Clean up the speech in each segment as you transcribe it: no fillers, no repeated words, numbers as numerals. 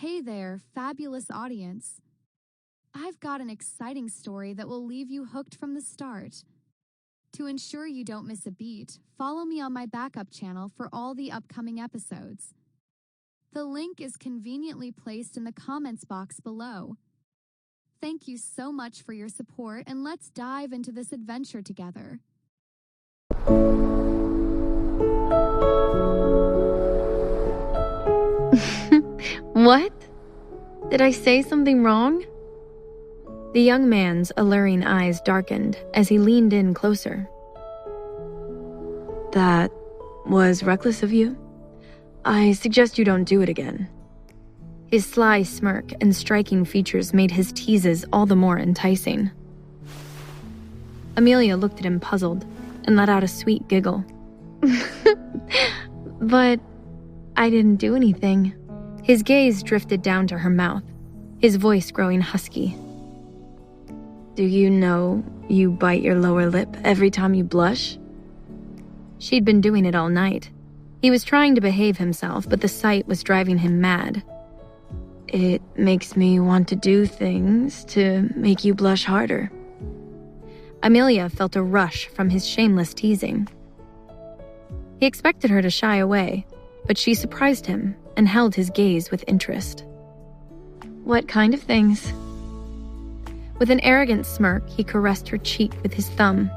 Hey there, fabulous audience. I've got an exciting story that will leave you hooked from the start. To ensure you don't miss a beat, follow me on my backup channel for all the upcoming episodes. The link is conveniently placed in the comments box below. Thank you so much for your support, and let's dive into this adventure together. What? Did I say something wrong? The young man's alluring eyes darkened as he leaned in closer. That was reckless of you. I suggest you don't do it again. His sly smirk and striking features made his teases all the more enticing. Amelia looked at him puzzled and let out a sweet giggle. But I didn't do anything. His gaze drifted down to her mouth, his voice growing husky. Do you know you bite your lower lip every time you blush? She'd been doing it all night. He was trying to behave himself, but the sight was driving him mad. It makes me want to do things to make you blush harder. Amelia felt a rush from his shameless teasing. He expected her to shy away, but she surprised him and held his gaze with interest. What kind of things? With an arrogant smirk, he caressed her cheek with his thumb.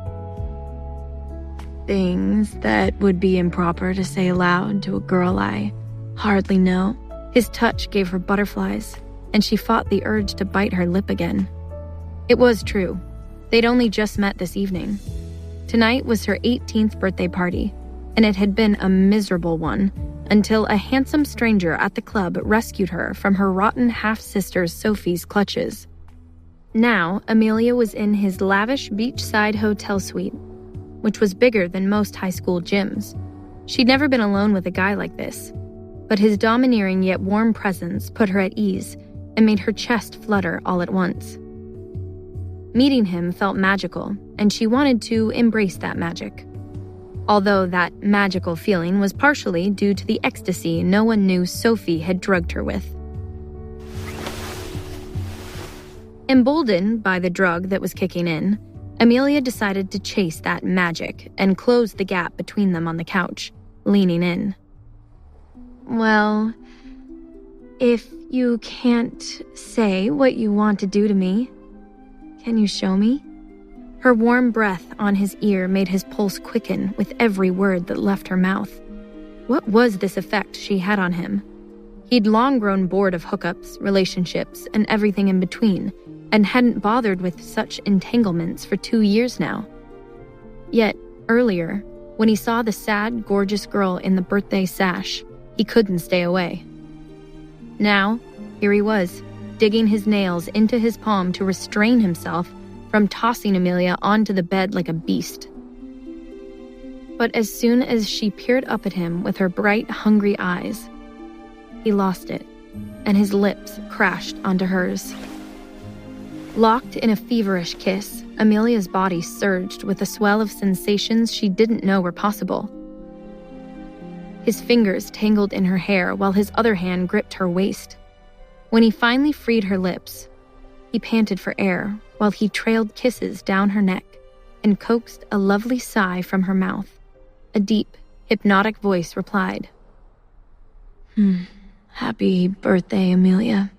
Things that would be improper to say aloud to a girl I hardly know. His touch gave her butterflies, and she fought the urge to bite her lip again. It was true. They'd only just met this evening. Tonight was her 18th birthday party, and it had been a miserable one until a handsome stranger at the club rescued her from her rotten half-sister Sophie's clutches. Now, Amelia was in his lavish beachside hotel suite, which was bigger than most high school gyms. She'd never been alone with a guy like this, but his domineering yet warm presence put her at ease and made her chest flutter all at once. Meeting him felt magical, and she wanted to embrace that magic. Although that magical feeling was partially due to the ecstasy no one knew Sophie had drugged her with. Emboldened by the drug that was kicking in, Amelia decided to chase that magic and close the gap between them on the couch, leaning in. Well, if you can't say what you want to do to me, can you show me? Her warm breath on his ear made his pulse quicken with every word that left her mouth. What was this effect she had on him? He'd long grown bored of hookups, relationships, and everything in between, and hadn't bothered with such entanglements for 2 years now. Yet, earlier, when he saw the sad, gorgeous girl in the birthday sash, he couldn't stay away. Now, here he was, digging his nails into his palm to restrain himself from tossing Amelia onto the bed like a beast. But as soon as she peered up at him with her bright, hungry eyes, he lost it, and his lips crashed onto hers. Locked in a feverish kiss, Amelia's body surged with a swell of sensations she didn't know were possible. His fingers tangled in her hair while his other hand gripped her waist. When he finally freed her lips, he panted for air while he trailed kisses down her neck and coaxed a lovely sigh from her mouth. A deep, hypnotic voice replied, Happy birthday, Amelia.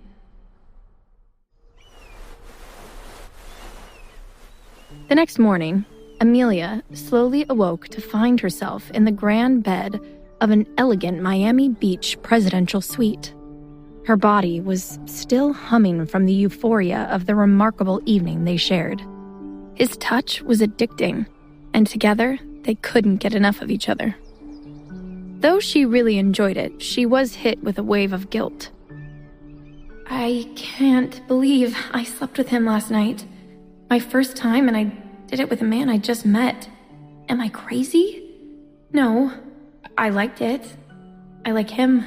The next morning, Amelia slowly awoke to find herself in the grand bed of an elegant Miami Beach presidential suite. Her body was still humming from the euphoria of the remarkable evening they shared. His touch was addicting, and together they couldn't get enough of each other. Though she really enjoyed it, she was hit with a wave of guilt. I can't believe I slept with him last night. My first time, and I did it with a man I just met. Am I crazy? No, I liked it. I like him.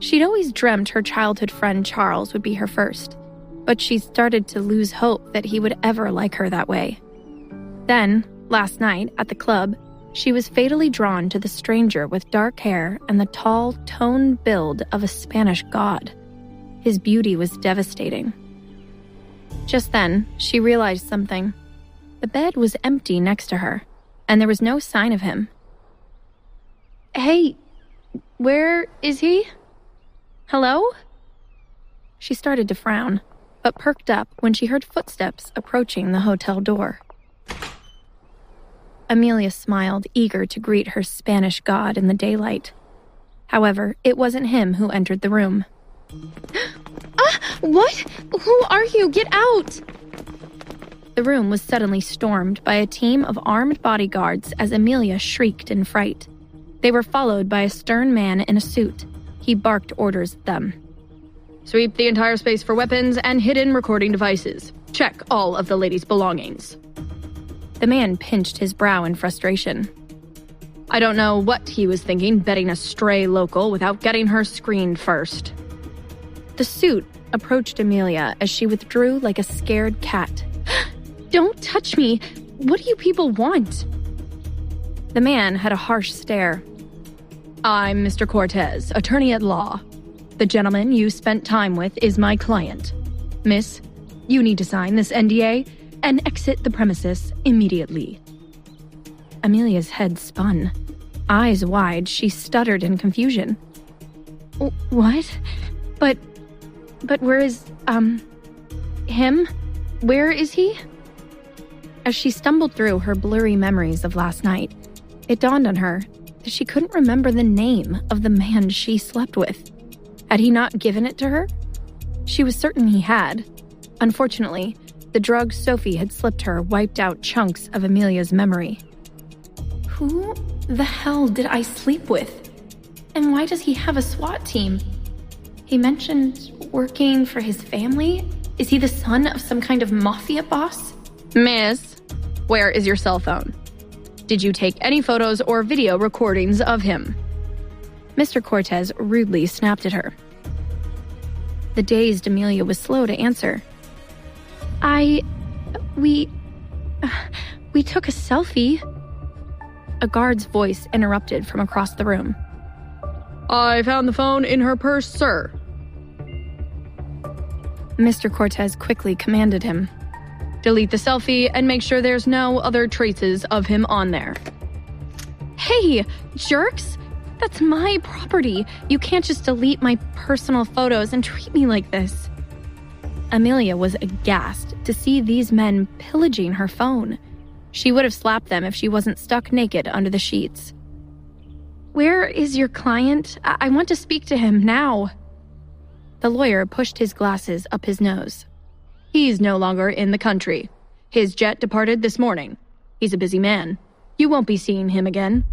She'd always dreamt her childhood friend Charles would be her first, but she started to lose hope that he would ever like her that way. Then, last night, at the club, She was fatally drawn to the stranger with dark hair and the tall, toned build of a Spanish god. His beauty was devastating. Just then, she realized something. The bed was empty next to her, and there was no sign of him. "Hey, where is he? Hello?" She started to frown, but perked up when she heard footsteps approaching the hotel door. Amelia smiled, eager to greet her Spanish god in the daylight. However, it wasn't him who entered the room. What? Who are you? Get out! The room was suddenly stormed by a team of armed bodyguards as Amelia shrieked in fright. They were followed by a stern man in a suit. He barked orders at them. "Sweep the entire space for weapons and hidden recording devices. Check all of the lady's belongings." The man pinched his brow in frustration. I don't know what he was thinking, betting a stray local without getting her screened first. The suit approached Amelia as she withdrew like a scared cat. "Don't touch me! What do you people want?" The man had a harsh stare. I'm Mr. Cortez, attorney at law. The gentleman you spent time with is my client. Miss, you need to sign this NDA and exit the premises immediately. Amelia's head spun. Eyes wide, she stuttered in confusion. "What? But where is, him? Where is he?" As she stumbled through her blurry memories of last night, it dawned on her that she couldn't remember the name of the man she slept with. Had he not given it to her? She was certain he had. Unfortunately, the drug Sophie had slipped her wiped out chunks of Amelia's memory. Who the hell did I sleep with? And why does he have a SWAT team? He mentioned working for his family? Is he the son of some kind of mafia boss? Miss, where is your cell phone? Did you take any photos or video recordings of him? Mr. Cortez rudely snapped at her. The dazed Amelia was slow to answer. We took a selfie. A guard's voice interrupted from across the room. I found the phone in her purse, sir. Mr. Cortez quickly commanded him. Delete the selfie and make sure there's no other traces of him on there. Hey, jerks! That's my property. You can't just delete my personal photos and treat me like this. Amelia was aghast to see these men pillaging her phone. She would have slapped them if she wasn't stuck naked under the sheets. Where is your client? I want to speak to him now. The lawyer pushed his glasses up his nose. He's no longer in the country. His jet departed this morning. He's a busy man. You won't be seeing him again.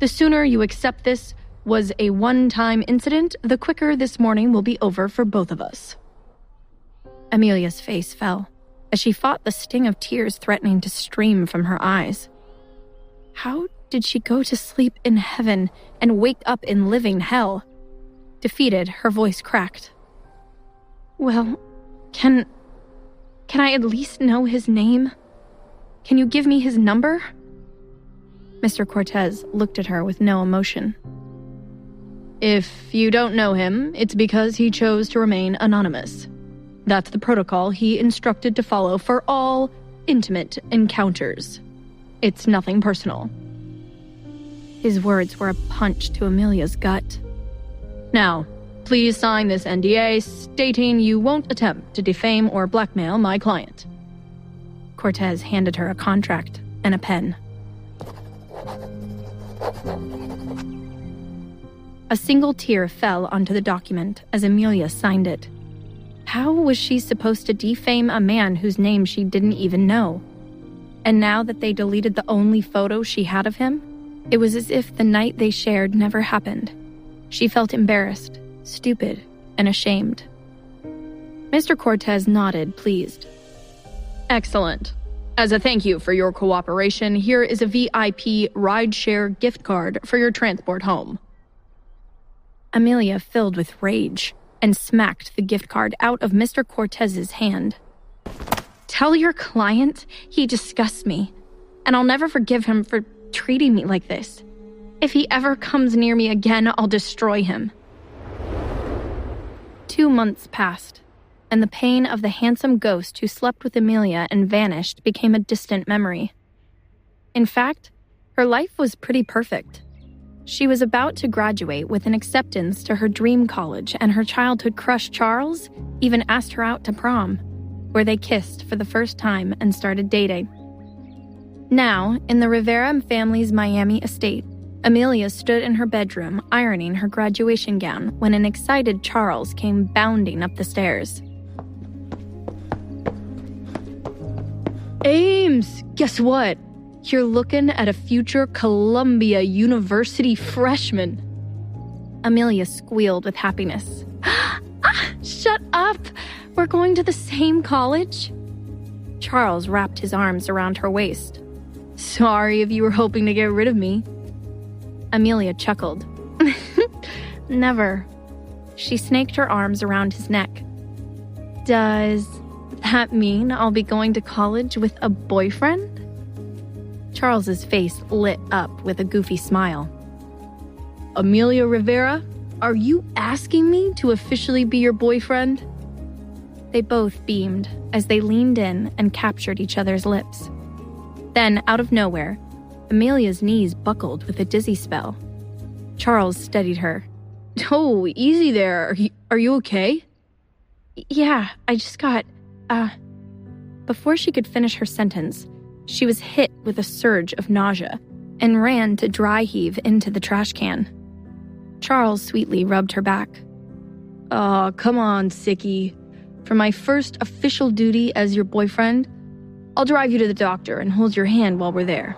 The sooner you accept this was a one-time incident, the quicker this morning will be over for both of us. Amelia's face fell as she fought the sting of tears threatening to stream from her eyes. How did she go to sleep in heaven and wake up in living hell? Defeated, her voice cracked. Well, can I at least know his name? Can you give me his number? Mr. Cortez looked at her with no emotion. If you don't know him, it's because he chose to remain anonymous. That's the protocol he instructed to follow for all intimate encounters. It's nothing personal. His words were a punch to Amelia's gut. Now, please sign this NDA stating you won't attempt to defame or blackmail my client. Cortez handed her a contract and a pen. A single tear fell onto the document as Amelia signed it. How was she supposed to defame a man whose name she didn't even know? And now that they deleted the only photo she had of him, it was as if the night they shared never happened. She felt embarrassed, stupid, and ashamed. Mr. Cortez nodded, pleased. Excellent. As a thank you for your cooperation, here is a VIP rideshare gift card for your transport home. Amelia filled with rage and smacked the gift card out of Mr. Cortez's hand. Tell your client he disgusts me, and I'll never forgive him for treating me like this. If he ever comes near me again, I'll destroy him." 2 months passed, and the pain of the handsome ghost who slept with Amelia and vanished became a distant memory. In fact, her life was pretty perfect. She was about to graduate with an acceptance to her dream college, and her childhood crush Charles even asked her out to prom, where they kissed for the first time and started dating. Now, in the Rivera family's Miami estate, Amelia stood in her bedroom ironing her graduation gown when an excited Charles came bounding up the stairs. "Ames, guess what? You're looking at a future Columbia University freshman." Amelia squealed with happiness. Shut up! We're going to the same college? Charles wrapped his arms around her waist. "Sorry if you were hoping to get rid of me." Amelia chuckled. Never. She snaked her arms around his neck. "Does that mean I'll be going to college with a boyfriend?" Charles's face lit up with a goofy smile. "Amelia Rivera, are you asking me to officially be your boyfriend?" They both beamed as they leaned in and captured each other's lips. Then, out of nowhere, Amelia's knees buckled with a dizzy spell. Charles steadied her. "Oh, easy there. Are you okay?" "Yeah, I just got, Before she could finish her sentence, she was hit with a surge of nausea and ran to dry heave into the trash can. Charles sweetly rubbed her back. "Oh, come on, sickie. For my first official duty as your boyfriend, I'll drive you to the doctor and hold your hand while we're there."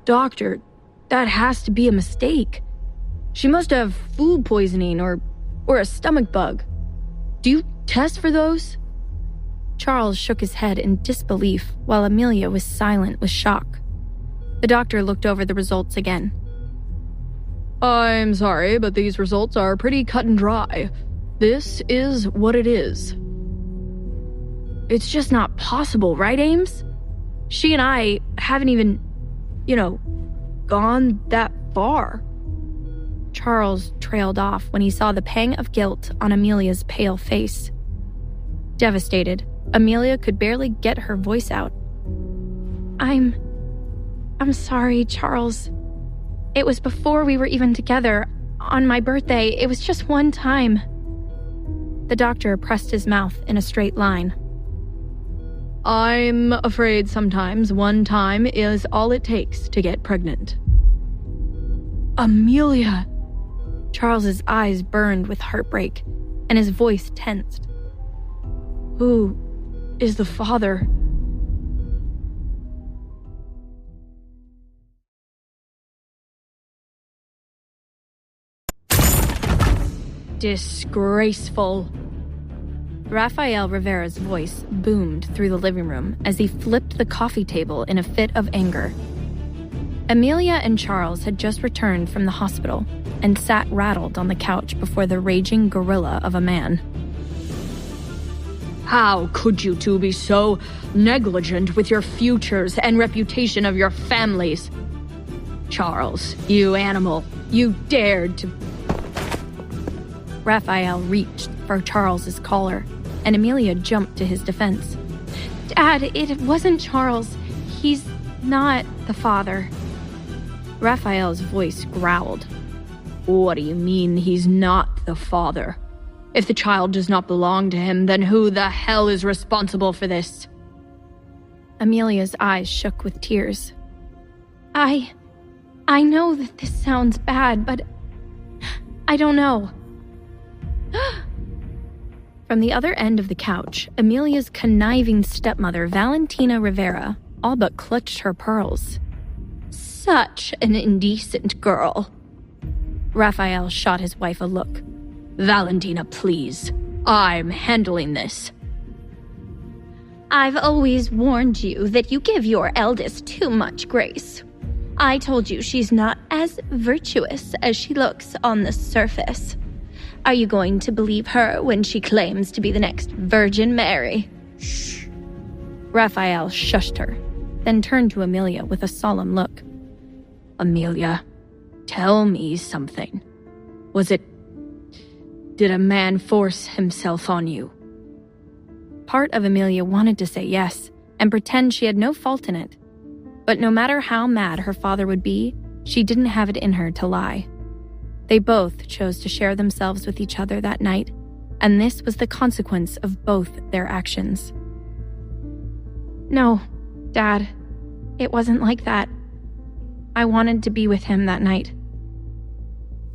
Doctor, that has to be a mistake. She must have food poisoning or a stomach bug. Do you test for those?" Charles shook his head in disbelief while Amelia was silent with shock. The doctor looked over the results again. "I'm sorry, but these results are pretty cut and dry. This is what it is." "It's just not possible, right, Ames? She and I haven't even, gone that far." Charles trailed off when he saw the pang of guilt on Amelia's pale face. Devastated, Amelia could barely get her voice out. I'm sorry, Charles. It was before we were even together. On my birthday, it was just one time." The doctor pressed his mouth in a straight line. "I'm afraid sometimes one time is all it takes to get pregnant." "Amelia!" Charles's eyes burned with heartbreak, and his voice tensed. "Who is the father?" "Disgraceful." Rafael Rivera's voice boomed through the living room as he flipped the coffee table in a fit of anger. Amelia and Charles had just returned from the hospital and sat rattled on the couch before the raging gorilla of a man. "How could you two be so negligent with your futures and reputation of your families? Charles, you animal, you dared to..." Raphael reached for Charles's collar, and Amelia jumped to his defense. "Dad, it wasn't Charles. He's not the father." Raphael's voice growled. "What do you mean he's not the father? If the child does not belong to him, then who the hell is responsible for this?" Amelia's eyes shook with tears. I know that this sounds bad, but I don't know." From the other end of the couch, Amelia's conniving stepmother, Valentina Rivera, all but clutched her pearls. "Such an indecent girl." Raphael shot his wife a look. "Valentina, please. I'm handling this." "I've always warned you that you give your eldest too much grace. I told you she's not as virtuous as she looks on the surface. Are you going to believe her when she claims to be the next Virgin Mary?" "Shh. Raphael shushed her, then turned to Amelia with a solemn look. Amelia, tell me something. Did a man force himself on you? Part of Amelia wanted to say yes and pretend she had no fault in it. But no matter how mad her father would be, she didn't have it in her to lie. They both chose to share themselves with each other that night, and this was the consequence of both their actions. No, Dad, it wasn't like that. I wanted to be with him that night.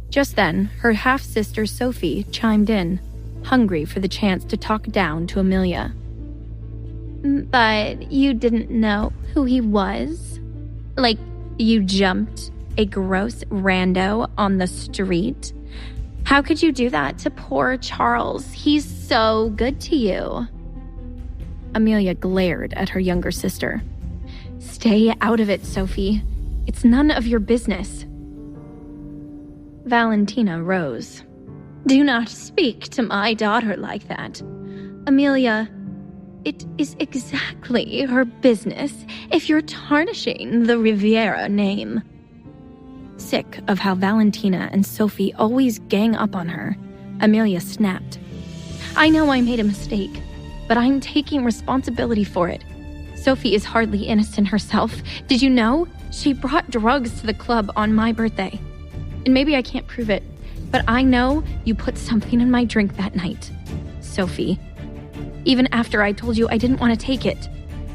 Just then, her half-sister Sophie chimed in, hungry for the chance to talk down to Amelia. But you didn't know who he was? Like, you jumped a gross rando on the street? How could you do that to poor Charles? He's so good to you. Amelia glared at her younger sister. Stay out of it, Sophie. It's none of your business. Valentina rose. Do not speak to my daughter like that. Amelia, it is exactly her business if you're tarnishing the Riviera name. Sick of how Valentina and Sophie always gang up on her, Amelia snapped. I know I made a mistake, but I'm taking responsibility for it. Sophie is hardly innocent herself. Did you know? She brought drugs to the club on my birthday. And maybe I can't prove it, but I know you put something in my drink that night, Sophie. Even after I told you I didn't want to take it.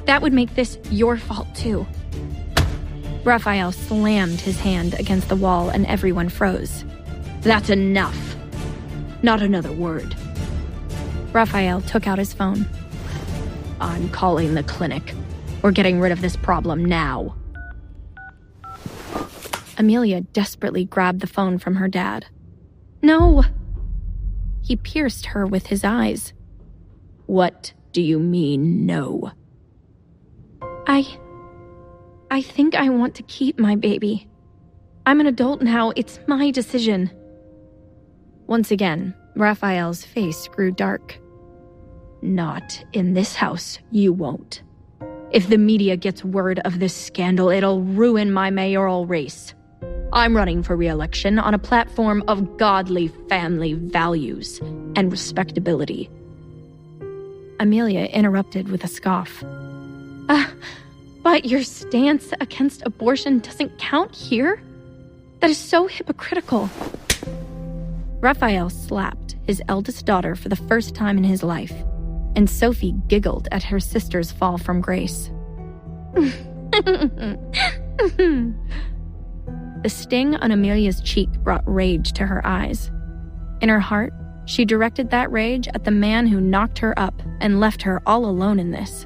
That would make this your fault too. Raphael slammed his hand against the wall and everyone froze. That's enough. Not another word. Raphael took out his phone. I'm calling the clinic. We're getting rid of this problem now. Amelia desperately grabbed the phone from her dad. No! He pierced her with his eyes. What do you mean, no? I think I want to keep my baby. I'm an adult now. It's my decision. Once again, Raphael's face grew dark. Not in this house, you won't. If the media gets word of this scandal, it'll ruin my mayoral race. I'm running for re-election on a platform of godly family values and respectability. Amelia interrupted with a scoff. But your stance against abortion doesn't count here? That is so hypocritical. Raphael slapped his eldest daughter for the first time in his life, and Sophie giggled at her sister's fall from grace. The sting on Amelia's cheek brought rage to her eyes. In her heart, she directed that rage at the man who knocked her up and left her all alone in this.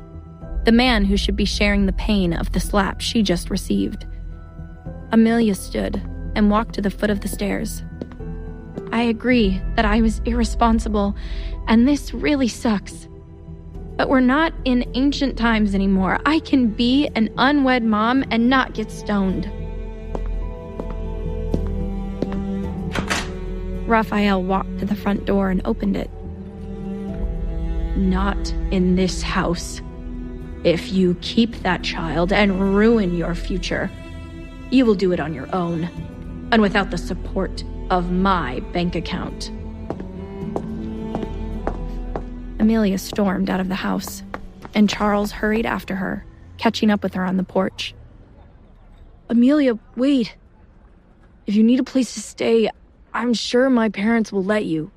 The man who should be sharing the pain of the slap she just received. Amelia stood and walked to the foot of the stairs. I agree that I was irresponsible, and this really sucks. But we're not in ancient times anymore. I can be an unwed mom and not get stoned. Raphael walked to the front door and opened it. Not in this house. If you keep that child and ruin your future, you will do it on your own, and without the support of my bank account. Amelia stormed out of the house, and Charles hurried after her, catching up with her on the porch. Amelia, wait. If you need a place to stay, I'm sure my parents will let you.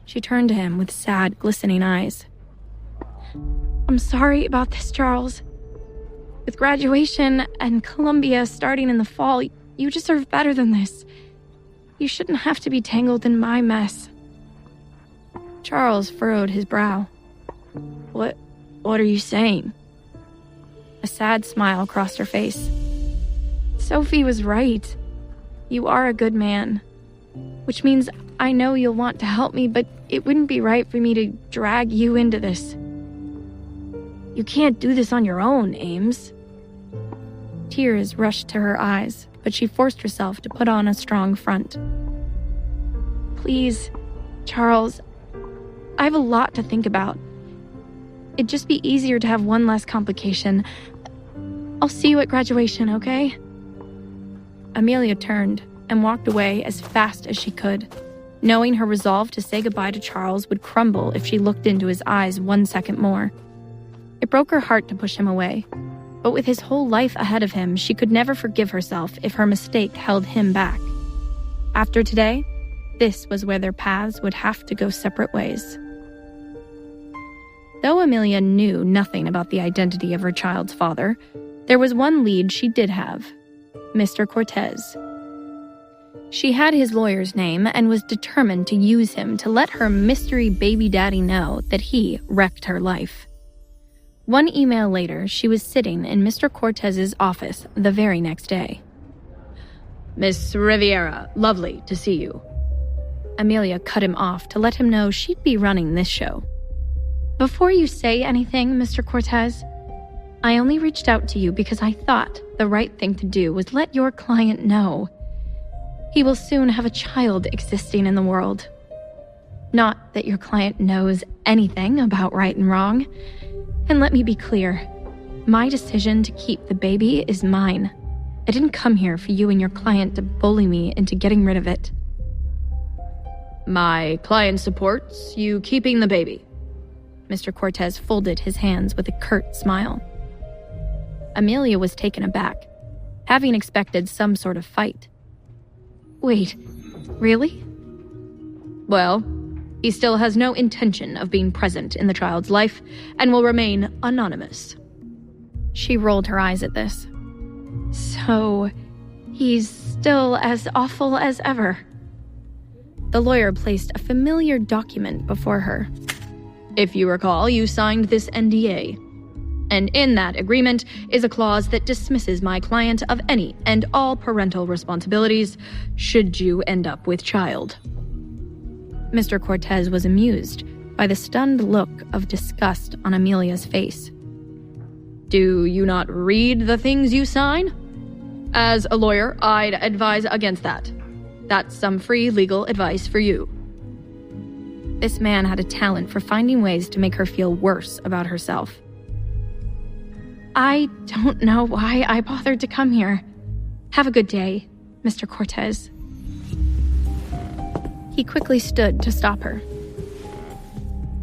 She turned to him with sad, glistening eyes. I'm sorry about this, Charles. With graduation and Columbia starting in the fall, you deserve better than this. You shouldn't have to be tangled in my mess. Charles furrowed his brow. What are you saying? A sad smile crossed her face. Sophie was right. You are a good man. Which means I know you'll want to help me, but it wouldn't be right for me to drag you into this. You can't do this on your own, Ames. Tears rushed to her eyes, but she forced herself to put on a strong front. Please, Charles, I have a lot to think about. it'd just be easier to have one less complication. I'll see you at graduation, okay? Amelia turned and walked away as fast as she could, knowing her resolve to say goodbye to Charles would crumble if she looked into his eyes 1 second more. It broke her heart to push him away, but with his whole life ahead of him, she could never forgive herself if her mistake held him back. After today, this was where their paths would have to go separate ways. Though Amelia knew nothing about the identity of her child's father, there was one lead she did have: Mr. Cortez. She had his lawyer's name and was determined to use him to let her mystery baby daddy know that he wrecked her life. One email later, she was sitting in Mr. Cortez's office the very next day. Miss Riviera, lovely to see you. Amelia cut him off to let him know she'd be running this show. Before you say anything, Mr. Cortez, I only reached out to you because I thought the right thing to do was let your client know. He will soon have a child existing in the world. Not that your client knows anything about right and wrong. And let me be clear, my decision to keep the baby is mine. I didn't come here for you and your client to bully me into getting rid of it. My client supports you keeping the baby. Mr. Cortez folded his hands with a curt smile. Amelia was taken aback, having expected some sort of fight. Wait, really? Well, he still has no intention of being present in the child's life and will remain anonymous. She rolled her eyes at this. So, he's still as awful as ever. The lawyer placed a familiar document before her. If you recall, you signed this NDA. And in that agreement is a clause that dismisses my client of any and all parental responsibilities should you end up with child. Mr. Cortez was amused by the stunned look of disgust on Amelia's face. Do you not read the things you sign? As a lawyer, I'd advise against that. That's some free legal advice for you. This man had a talent for finding ways to make her feel worse about herself. I don't know why I bothered to come here. Have a good day, Mr. Cortez. He quickly stood to stop her.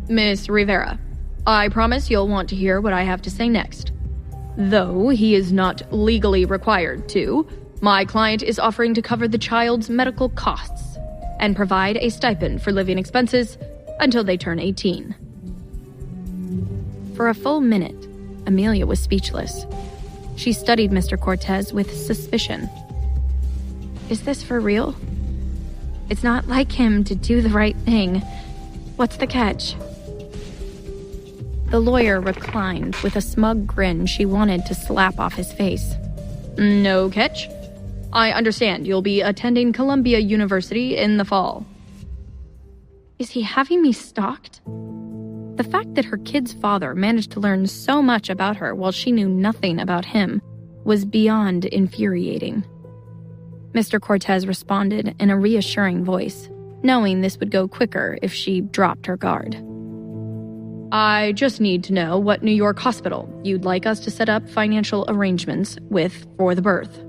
Miss Rivera, I promise you'll want to hear what I have to say next. Though he is not legally required to, my client is offering to cover the child's medical costs and provide a stipend for living expenses until they turn 18. For a full minute, Amelia was speechless. She studied Mr. Cortez with suspicion. Is this for real? It's not like him to do the right thing. What's the catch? The lawyer reclined with a smug grin she wanted to slap off his face. No catch. I understand you'll be attending Columbia University in the fall. Is he having me stalked? The fact that her kid's father managed to learn so much about her while she knew nothing about him was beyond infuriating. Mr. Cortez responded in a reassuring voice, knowing this would go quicker if she dropped her guard. I just need to know what New York hospital you'd like us to set up financial arrangements with for the birth.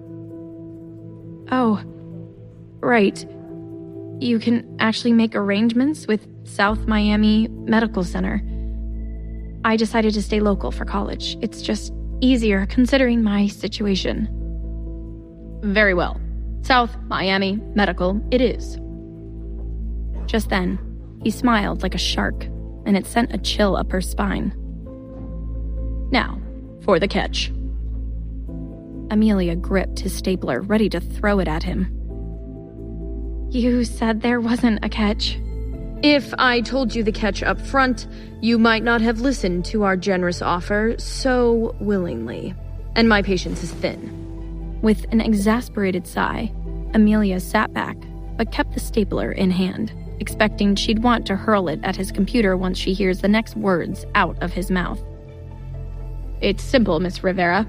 Oh, right. You can actually make arrangements with South Miami Medical Center. I decided to stay local for college. It's just easier considering my situation. Very well. South Miami Medical it is. Just then, he smiled like a shark, and it sent a chill up her spine. Now, for the catch. Amelia gripped his stapler, ready to throw it at him. You said there wasn't a catch. If I told you the catch up front, you might not have listened to our generous offer so willingly, and my patience is thin. With an exasperated sigh, Amelia sat back, but kept the stapler in hand, expecting she'd want to hurl it at his computer once she hears the next words out of his mouth. It's simple, Miss Rivera.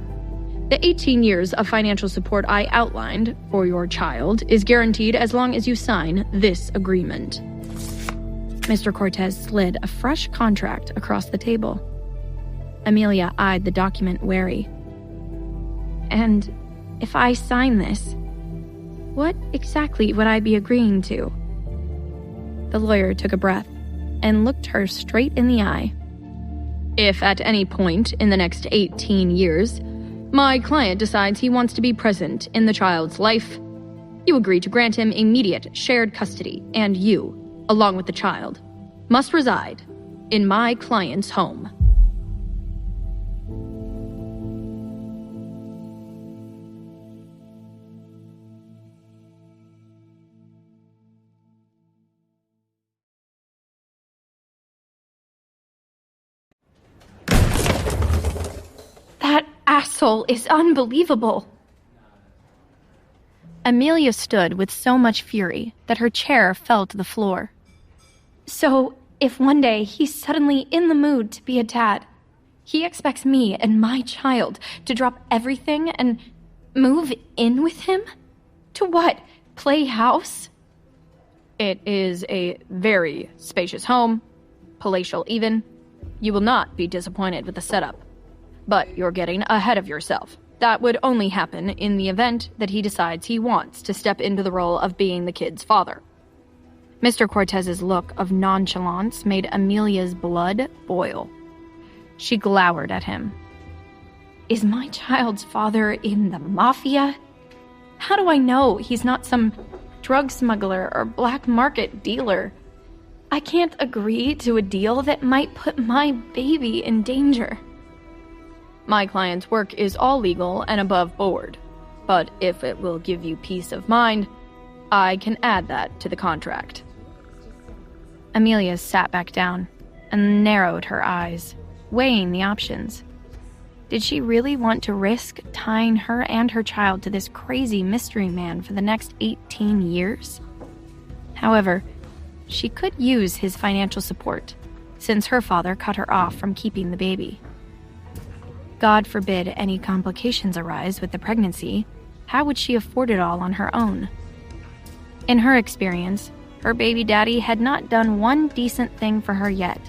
The 18 years of financial support I outlined for your child is guaranteed as long as you sign this agreement. Mr. Cortez slid a fresh contract across the table. Amelia eyed the document wary. And if I sign this, what exactly would I be agreeing to? The lawyer took a breath and looked her straight in the eye. If at any point in the next 18 years, my client decides he wants to be present in the child's life, you agree to grant him immediate shared custody, and you, along with the child, must reside in my client's home. That asshole is unbelievable. Amelia stood with so much fury that her chair fell to the floor. So, if one day he's suddenly in the mood to be a dad, he expects me and my child to drop everything and move in with him? To what? Play house? It is a very spacious home, palatial even. You will not be disappointed with the setup. But you're getting ahead of yourself. That would only happen in the event that he decides he wants to step into the role of being the kid's father. Mr. Cortez's look of nonchalance made Amelia's blood boil. She glowered at him. Is my child's father in the mafia? How do I know he's not some drug smuggler or black market dealer? I can't agree to a deal that might put my baby in danger. My client's work is all legal and above board, but if it will give you peace of mind, I can add that to the contract. Amelia sat back down and narrowed her eyes, weighing the options. Did she really want to risk tying her and her child to this crazy mystery man for the next 18 years? However, she could use his financial support, since her father cut her off from keeping the baby. God forbid any complications arise with the pregnancy, how would she afford it all on her own? In her experience, her baby daddy had not done one decent thing for her yet.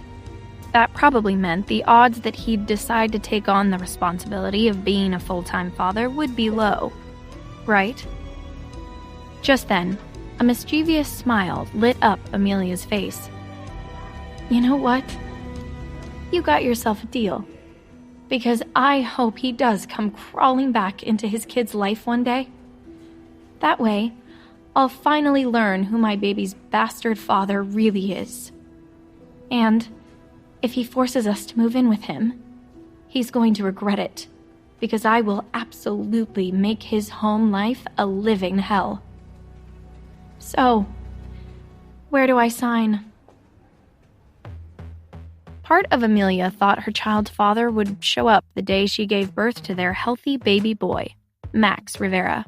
That probably meant the odds that he'd decide to take on the responsibility of being a full-time father would be low, right? Just then, a mischievous smile lit up Amelia's face. You know what? You got yourself a deal. Because I hope he does come crawling back into his kid's life one day. That way, I'll finally learn who my baby's bastard father really is. And if he forces us to move in with him, he's going to regret it, because I will absolutely make his home life a living hell. So, where do I sign? Part of Amelia thought her child's father would show up the day she gave birth to their healthy baby boy, Max Rivera.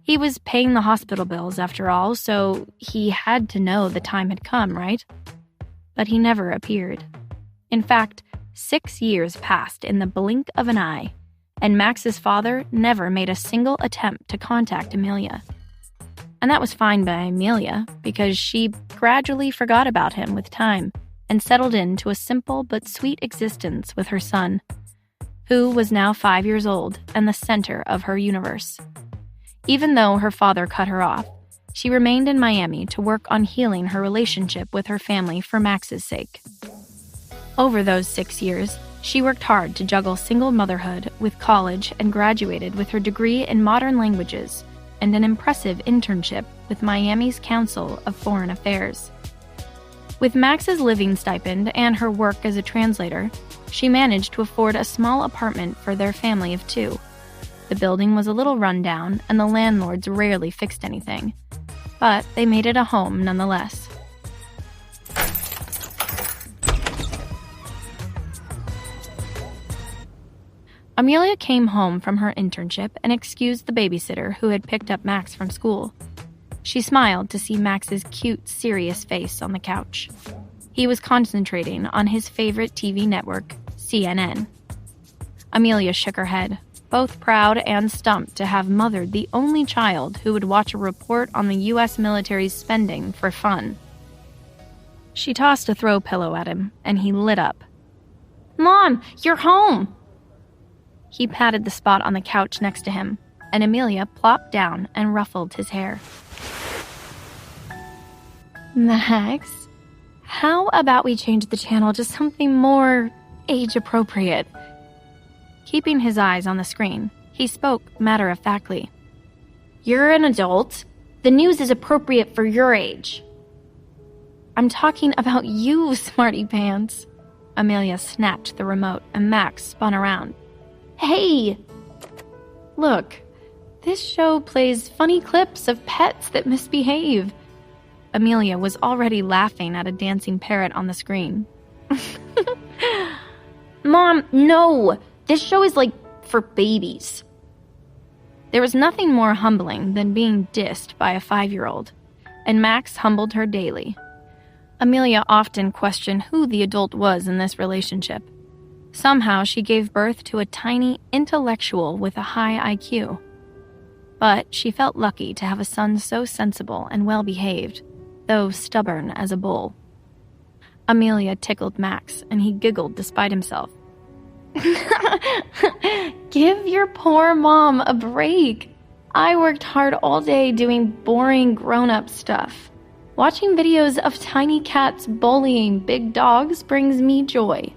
He was paying the hospital bills after all, so he had to know the time had come, right? But he never appeared. In fact, 6 years passed in the blink of an eye, and Max's father never made a single attempt to contact Amelia. And that was fine by Amelia, because she gradually forgot about him with time and settled into a simple but sweet existence with her son, who was now 5 years old and the center of her universe. Even though her father cut her off, she remained in Miami to work on healing her relationship with her family for Max's sake. Over those 6 years, she worked hard to juggle single motherhood with college and graduated with her degree in modern languages and an impressive internship with Miami's Council of Foreign Affairs. With Max's living stipend and her work as a translator, she managed to afford a small apartment for their family of 2. The building was a little rundown, and the landlords rarely fixed anything, but they made it a home nonetheless. Amelia came home from her internship and excused the babysitter who had picked up Max from school. She smiled to see Max's cute, serious face on the couch. He was concentrating on his favorite TV network, CNN. Amelia shook her head, both proud and stumped to have mothered the only child who would watch a report on the U.S. military's spending for fun. She tossed a throw pillow at him, and he lit up. Mom, you're home! He patted the spot on the couch next to him, and Amelia plopped down and ruffled his hair. Max, how about we change the channel to something more age-appropriate? Keeping his eyes on the screen, he spoke matter-of-factly. You're an adult. The news is appropriate for your age. I'm talking about you, smarty pants. Amelia snapped the remote and Max spun around. Hey! Look, this show plays funny clips of pets that misbehave. Amelia was already laughing at a dancing parrot on the screen. Mom, no! This show is for babies. There was nothing more humbling than being dissed by a 5-year-old, and Max humbled her daily. Amelia often questioned who the adult was in this relationship. Somehow she gave birth to a tiny intellectual with a high IQ. But she felt lucky to have a son so sensible and well-behaved, though stubborn as a bull. Amelia tickled Max, and he giggled despite himself. Give your poor mom a break. I worked hard all day doing boring grown-up stuff. Watching videos of tiny cats bullying big dogs brings me joy.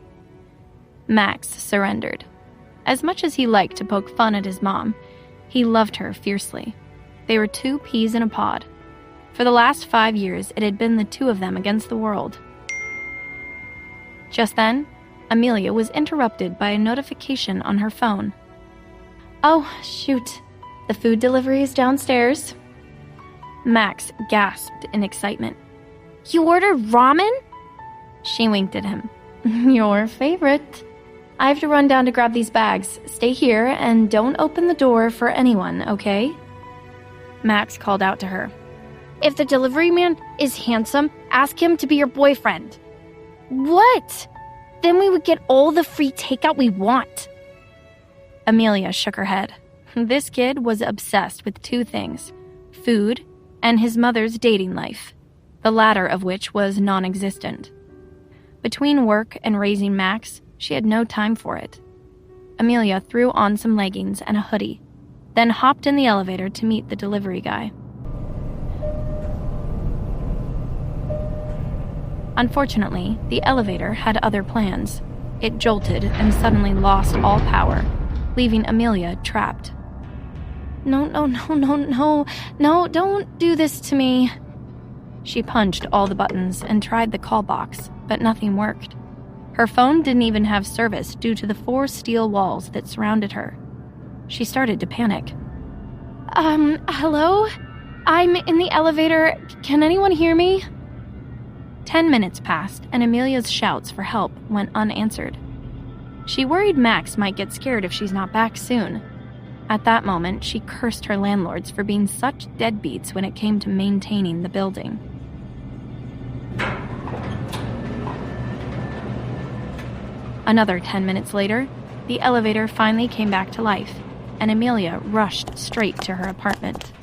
Max surrendered. As much as he liked to poke fun at his mom, he loved her fiercely. They were 2 peas in a pod. For the last 5 years, it had been the 2 of them against the world. Just then, Amelia was interrupted by a notification on her phone. Oh, shoot. The food delivery is downstairs. Max gasped in excitement. You ordered ramen? She winked at him. Your favorite. I have to run down to grab these bags. Stay here and don't open the door for anyone, okay? Max called out to her. If the delivery man is handsome, ask him to be your boyfriend. What? Then we would get all the free takeout we want. Amelia shook her head. This kid was obsessed with 2 things, food and his mother's dating life, the latter of which was non-existent. Between work and raising Max, she had no time for it. Amelia threw on some leggings and a hoodie, then hopped in the elevator to meet the delivery guy. Unfortunately, the elevator had other plans. It jolted and suddenly lost all power, leaving Amelia trapped. No, don't do this to me. She punched all the buttons and tried the call box, but nothing worked. Her phone didn't even have service due to the 4 steel walls that surrounded her. She started to panic. Hello? I'm in the elevator. Can anyone hear me? 10 minutes passed, and Amelia's shouts for help went unanswered. She worried Max might get scared if she's not back soon. At that moment, she cursed her landlords for being such deadbeats when it came to maintaining the building. Another 10 minutes later, the elevator finally came back to life, and Amelia rushed straight to her apartment.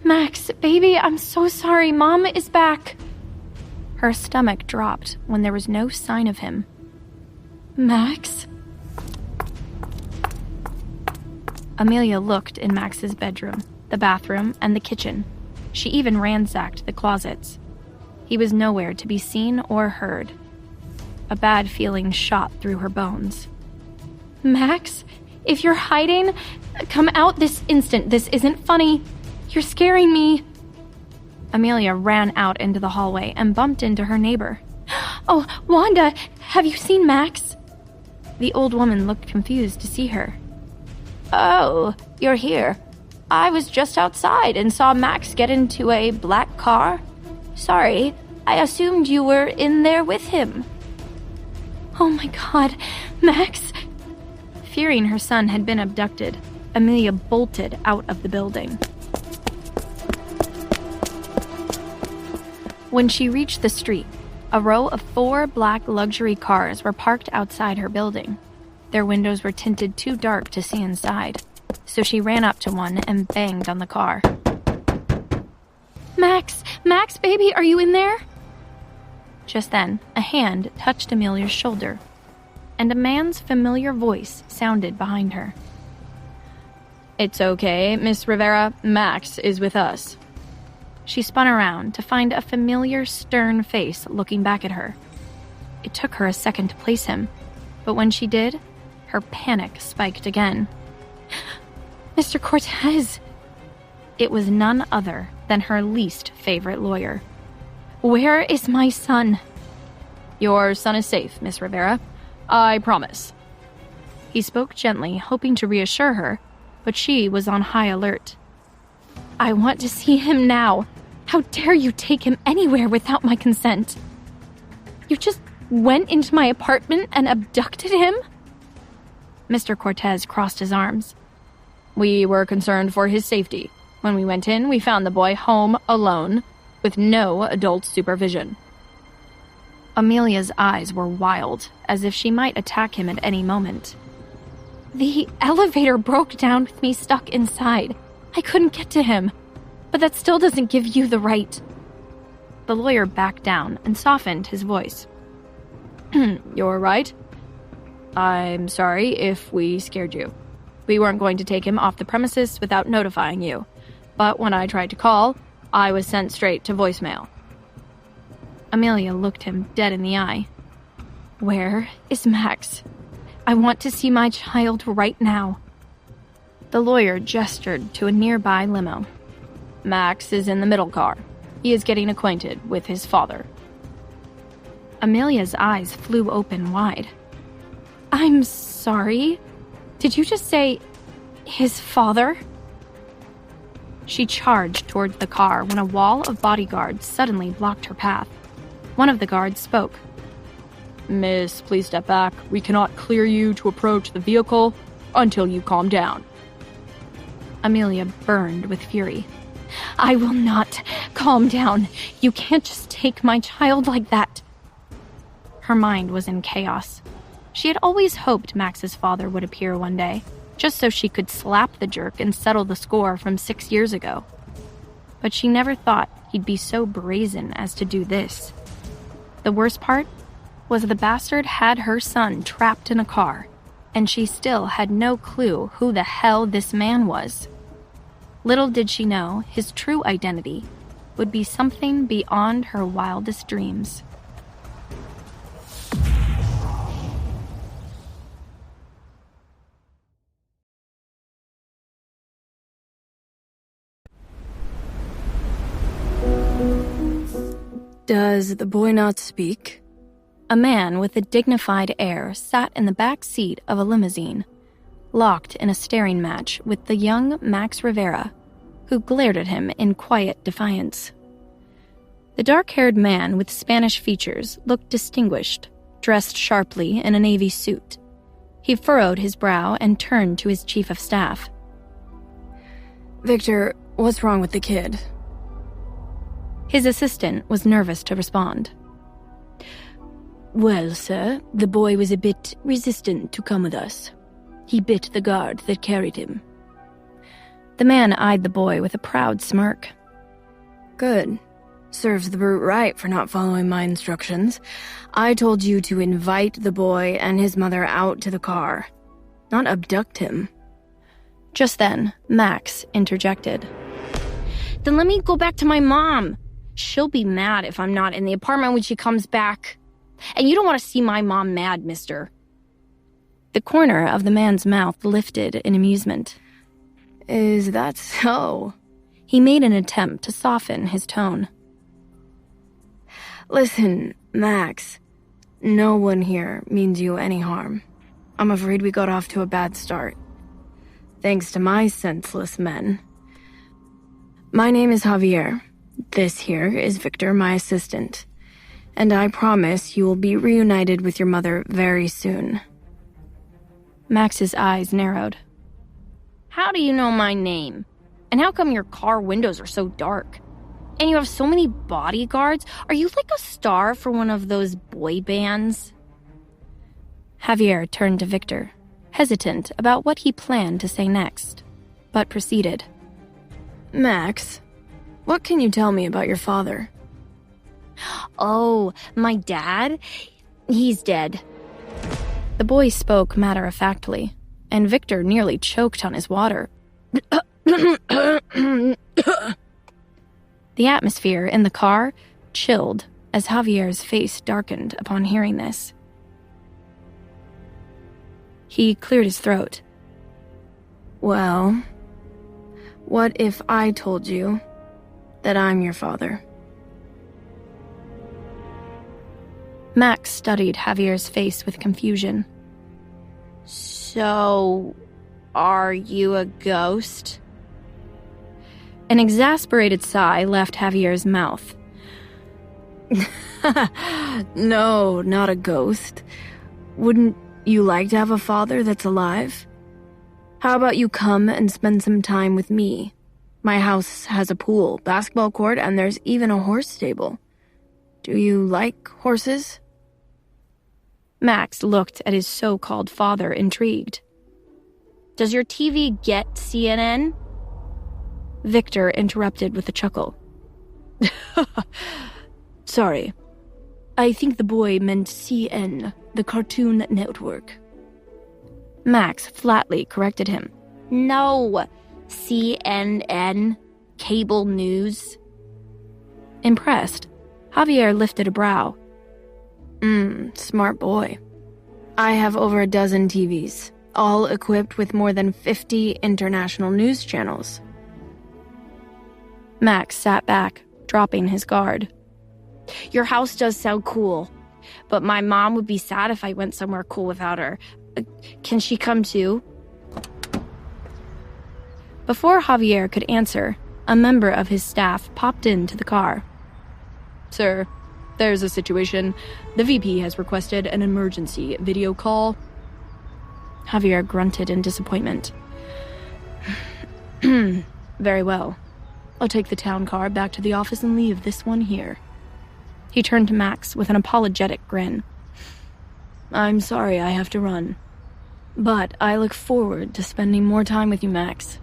Max, baby, I'm so sorry. Mom is back. Her stomach dropped when there was no sign of him. Max? Amelia looked in Max's bedroom, the bathroom, and the kitchen. She even ransacked the closets. He was nowhere to be seen or heard. A bad feeling shot through her bones. Max, if you're hiding, come out this instant. This isn't funny. You're scaring me. Amelia ran out into the hallway and bumped into her neighbor. Oh, Wanda, have you seen Max? The old woman looked confused to see her. Oh, you're here. I was just outside and saw Max get into a black car. Sorry, I assumed you were in there with him. Oh my God, Max! Fearing her son had been abducted, Amelia bolted out of the building. When she reached the street, a row of 4 black luxury cars were parked outside her building. Their windows were tinted too dark to see inside, so she ran up to one and banged on the car. Max, baby, are you in there? Just then, a hand touched Amelia's shoulder, and a man's familiar voice sounded behind her. It's okay, Miss Rivera. Max is with us. She spun around to find a familiar, stern face looking back at her. It took her a second to place him, but when she did, her panic spiked again. Mr. Cortez! It was none other than her least favorite lawyer. Where is my son? Your son is safe, Miss Rivera. I promise. He spoke gently, hoping to reassure her, but she was on high alert. I want to see him now. How dare you take him anywhere without my consent? You just went into my apartment and abducted him? Mr. Cortez crossed his arms. We were concerned for his safety. When we went in, we found the boy home alone, with no adult supervision. Amelia's eyes were wild, as if she might attack him at any moment. The elevator broke down with me stuck inside. I couldn't get to him, but that still doesn't give you the right. The lawyer backed down and softened his voice. You're right. I'm sorry if we scared you. We weren't going to take him off the premises without notifying you, but when I tried to call, I was sent straight to voicemail. Amelia looked him dead in the eye. Where is Max? I want to see my child right now. The lawyer gestured to a nearby limo. Max is in the middle car. He is getting acquainted with his father. Amelia's eyes flew open wide. I'm sorry. Did you just say his father? She charged towards the car when a wall of bodyguards suddenly blocked her path. One of the guards spoke. Miss, please step back. We cannot clear you to approach the vehicle until you calm down. Amelia burned with fury. I will not calm down. You can't just take my child like that. Her mind was in chaos. She had always hoped Max's father would appear one day, just so she could slap the jerk and settle the score from 6 years ago. But she never thought he'd be so brazen as to do this. The worst part was the bastard had her son trapped in a car, and she still had no clue who the hell this man was. Little did she know his true identity would be something beyond her wildest dreams. Does the boy not speak? A man with a dignified air sat in the back seat of a limousine, locked in a staring match with the young Max Rivera, who glared at him in quiet defiance. The dark-haired man with Spanish features looked distinguished, dressed sharply in a navy suit. He furrowed his brow and turned to his chief of staff. Victor, what's wrong with the kid? His assistant was nervous to respond. Well, sir, the boy was a bit resistant to come with us. He bit the guard that carried him. The man eyed the boy with a proud smirk. Good. Serves the brute right for not following my instructions. I told you to invite the boy and his mother out to the car, not abduct him. Just then, Max interjected. Then let me go back to my mom. She'll be mad if I'm not in the apartment when she comes back. And you don't want to see my mom mad, mister. The corner of the man's mouth lifted in amusement. Is that so? He made an attempt to soften his tone. Listen, Max, no one here means you any harm. I'm afraid we got off to a bad start. Thanks to my senseless men. My name is Javier. This here is Victor, my assistant. And I promise you will be reunited with your mother very soon. Max's eyes narrowed. How do you know my name? And how come your car windows are so dark? And you have so many bodyguards? Are you like a star for one of those boy bands? Javier turned to Victor, hesitant about what he planned to say next, but proceeded. Max, what can you tell me about your father? Oh, my dad? He's dead. The boy spoke matter-of-factly, and Victor nearly choked on his water. The atmosphere in the car chilled as Javier's face darkened upon hearing this. He cleared his throat. Well, what if I told you that I'm your father? Max studied Javier's face with confusion. So, are you a ghost? An exasperated sigh left Javier's mouth. No, not a ghost. Wouldn't you like to have a father that's alive? How about you come and spend some time with me? My house has a pool, basketball court, and there's even a horse stable. Do you like horses? Max looked at his so-called father, intrigued. Does your TV get CNN? Victor interrupted with a chuckle. Sorry. I think the boy meant CN, the Cartoon Network. Max flatly corrected him. No, CNN, cable news. Impressed, Javier lifted a brow. Smart boy. I have over a dozen TVs, all equipped with more than 50 international news channels. Max sat back, dropping his guard. Your house does sound cool, but my mom would be sad if I went somewhere cool without her. Can she come too? Before Javier could answer, a member of his staff popped into the car. Sir, there's a situation. The VP has requested an emergency video call. Javier grunted in disappointment. Very well. I'll take the town car back to the office and leave this one here. He turned to Max with an apologetic grin. I'm sorry I have to run, but I look forward to spending more time with you, Max.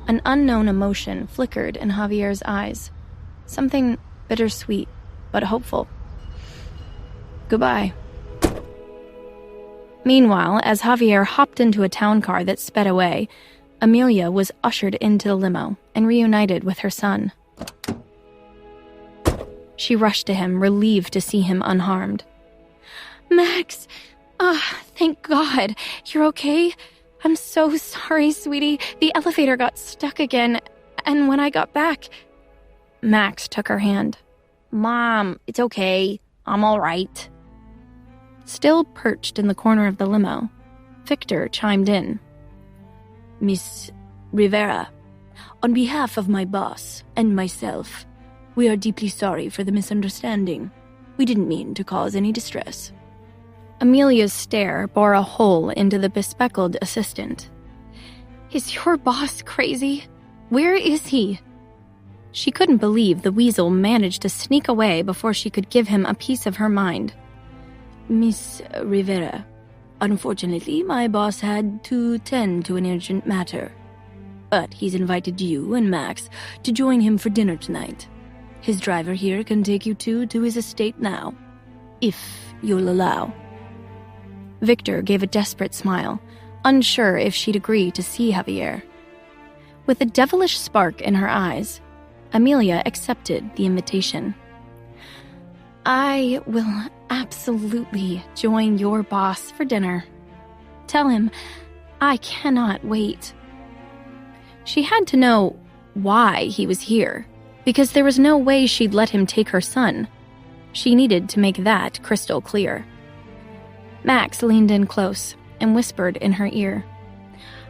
An unknown emotion flickered in Javier's eyes. Something bittersweet, but hopeful. Goodbye. Meanwhile, as Javier hopped into a town car that sped away, Amelia was ushered into the limo and reunited with her son. She rushed to him, relieved to see him unharmed. Max! Thank God. You're okay? I'm so sorry, sweetie. The elevator got stuck again, and when I got back... Max took her hand. Mom, it's okay. I'm all right. Still perched in the corner of the limo, Victor chimed in. Miss Rivera, on behalf of my boss and myself, we are deeply sorry for the misunderstanding. We didn't mean to cause any distress. Amelia's stare bore a hole into the bespectacled assistant. Is your boss crazy? Where is he? She couldn't believe the weasel managed to sneak away before she could give him a piece of her mind. Miss Rivera, unfortunately, my boss had to tend to an urgent matter. But he's invited you and Max to join him for dinner tonight. His driver here can take you two to his estate now, if you'll allow. Victor gave a desperate smile, unsure if she'd agree to see Javier. With a devilish spark in her eyes, Amelia accepted the invitation. I will absolutely join your boss for dinner. Tell him I cannot wait. She had to know why he was here, because there was no way she'd let him take her son. She needed to make that crystal clear. Max leaned in close and whispered in her ear.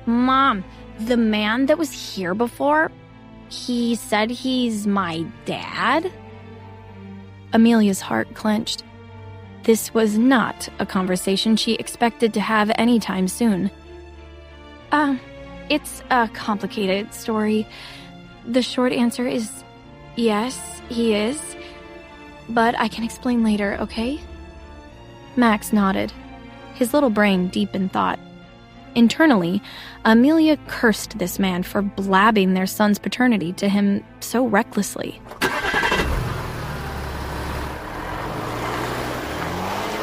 Mom, the man that was here before, he said he's my dad? Amelia's heart clenched. This was not a conversation she expected to have anytime soon. It's a complicated story. The short answer is yes, he is. But I can explain later, okay? Max nodded, his little brain deep in thought. Internally, Amelia cursed this man for blabbing their son's paternity to him so recklessly.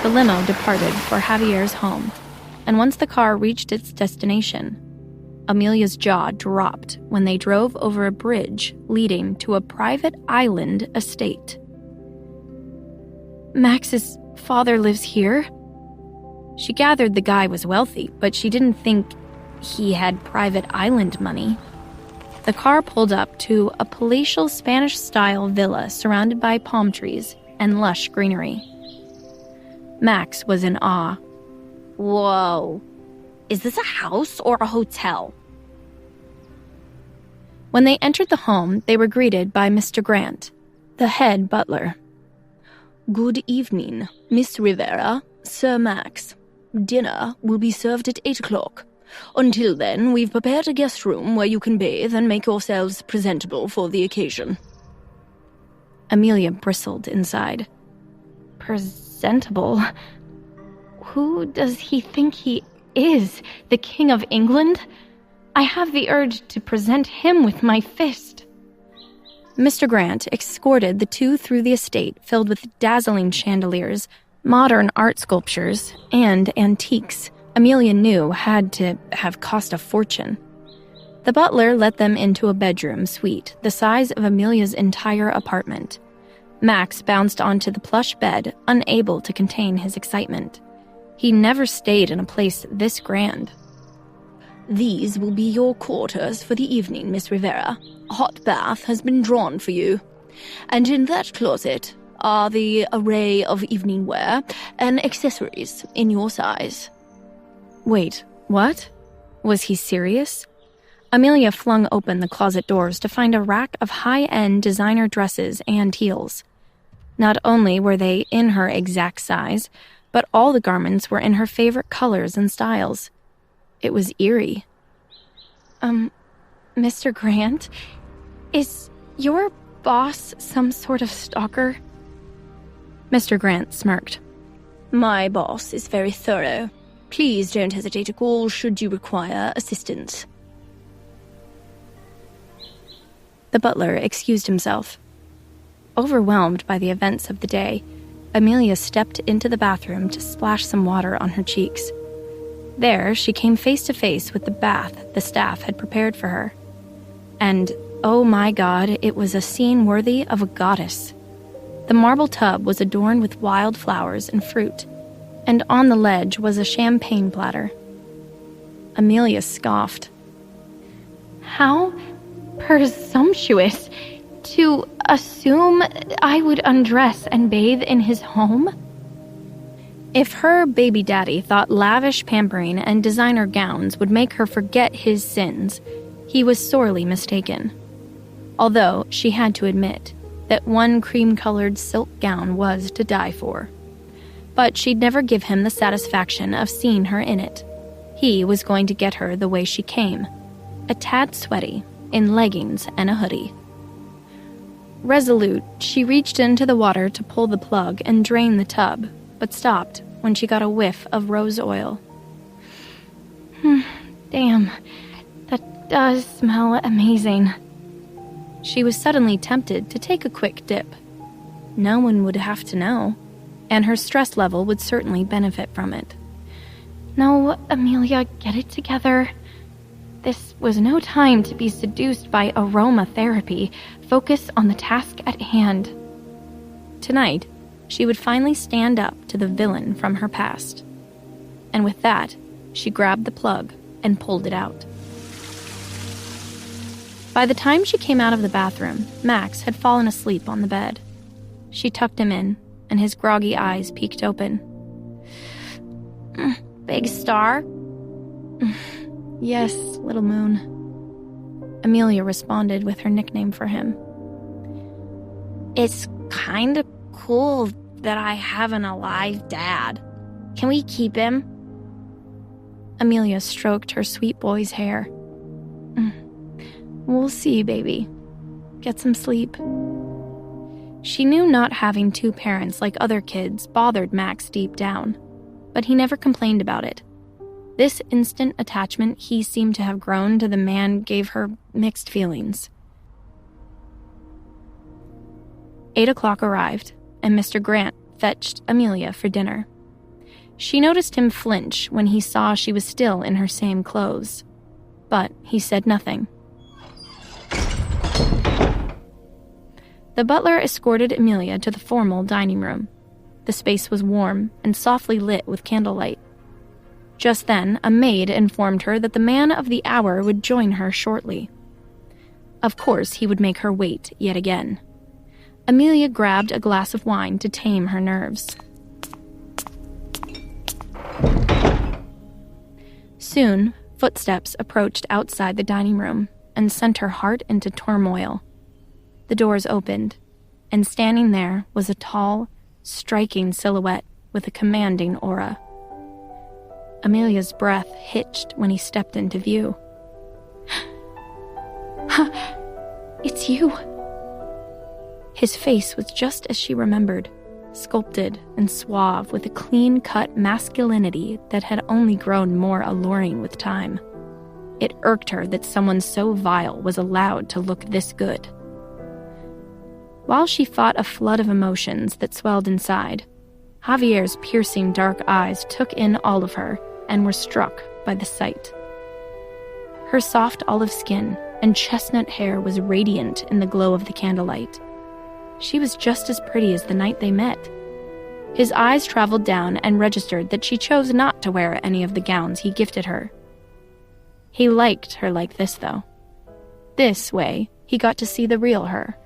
The limo departed for Javier's home, and once the car reached its destination, Amelia's jaw dropped when they drove over a bridge leading to a private island estate. Max's father lives here? She gathered the guy was wealthy, but she didn't think he had private island money. The car pulled up to a palatial Spanish-style villa surrounded by palm trees and lush greenery. Max was in awe. Whoa. Is this a house or a hotel? When they entered the home, they were greeted by Mr. Grant, the head butler. Good evening, Miss Rivera, Sir Max. Dinner will be served at 8 o'clock. Until then, we've prepared a guest room where you can bathe and make yourselves presentable for the occasion. Amelia bristled inside. Presentable? Who does he think he is? The King of England? I have the urge to present him with my fist. Mr. Grant escorted the two through the estate filled with dazzling chandeliers, modern art sculptures, and antiques Amelia knew had to have cost a fortune. The butler let them into a bedroom suite the size of Amelia's entire apartment. Max bounced onto the plush bed, unable to contain his excitement. He never stayed in a place this grand. These will be your quarters for the evening, Miss Rivera. A hot bath has been drawn for you. And in that closet are the array of evening wear and accessories in your size. Wait, what? Was he serious? Amelia flung open the closet doors to find a rack of high-end designer dresses and heels. Not only were they in her exact size, but all the garments were in her favorite colors and styles. It was eerie. Mr. Grant, is your boss some sort of stalker? Mr. Grant smirked. My boss is very thorough. Please don't hesitate to call should you require assistance. The butler excused himself. Overwhelmed by the events of the day, Amelia stepped into the bathroom to splash some water on her cheeks. There, she came face to face with the bath the staff had prepared for her. And, oh my God, it was a scene worthy of a goddess. The marble tub was adorned with wild flowers and fruit, and on the ledge was a champagne platter. Amelia scoffed. How presumptuous to assume I would undress and bathe in his home? If her baby daddy thought lavish pampering and designer gowns would make her forget his sins, he was sorely mistaken. Although she had to admit that one cream-colored silk gown was to die for. But she'd never give him the satisfaction of seeing her in it. He was going to get her the way she came, a tad sweaty, in leggings and a hoodie. Resolute, she reached into the water to pull the plug and drain the tub, but stopped when she got a whiff of rose oil. Damn, that does smell amazing. She was suddenly tempted to take a quick dip. No one would have to know, and her stress level would certainly benefit from it. No, Amelia, get it together. This was no time to be seduced by aromatherapy. Focus on the task at hand. Tonight, she would finally stand up to the villain from her past. And with that, she grabbed the plug and pulled it out. By the time she came out of the bathroom, Max had fallen asleep on the bed. She tucked him in, and his groggy eyes peeked open. Big star? Yes, little moon. Amelia responded with her nickname for him. It's kind of cool that I have an alive dad. Can we keep him? Amelia stroked her sweet boy's hair. We'll see, baby. Get some sleep. She knew not having two parents like other kids bothered Max deep down, but he never complained about it. This instant attachment he seemed to have grown to the man gave her mixed feelings. 8 o'clock arrived, and Mr. Grant fetched Amelia for dinner. She noticed him flinch when he saw she was still in her same clothes, but he said nothing. The butler escorted Amelia to the formal dining room. The space was warm and softly lit with candlelight. Just then, a maid informed her that the man of the hour would join her shortly. Of course, he would make her wait yet again. Amelia grabbed a glass of wine to tame her nerves. Soon, footsteps approached outside the dining room and sent her heart into turmoil. The doors opened, and standing there was a tall, striking silhouette with a commanding aura. Amelia's breath hitched when he stepped into view. It's you. His face was just as she remembered, sculpted and suave with a clean-cut masculinity that had only grown more alluring with time. It irked her that someone so vile was allowed to look this good. While she fought a flood of emotions that swelled inside, Javier's piercing dark eyes took in all of her and were struck by the sight. Her soft olive skin and chestnut hair was radiant in the glow of the candlelight. She was just as pretty as the night they met. His eyes traveled down and registered that she chose not to wear any of the gowns he gifted her. He liked her like this, though. This way, he got to see the real her.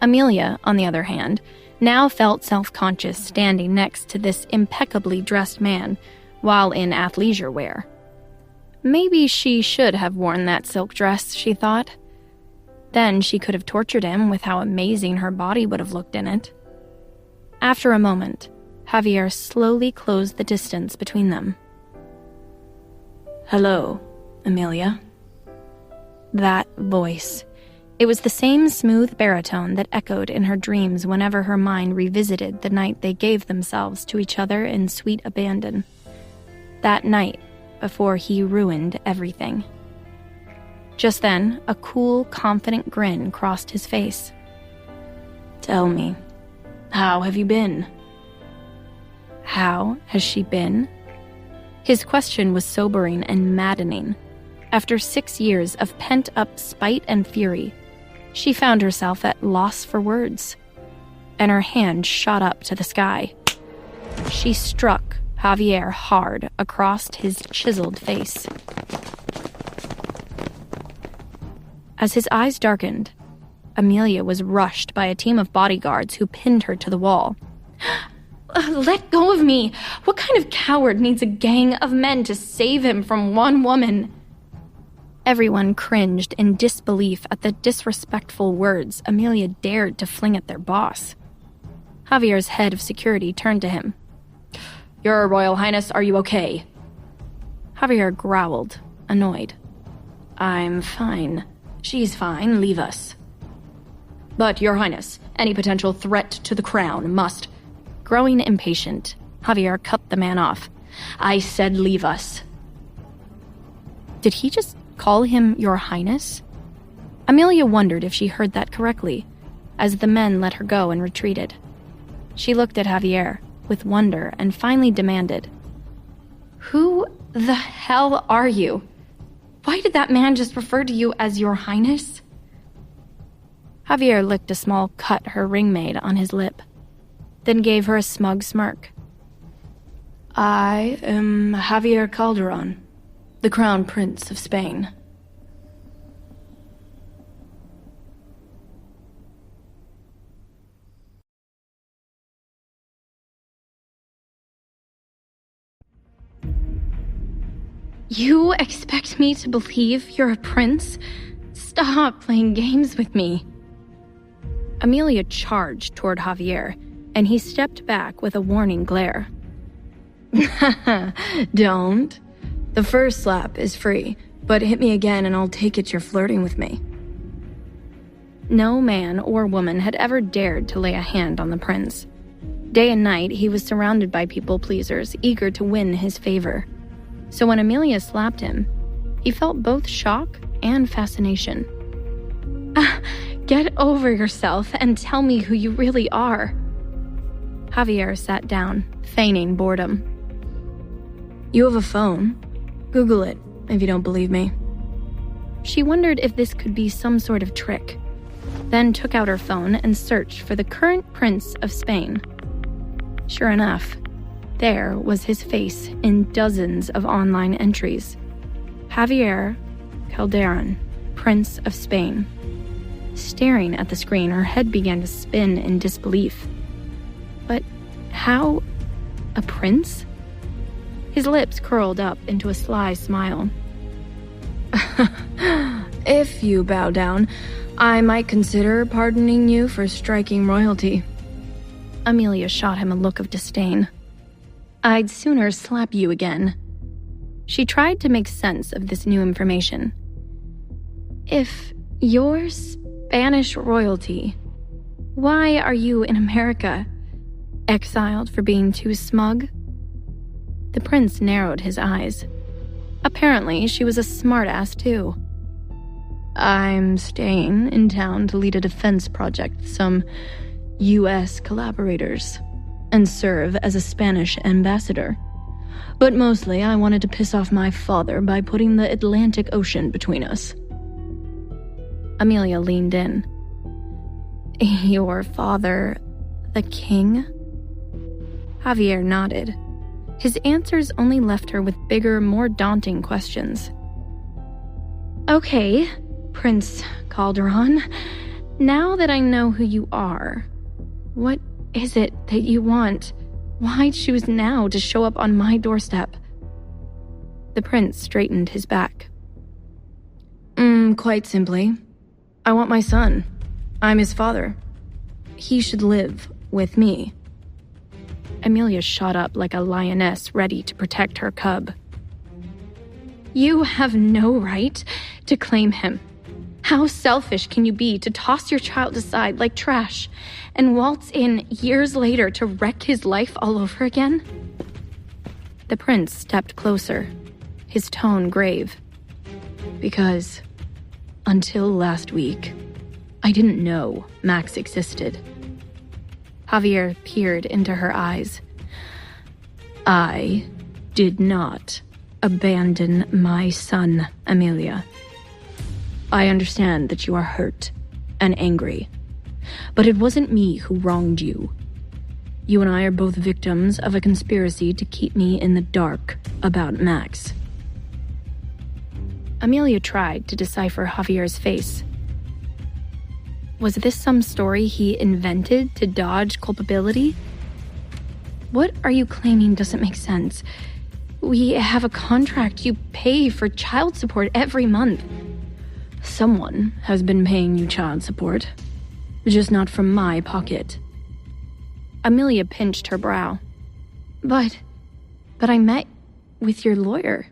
Amelia, on the other hand, now felt self-conscious standing next to this impeccably dressed man while in athleisure wear. Maybe she should have worn that silk dress, she thought. Then she could have tortured him with how amazing her body would have looked in it. After a moment, Javier slowly closed the distance between them. "Hello, Amelia." That voice. It was the same smooth baritone that echoed in her dreams whenever her mind revisited the night they gave themselves to each other in sweet abandon. That night, before he ruined everything. Just then, a cool, confident grin crossed his face. "Tell me, how have you been?" How has she been? His question was sobering and maddening. After 6 years of pent-up spite and fury, she found herself at loss for words, and her hand shot up to the sky. She struck Javier hard across his chiseled face. As his eyes darkened, Amelia was rushed by a team of bodyguards who pinned her to the wall. Let go of me! What kind of coward needs a gang of men to save him from one woman? Everyone cringed in disbelief at the disrespectful words Amelia dared to fling at their boss. Javier's head of security turned to him. "Your Royal Highness, are you okay?" Javier growled, annoyed. "I'm fine. She's fine, leave us." "But, Your Highness, any potential threat to the crown must..." Growing impatient, Javier cut the man off. "I said leave us." Did he just call him Your Highness? Amelia wondered if she heard that correctly, as the men let her go and retreated. She looked at Javier with wonder and finally demanded, "Who the hell are you? Why did that man just refer to you as Your Highness?" Javier licked a small cut her ring made on his lip, then gave her a smug smirk. "I am Javier Calderon, the Crown Prince of Spain." You expect me to believe you're a prince? Stop playing games with me. Amelia charged toward Javier, and he stepped back with a warning glare. Don't. The first slap is free, but hit me again and I'll take it you're flirting with me. No man or woman had ever dared to lay a hand on the prince. Day and night, he was surrounded by people-pleasers, eager to win his favor. So when Amelia slapped him, he felt both shock and fascination. Get over yourself and tell me who you really are. Javier sat down, feigning boredom. You have a phone. Google it if you don't believe me. She wondered if this could be some sort of trick, then took out her phone and searched for the current Prince of Spain. Sure enough, there was his face in dozens of online entries. Javier Calderon, Prince of Spain. Staring at the screen, her head began to spin in disbelief. But how? A prince? His lips curled up into a sly smile. If you bow down, I might consider pardoning you for striking royalty. Amelia shot him a look of disdain. I'd sooner slap you again. She tried to make sense of this new information. If you're Spanish royalty, why are you in America? Exiled for being too smug? The prince narrowed his eyes. Apparently, she was a smartass too. I'm staying in town to lead a defense project with some U.S. collaborators and serve as a Spanish ambassador. But mostly, I wanted to piss off my father by putting the Atlantic Ocean between us. Amelia leaned in. Your father, the king? Javier nodded. His answers only left her with bigger, more daunting questions. Okay, Prince Calderon, now that I know who you are, what is it that you want? Why choose now to show up on my doorstep? The prince straightened his back. Quite simply, I want my son. I'm his father. He should live with me. Amelia shot up like a lioness ready to protect her cub. You have no right to claim him. How selfish can you be to toss your child aside like trash and waltz in years later to wreck his life all over again? The prince stepped closer, his tone grave. Because until last week, I didn't know Max existed. Javier peered into her eyes. I did not abandon my son, Amelia. I understand that you are hurt and angry, but it wasn't me who wronged you. You and I are both victims of a conspiracy to keep me in the dark about Max. Amelia tried to decipher Javier's face. Was this some story he invented to dodge culpability? What are you claiming doesn't make sense? We have a contract. You pay for child support every month. Someone has been paying you child support, just not from my pocket. Amelia pinched her brow. But I met with your lawyer.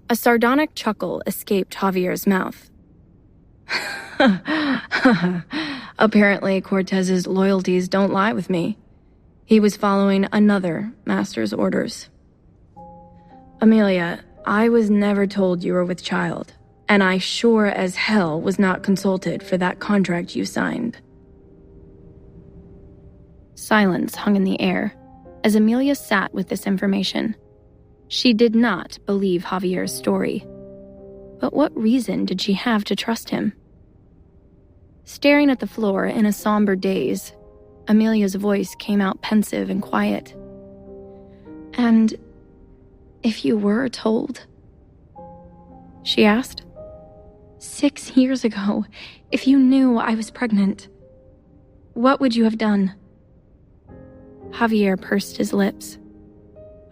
A sardonic chuckle escaped Javier's mouth. Apparently, Cortez's loyalties don't lie with me. He was following another master's orders. Amelia, I was never told you were with child, and I sure as hell was not consulted for that contract you signed. Silence hung in the air as Amelia sat with this information. She did not believe Javier's story. But what reason did she have to trust him? Staring at the floor in a somber daze, Amelia's voice came out pensive and quiet. And if you were told? She asked. 6 years ago, if you knew I was pregnant, what would you have done? Javier pursed his lips.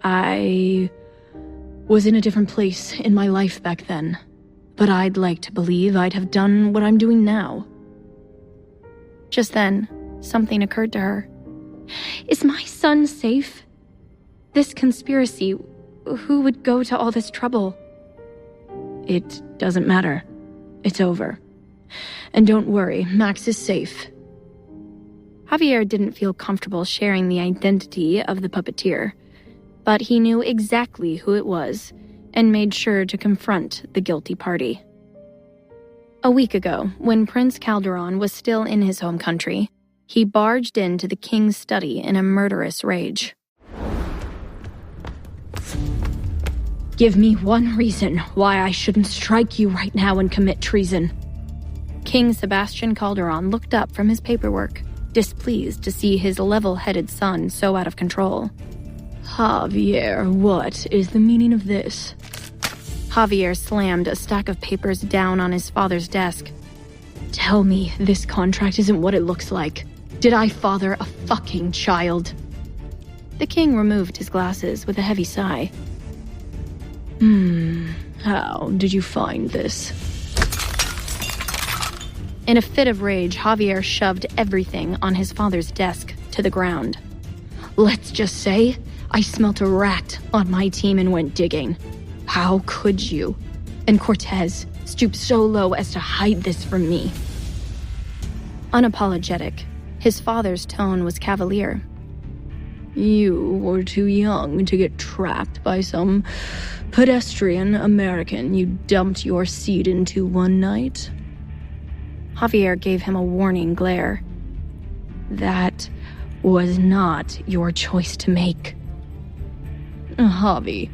I was in a different place in my life back then, but I'd like to believe I'd have done what I'm doing now. Just then, something occurred to her. Is my son safe? This conspiracy, who would go to all this trouble? It doesn't matter. It's over. And don't worry, Max is safe. Javier didn't feel comfortable sharing the identity of the puppeteer, but he knew exactly who it was and made sure to confront the guilty party. A week ago, when Prince Calderon was still in his home country, He barged into the king's study in a murderous rage. Give me one reason why I shouldn't strike you right now and commit treason. King Sebastian Calderon looked up from his paperwork, displeased to see his level-headed son so out of control. Javier, what is the meaning of this? Javier slammed a stack of papers down on his father's desk. Tell me this contract isn't what it looks like. Did I father a fucking child? The king removed his glasses with a heavy sigh. How did you find this? In a fit of rage, Javier shoved everything on his father's desk to the ground. Let's just say I smelt a rat on my team and went digging. How could you? And Cortez stoop so low as to hide this from me? Unapologetic, his father's tone was cavalier. You were too young to get trapped by some pedestrian American you dumped your seed into one night. Javier gave him a warning glare. That was not your choice to make. Javi,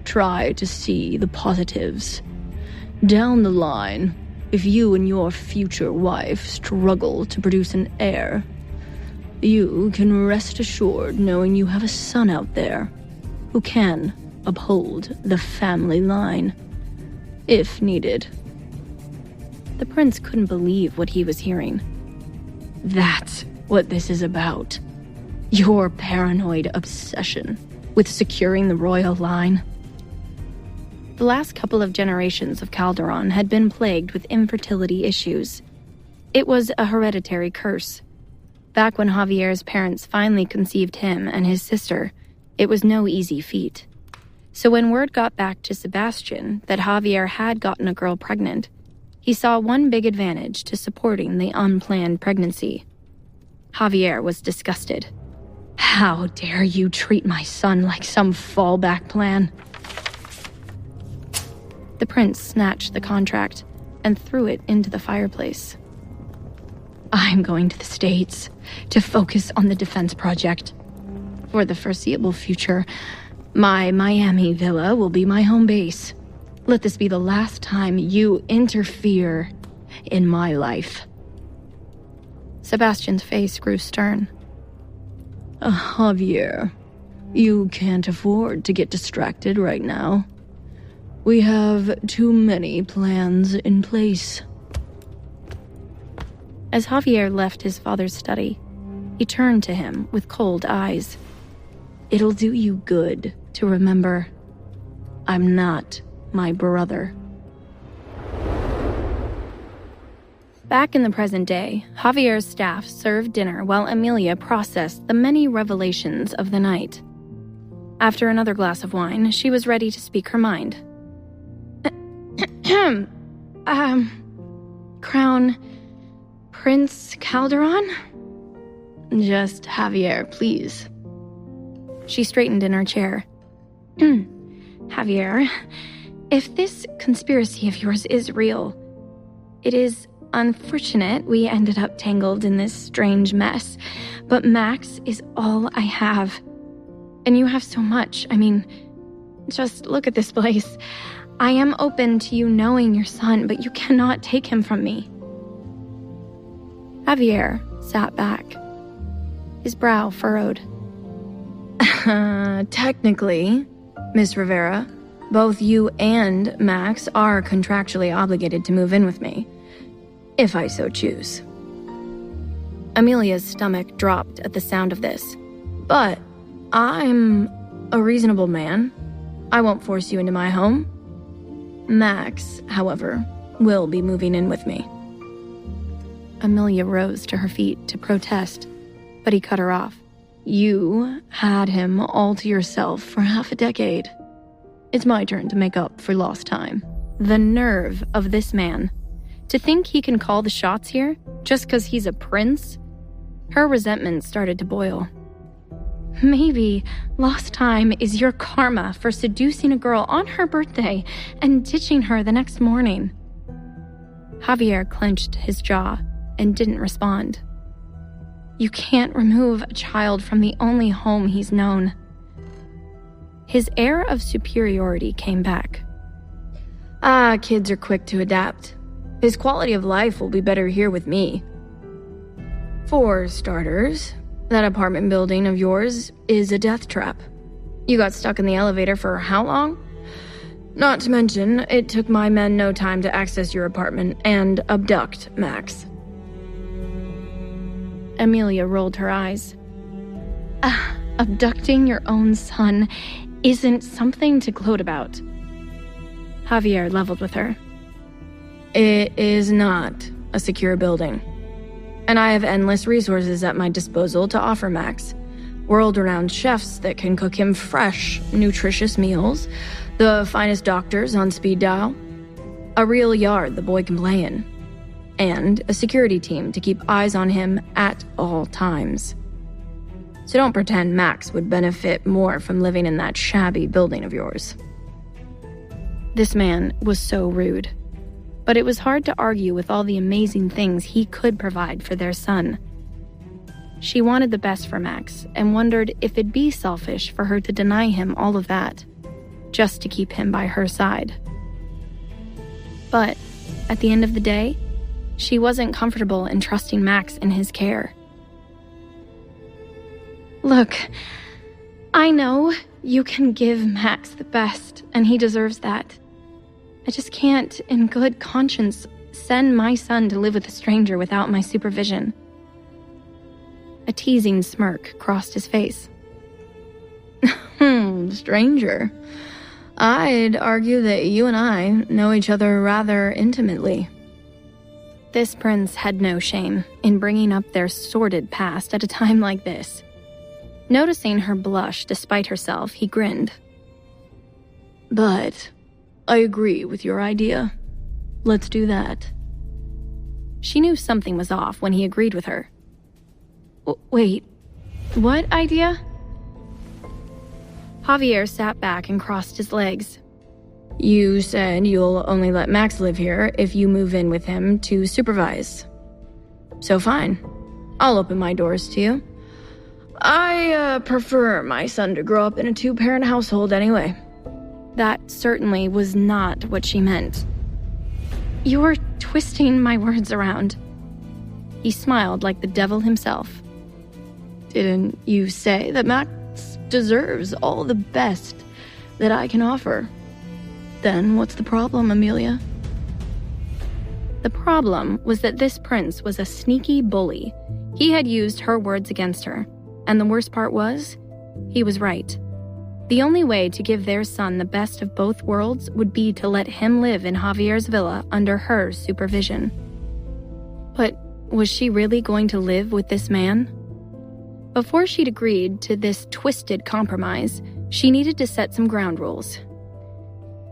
try to see the positives. Down the line, if you and your future wife struggle to produce an heir, you can rest assured knowing you have a son out there who can uphold the family line, if needed. The prince couldn't believe what he was hearing. That's what this is about. Your paranoid obsession with securing the royal line. The last couple of generations of Calderon had been plagued with infertility issues. It was a hereditary curse. Back when Javier's parents finally conceived him and his sister, it was no easy feat. So when word got back to Sebastian that Javier had gotten a girl pregnant, he saw one big advantage to supporting the unplanned pregnancy. Javier was disgusted. How dare you treat my son like some fallback plan? The prince snatched the contract and threw it into the fireplace. I'm going to the States to focus on the defense project. For the foreseeable future, my Miami villa will be my home base. Let this be the last time you interfere in my life. Sebastian's face grew stern. Javier, you can't afford to get distracted right now. We have too many plans in place. As Javier left his father's study, he turned to him with cold eyes. It'll do you good to remember, I'm not my brother. Back in the present day, Javier's staff served dinner while Amelia processed the many revelations of the night. After another glass of wine, she was ready to speak her mind. Crown Prince Calderon? Just Javier, please. She straightened in her chair. Javier, if this conspiracy of yours is real, it is unfortunate we ended up tangled in this strange mess, but Max is all I have. And you have so much. I mean, just look at this place. I am open to you knowing your son, but you cannot take him from me. Javier sat back, his brow furrowed. Technically, Miss Rivera, both you and Max are contractually obligated to move in with me, if I so choose. Amelia's stomach dropped at the sound of this. But I'm a reasonable man. I won't force you into my home. Max, however, will be moving in with me. Amelia rose to her feet to protest, but he cut her off. You had him all to yourself for half a decade. It's my turn to make up for lost time. The nerve of this man. To think he can call the shots here, just because he's a prince? Her resentment started to boil. Maybe lost time is your karma for seducing a girl on her birthday and ditching her the next morning. Javier clenched his jaw and didn't respond. You can't remove a child from the only home he's known. His air of superiority came back. Kids are quick to adapt. His quality of life will be better here with me. For starters, that apartment building of yours is a death trap. You got stuck in the elevator for how long? Not to mention, it took my men no time to access your apartment and abduct Max. Amelia rolled her eyes. Abducting your own son isn't something to gloat about. Javier leveled with her. It is not a secure building. And I have endless resources at my disposal to offer Max. World-renowned chefs that can cook him fresh, nutritious meals, the finest doctors on speed dial, a real yard the boy can play in, and a security team to keep eyes on him at all times. So don't pretend Max would benefit more from living in that shabby building of yours. This man was so rude, but it was hard to argue with all the amazing things he could provide for their son. She wanted the best for Max and wondered if it'd be selfish for her to deny him all of that, just to keep him by her side. But at the end of the day, she wasn't comfortable in trusting Max in his care. Look, I know you can give Max the best, and he deserves that. I just can't, in good conscience, send my son to live with a stranger without my supervision. A teasing smirk crossed his face. Stranger. I'd argue that you and I know each other rather intimately. This prince had no shame in bringing up their sordid past at a time like this. Noticing her blush despite herself, he grinned. But I agree with your idea. Let's do that. She knew something was off when he agreed with her. Wait, what idea? Javier sat back and crossed his legs. You said you'll only let Max live here if you move in with him to supervise. So fine. I'll open my doors to you. I prefer my son to grow up in a two-parent household anyway. That certainly was not what she meant. You're twisting my words around. He smiled like the devil himself. Didn't you say that Max deserves all the best that I can offer? Then what's the problem, Amelia? The problem was that this prince was a sneaky bully. He had used her words against her, and the worst part was, he was right. The only way to give their son the best of both worlds would be to let him live in Javier's villa under her supervision. But was she really going to live with this man? Before she'd agreed to this twisted compromise, she needed to set some ground rules.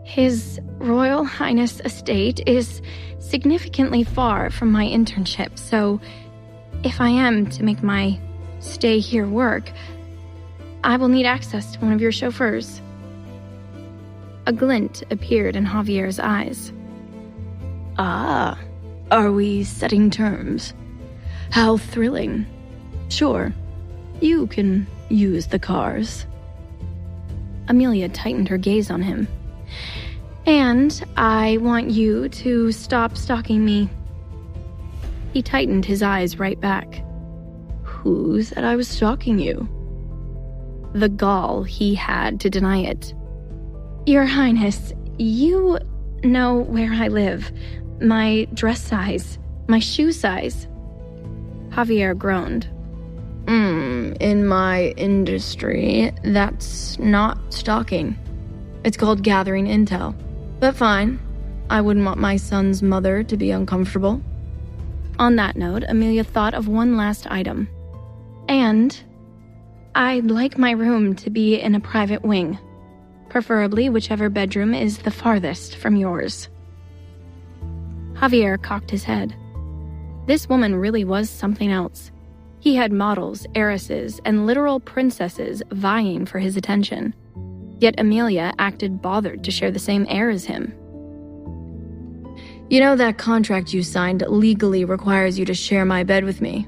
His Royal Highness estate is significantly far from my internship, so if I am to make my stay here work, I will need access to one of your chauffeurs. A glint appeared in Javier's eyes. Ah, are we setting terms? How thrilling. Sure, you can use the cars. Amelia tightened her gaze on him. And I want you to stop stalking me. He tightened his eyes right back. Who said I was stalking you? The gall he had to deny it. Your Highness, you know where I live, my dress size, my shoe size. Javier groaned. In my industry, that's not stalking. It's called gathering intel. But fine, I wouldn't want my son's mother to be uncomfortable. On that note, Amelia thought of one last item. And I'd like my room to be in a private wing, preferably whichever bedroom is the farthest from yours. Javier cocked his head. This woman really was something else. He had models, heiresses, and literal princesses vying for his attention. Yet Amelia acted bothered to share the same air as him. You know that contract you signed legally requires you to share my bed with me.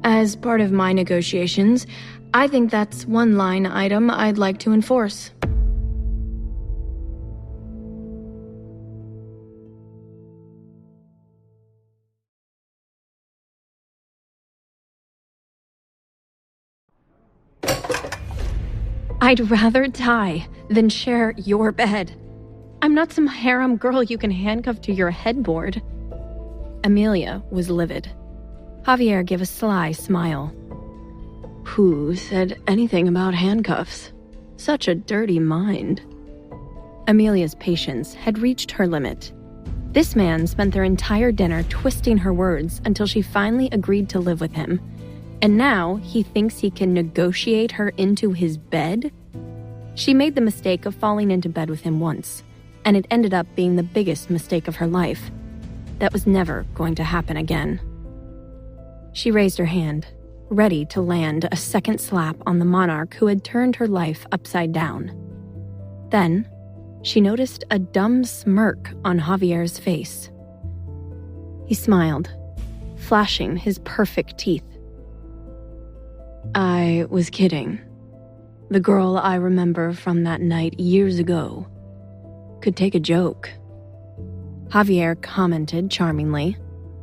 As part of my negotiations, I think that's one line item I'd like to enforce. I'd rather die than share your bed. I'm not some harem girl you can handcuff to your headboard. Amelia was livid. Javier gave a sly smile. Who said anything about handcuffs? Such a dirty mind. Amelia's patience had reached her limit. This man spent their entire dinner twisting her words until she finally agreed to live with him. And now he thinks he can negotiate her into his bed? She made the mistake of falling into bed with him once, and it ended up being the biggest mistake of her life. That was never going to happen again. She raised her hand, ready to land a second slap on the monarch who had turned her life upside down. Then, she noticed a dumb smirk on Javier's face. He smiled, flashing his perfect teeth. I was kidding. The girl I remember from that night years ago could take a joke. Javier commented charmingly,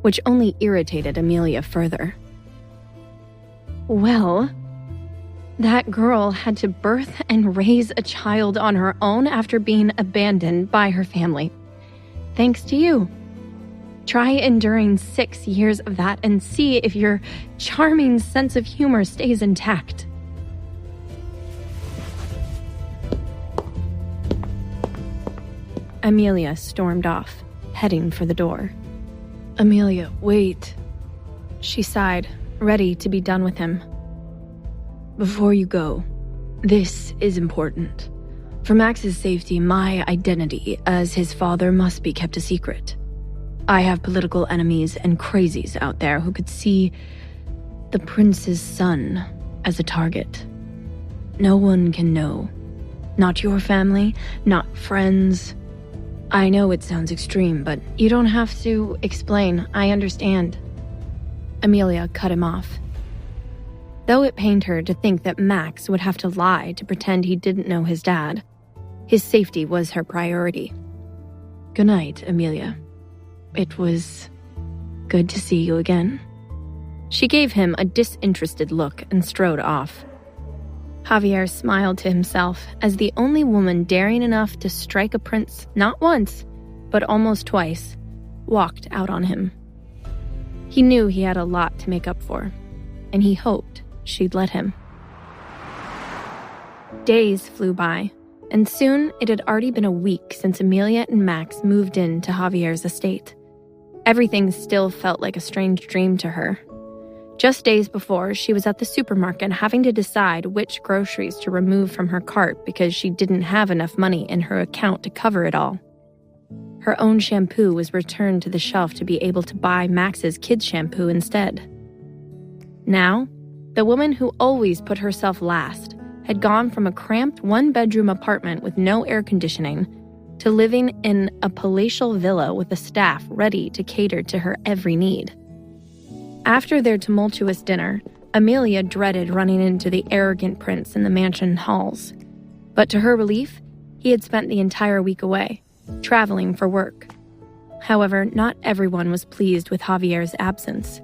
which only irritated Amelia further. Well, that girl had to birth and raise a child on her own after being abandoned by her family. Thanks to you. Try enduring 6 years of that and see if your charming sense of humor stays intact. Amelia stormed off, heading for the door. Amelia, wait. She sighed, ready to be done with him. Before you go, this is important. For Max's safety, my identity as his father must be kept a secret. I have political enemies and crazies out there who could see the prince's son as a target. No one can know. Not your family, not friends. I know it sounds extreme, but you don't have to explain. I understand. Amelia cut him off. Though it pained her to think that Max would have to lie to pretend he didn't know his dad, his safety was her priority. Good night, Amelia. It was good to see you again. She gave him a disinterested look and strode off. Javier smiled to himself as the only woman daring enough to strike a prince not once, but almost twice, walked out on him. He knew he had a lot to make up for, and he hoped she'd let him. Days flew by, and soon it had already been a week since Amelia and Max moved into Javier's estate. Everything still felt like a strange dream to her. Just days before, she was at the supermarket having to decide which groceries to remove from her cart because she didn't have enough money in her account to cover it all. Her own shampoo was returned to the shelf to be able to buy Max's kids' shampoo instead. Now, the woman who always put herself last had gone from a cramped one-bedroom apartment with no air conditioning to living in a palatial villa with a staff ready to cater to her every need. After their tumultuous dinner, Amelia dreaded running into the arrogant prince in the mansion halls. But to her relief, he had spent the entire week away, traveling for work. However, not everyone was pleased with Javier's absence.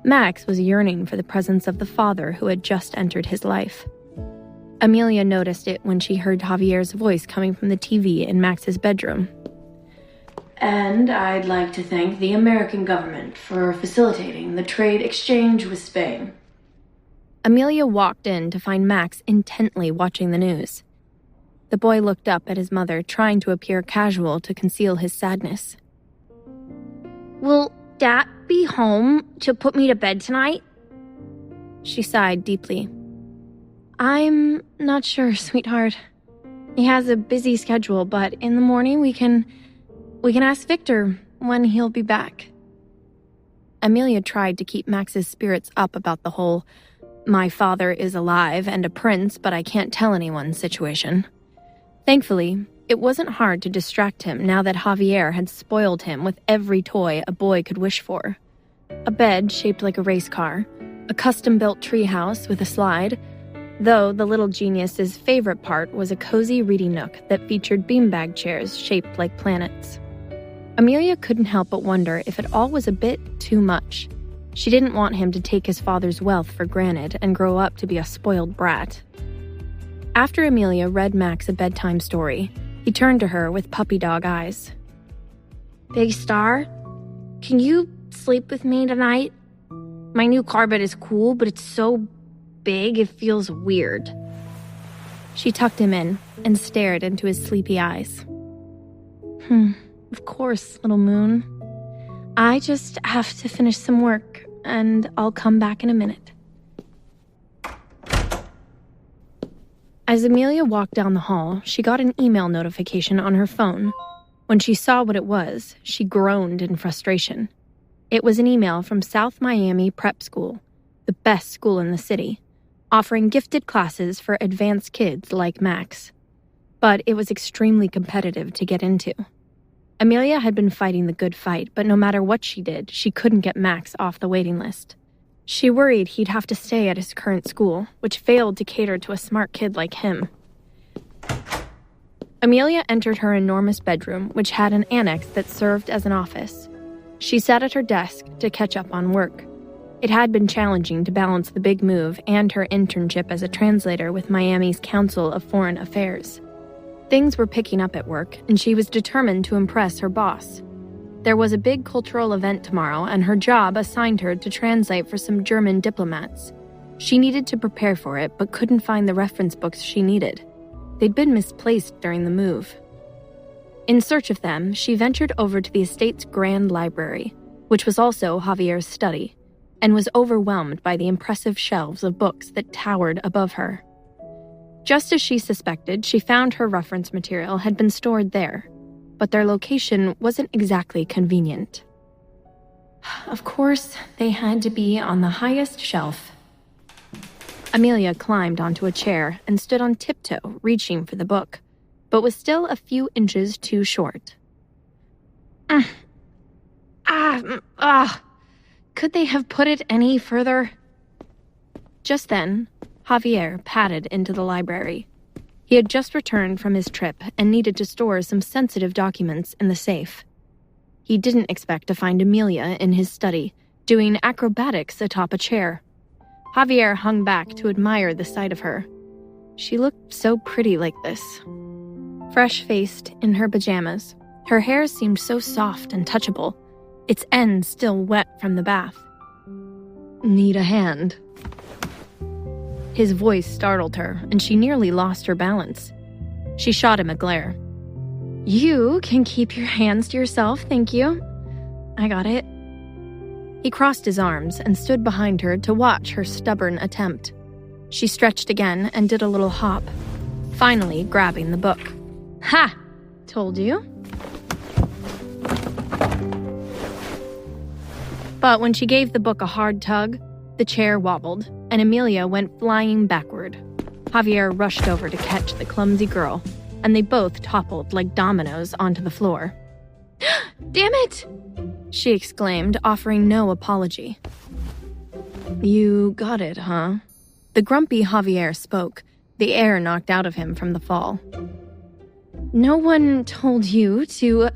Max was yearning for the presence of the father who had just entered his life. Amelia noticed it when she heard Javier's voice coming from the TV in Max's bedroom. And I'd like to thank the American government for facilitating the trade exchange with Spain. Amelia walked in to find Max intently watching the news. The boy looked up at his mother, trying to appear casual to conceal his sadness. Will Dad be home to put me to bed tonight? She sighed deeply. I'm not sure, sweetheart. He has a busy schedule, but in the morning we can ask Victor when he'll be back. Amelia tried to keep Max's spirits up about the whole "my father is alive and a prince, but I can't tell anyone" situation. Thankfully, it wasn't hard to distract him now that Javier had spoiled him with every toy a boy could wish for. A bed shaped like a race car, a custom-built treehouse with a slide, though the little genius's favorite part was a cozy reading nook that featured beanbag chairs shaped like planets. Amelia couldn't help but wonder if it all was a bit too much. She didn't want him to take his father's wealth for granted and grow up to be a spoiled brat. After Amelia read Max a bedtime story, he turned to her with puppy dog eyes. Big Star, can you sleep with me tonight? My new car bed is cool, but it's so big it feels weird. She tucked him in and stared into his sleepy eyes. Of course, little moon. I just have to finish some work, and I'll come back in a minute. As Amelia walked down the hall, she got an email notification on her phone. When she saw what it was, she groaned in frustration. It was an email from South Miami Prep School, the best school in the city, offering gifted classes for advanced kids like Max. But it was extremely competitive to get into. Amelia had been fighting the good fight, but no matter what she did, she couldn't get Max off the waiting list. She worried he'd have to stay at his current school, which failed to cater to a smart kid like him. Amelia entered her enormous bedroom, which had an annex that served as an office. She sat at her desk to catch up on work. It had been challenging to balance the big move and her internship as a translator with Miami's Council of Foreign Affairs. Things were picking up at work, and she was determined to impress her boss. There was a big cultural event tomorrow, and her job assigned her to translate for some German diplomats. She needed to prepare for it, but couldn't find the reference books she needed. They'd been misplaced during the move. In search of them, she ventured over to the estate's grand library, which was also Javier's study, and was overwhelmed by the impressive shelves of books that towered above her. Just as she suspected, she found her reference material had been stored there, but their location wasn't exactly convenient. Of course, they had to be on the highest shelf. Amelia climbed onto a chair and stood on tiptoe, reaching for the book, but was still a few inches too short. Could they have put it any further? Just then, Javier padded into the library. He had just returned from his trip and needed to store some sensitive documents in the safe. He didn't expect to find Amelia in his study, doing acrobatics atop a chair. Javier hung back to admire the sight of her. She looked so pretty like this. Fresh-faced, in her pajamas, her hair seemed so soft and touchable, its ends still wet from the bath. "Need a hand?" His voice startled her, and she nearly lost her balance. She shot him a glare. "You can keep your hands to yourself, thank you. I got it." He crossed his arms and stood behind her to watch her stubborn attempt. She stretched again and did a little hop, finally grabbing the book. "Ha! Told you." But when she gave the book a hard tug, the chair wobbled, and Amelia went flying backward. Javier rushed over to catch the clumsy girl, and they both toppled like dominoes onto the floor. "Damn it!" she exclaimed, offering no apology. "You got it, huh?" The grumpy Javier spoke, the air knocked out of him from the fall. "No one told you to,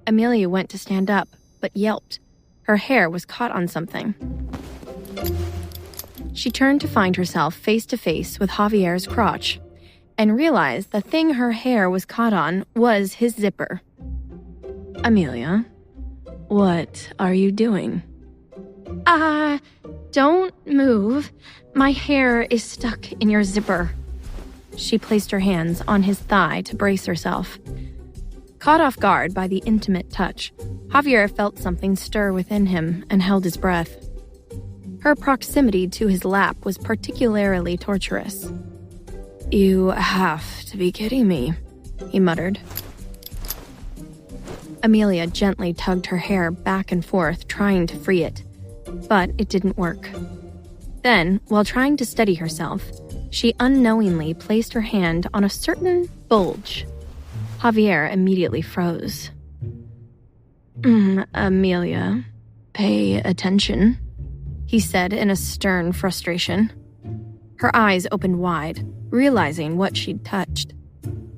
Amelia went to stand up, but yelped. Her hair was caught on something. She turned to find herself face to face with Javier's crotch, and realized the thing her hair was caught on was his zipper. "Amelia, what are you doing?" Don't move. My hair is stuck in your zipper." She placed her hands on his thigh to brace herself. Caught off guard by the intimate touch, Javier felt something stir within him and held his breath. Her proximity to his lap was particularly torturous. "You have to be kidding me," he muttered. Amelia gently tugged her hair back and forth, trying to free it, but it didn't work. Then, while trying to steady herself, she unknowingly placed her hand on a certain bulge. Javier immediately froze. Amelia, pay attention," he said in a stern frustration. Her eyes opened wide, realizing what she'd touched.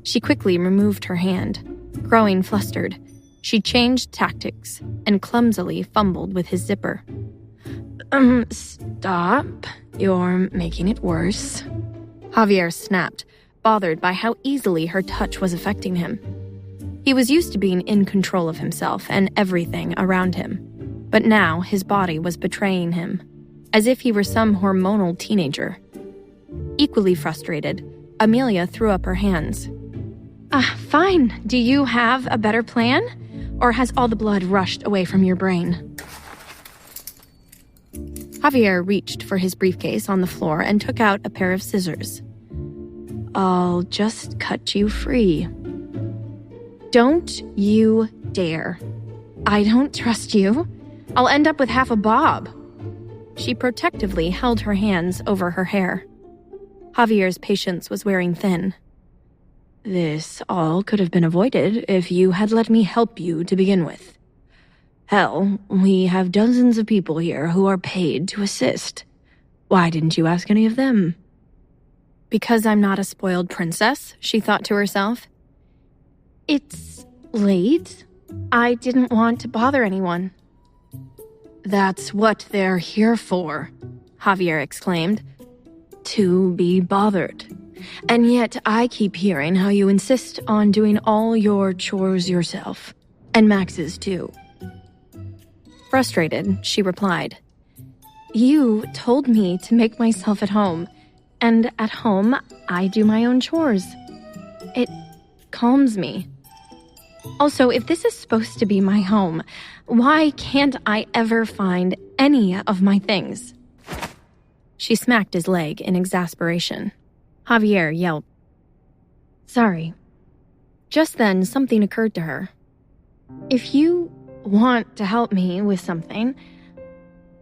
She quickly removed her hand. Growing flustered, she changed tactics and clumsily fumbled with his zipper. Stop. You're making it worse. Javier snapped, bothered by how easily her touch was affecting him. He was used to being in control of himself and everything around him, but now his body was betraying him, as if he were some hormonal teenager. Equally frustrated, Amelia threw up her hands. Fine. Do you have a better plan? Or has all the blood rushed away from your brain? Javier reached for his briefcase on the floor and took out a pair of scissors. I'll just cut you free. Don't you dare. I don't trust you. I'll end up with half a bob. She protectively held her hands over her hair. Javier's patience was wearing thin. This all could have been avoided if you had let me help you to begin with. Hell, we have dozens of people here who are paid to assist. Why didn't you ask any of them? Because I'm not a spoiled princess, she thought to herself. It's late. I didn't want to bother anyone. That's what they're here for, Javier exclaimed. To be bothered. And yet I keep hearing how you insist on doing all your chores yourself. And Max's too. Frustrated, she replied, You told me to make myself at home. And at home, I do my own chores. It calms me. Also, if this is supposed to be my home, why can't I ever find any of my things? She smacked his leg in exasperation. Javier yelped. Sorry. Just then, something occurred to her. If you want to help me with something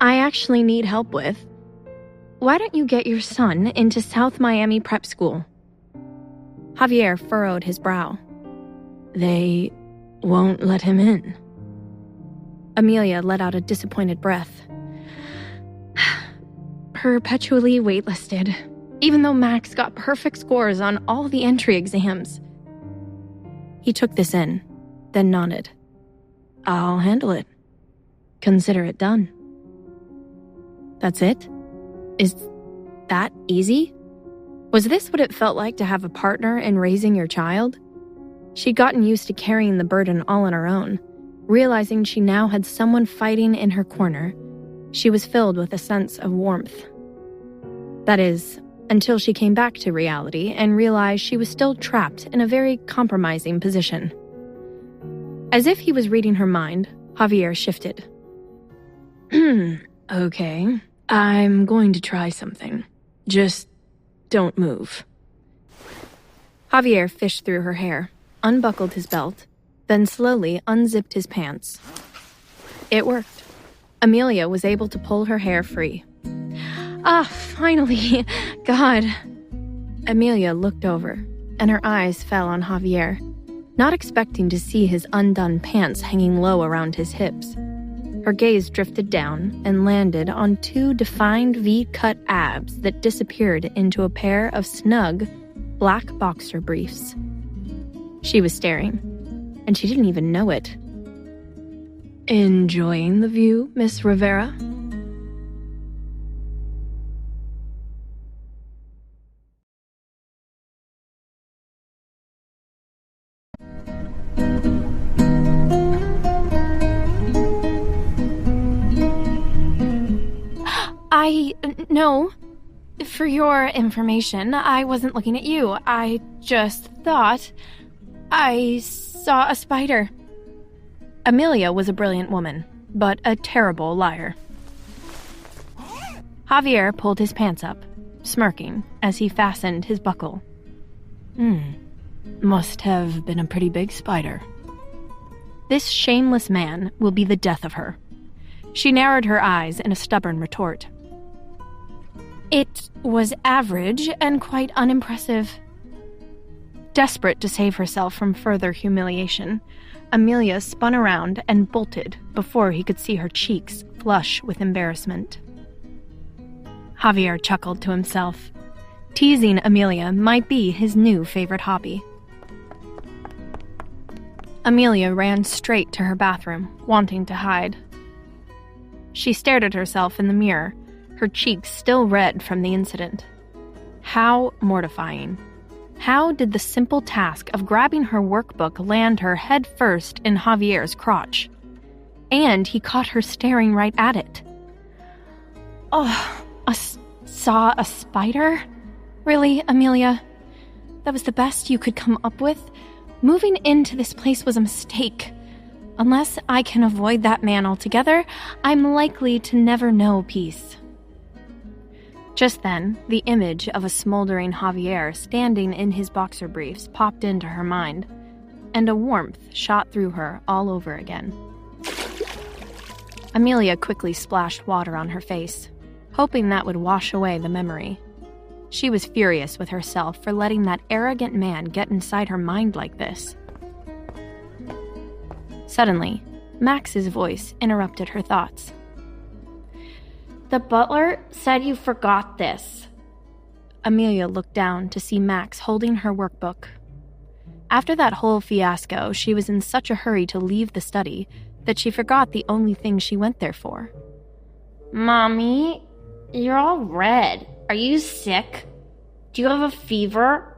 I actually need help with, why don't you get your son into South Miami Prep School? Javier furrowed his brow. They won't let him in. Amelia let out a disappointed breath. Perpetually waitlisted, even though Max got perfect scores on all the entry exams. He took this in, then nodded. I'll handle it. Consider it done. That's it? Is that easy? Was this what it felt like to have a partner in raising your child? She'd gotten used to carrying the burden all on her own. Realizing she now had someone fighting in her corner, she was filled with a sense of warmth. That is, until she came back to reality and realized she was still trapped in a very compromising position. As if he was reading her mind, Javier shifted. Okay, I'm going to try something. Just don't move. Javier fished through her hair, unbuckled his belt, then slowly unzipped his pants. It worked. Amelia was able to pull her hair free. Finally. God. Amelia looked over, and her eyes fell on Javier, not expecting to see his undone pants hanging low around his hips. Her gaze drifted down and landed on two defined V-cut abs that disappeared into a pair of snug, black boxer briefs. She was staring, and she didn't even know it. Enjoying the view, Miss Rivera? No. For your information, I wasn't looking at you. I just thought I saw a spider. Amelia was a brilliant woman, but a terrible liar. Javier pulled his pants up, smirking as he fastened his buckle. Must have been a pretty big spider. This shameless man will be the death of her. She narrowed her eyes in a stubborn retort. It was average and quite unimpressive. Desperate to save herself from further humiliation, Amelia spun around and bolted before he could see her cheeks flush with embarrassment. Javier chuckled to himself. Teasing Amelia might be his new favorite hobby. Amelia ran straight to her bathroom, wanting to hide. She stared at herself in the mirror, her cheeks still red from the incident. How mortifying. How did the simple task of grabbing her workbook land her head first in Javier's crotch? And he caught her staring right at it. Oh, saw a spider? Really, Amelia? That was the best you could come up with? Moving into this place was a mistake. Unless I can avoid that man altogether, I'm likely to never know peace. Just then, the image of a smoldering Javier standing in his boxer briefs popped into her mind, and a warmth shot through her all over again. Amelia quickly splashed water on her face, hoping that would wash away the memory. She was furious with herself for letting that arrogant man get inside her mind like this. Suddenly, Max's voice interrupted her thoughts. The butler said you forgot this. Amelia looked down to see Max holding her workbook. After that whole fiasco, she was in such a hurry to leave the study that she forgot the only thing she went there for. Mommy, you're all red. Are you sick? Do you have a fever?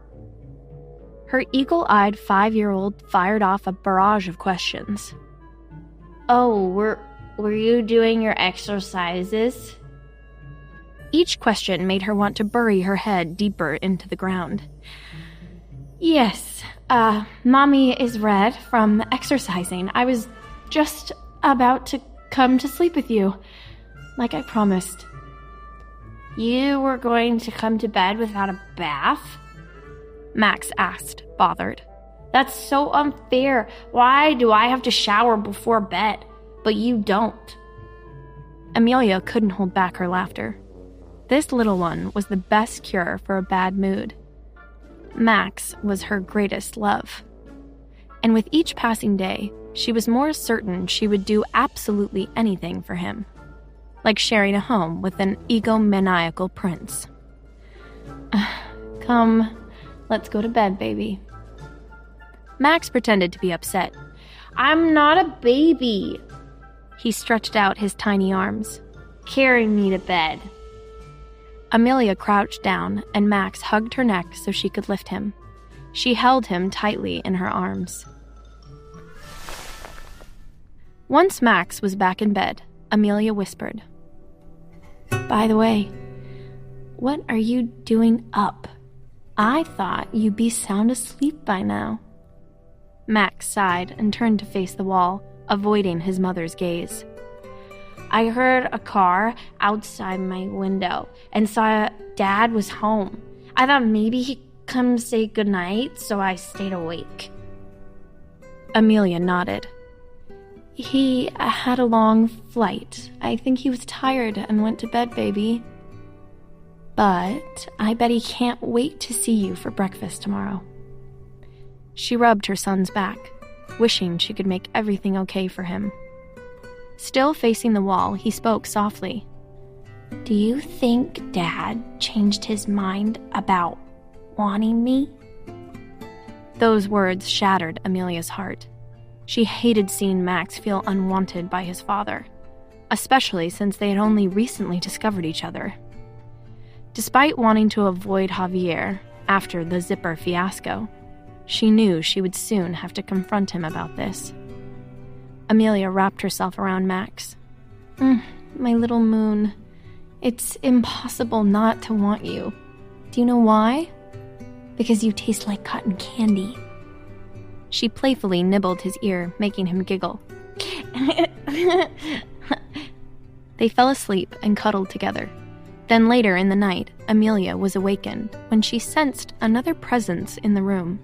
Her eagle-eyed 5-year-old fired off a barrage of questions. Oh, were you doing your exercises? Each question made her want to bury her head deeper into the ground. Yes, Mommy is red from exercising. I was just about to come to sleep with you, like I promised. You were going to come to bed without a bath? Max asked, bothered. That's so unfair. Why do I have to shower before bed, but you don't? Amelia couldn't hold back her laughter. This little one was the best cure for a bad mood. Max was her greatest love. And with each passing day, she was more certain she would do absolutely anything for him. Like sharing a home with an egomaniacal prince. Come, let's go to bed, baby. Max pretended to be upset. I'm not a baby. He stretched out his tiny arms. Carry me to bed. Amelia crouched down, and Max hugged her neck so she could lift him. She held him tightly in her arms. Once Max was back in bed, Amelia whispered, "By the way, what are you doing up? I thought you'd be sound asleep by now." Max sighed and turned to face the wall, avoiding his mother's gaze. I heard a car outside my window and saw Dad was home. I thought maybe he'd come say goodnight, so I stayed awake. Amelia nodded. He had a long flight. I think he was tired and went to bed, baby. But I bet he can't wait to see you for breakfast tomorrow. She rubbed her son's back, wishing she could make everything okay for him. Still facing the wall, he spoke softly. Do you think Dad changed his mind about wanting me? Those words shattered Amelia's heart. She hated seeing Max feel unwanted by his father, especially since they had only recently discovered each other. Despite wanting to avoid Javier after the zipper fiasco, she knew she would soon have to confront him about this. Amelia wrapped herself around Max. My little moon. It's impossible not to want you. Do you know why? Because you taste like cotton candy. She playfully nibbled his ear, making him giggle. They fell asleep and cuddled together. Then later in the night, Amelia was awakened when she sensed another presence in the room.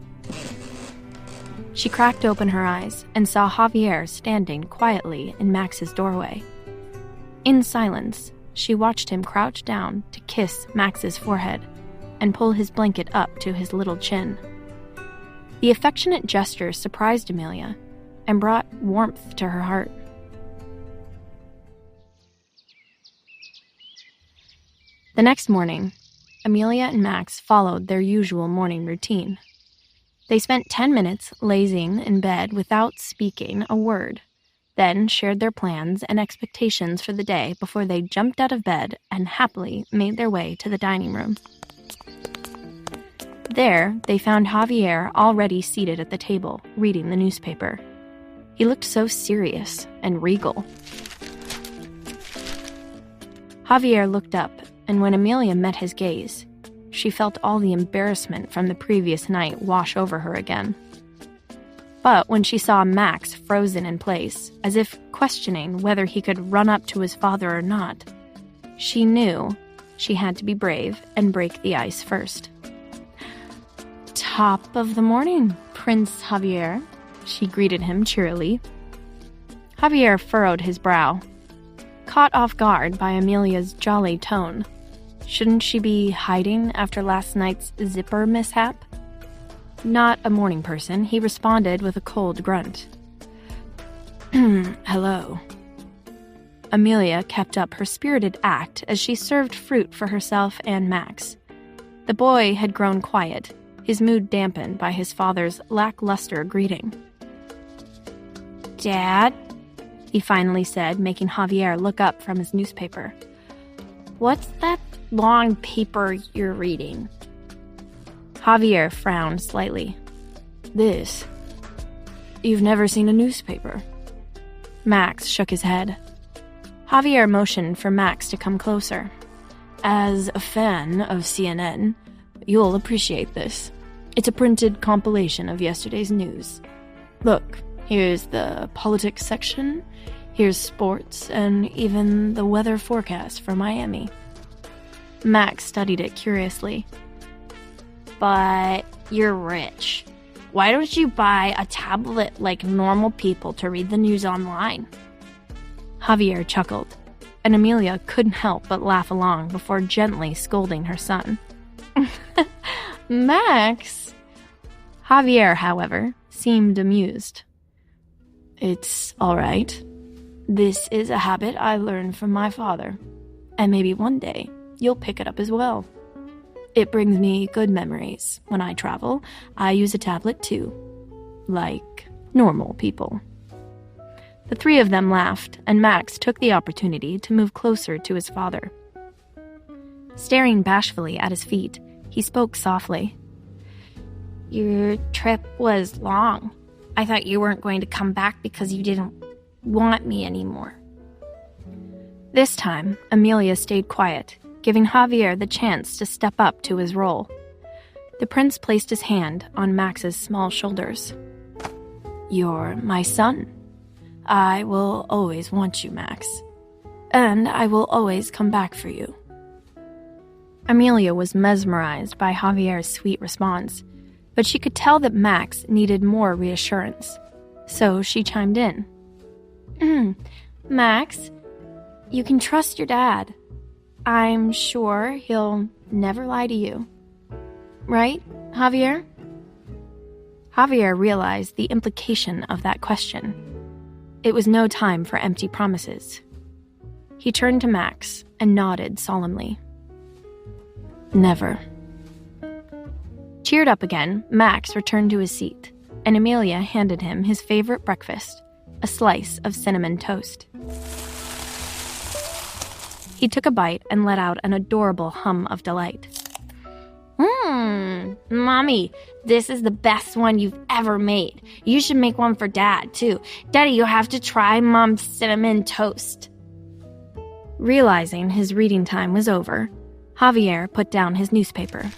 She cracked open her eyes and saw Javier standing quietly in Max's doorway. In silence, she watched him crouch down to kiss Max's forehead and pull his blanket up to his little chin. The affectionate gesture surprised Amelia and brought warmth to her heart. The next morning, Amelia and Max followed their usual morning routine. They spent 10 minutes lazing in bed without speaking a word, then shared their plans and expectations for the day before they jumped out of bed and happily made their way to the dining room. There, they found Javier already seated at the table, reading the newspaper. He looked so serious and regal. Javier looked up, and when Amelia met his gaze, she felt all the embarrassment from the previous night wash over her again. But when she saw Max frozen in place, as if questioning whether he could run up to his father or not, she knew she had to be brave and break the ice first. "Top of the morning, Prince Javier," she greeted him cheerily. Javier furrowed his brow, caught off guard by Amelia's jolly tone. Shouldn't she be hiding after last night's zipper mishap? Not a morning person, he responded with a cold grunt. "Hello." Amelia kept up her spirited act as she served fruit for herself and Max. The boy had grown quiet, his mood dampened by his father's lackluster greeting. "Dad," he finally said, making Javier look up from his newspaper. "What's that long paper you're reading?" Javier frowned slightly. "This? You've never seen a newspaper?" Max shook his head. Javier motioned for Max to come closer. "As a fan of CNN, you'll appreciate this. It's a printed compilation of yesterday's news. Look, here's the politics section, here's sports, and even the weather forecast for Miami." Max studied it curiously. "But you're rich. Why don't you buy a tablet like normal people to read the news online?" Javier chuckled, and Amelia couldn't help but laugh along before gently scolding her son. "Max!" Javier, however, seemed amused. "It's all right. This is a habit I learned from my father, and maybe one day you'll pick it up as well. It brings me good memories. When I travel, I use a tablet too, like normal people." The three of them laughed, and Max took the opportunity to move closer to his father. Staring bashfully at his feet, he spoke softly. "Your trip was long. I thought you weren't going to come back because you didn't want me anymore." This time, Amelia stayed quiet, giving Javier the chance to step up to his role. The prince placed his hand on Max's small shoulders. "You're my son. I will always want you, Max. And I will always come back for you." Amelia was mesmerized by Javier's sweet response, but she could tell that Max needed more reassurance. So she chimed in. "Max, you can trust your dad. I'm sure he'll never lie to you. Right, Javier?" Javier realized the implication of that question. It was no time for empty promises. He turned to Max and nodded solemnly. "Never." Cheered up again, Max returned to his seat, and Amelia handed him his favorite breakfast, a slice of cinnamon toast. He took a bite and let out an adorable hum of delight. Mommy, this is the best one you've ever made. You should make one for Dad, too. Daddy, you'll have to try Mom's cinnamon toast." Realizing his reading time was over, Javier put down his newspaper.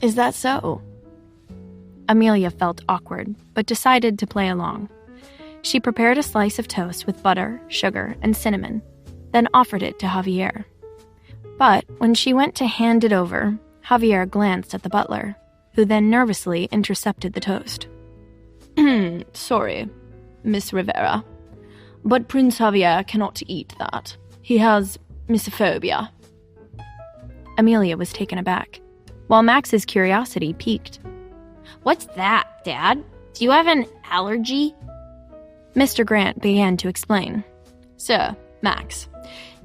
"Is that so?" Amelia felt awkward, but decided to play along. She prepared a slice of toast with butter, sugar, and cinnamon, then offered it to Javier. But when she went to hand it over, Javier glanced at the butler, who then nervously intercepted the toast. "Sorry, Miss Rivera, but Prince Javier cannot eat that. He has misophonia." Amelia was taken aback, while Max's curiosity piqued. "What's that, Dad? Do you have an allergy?" Mr. Grant began to explain. "Sir, Max,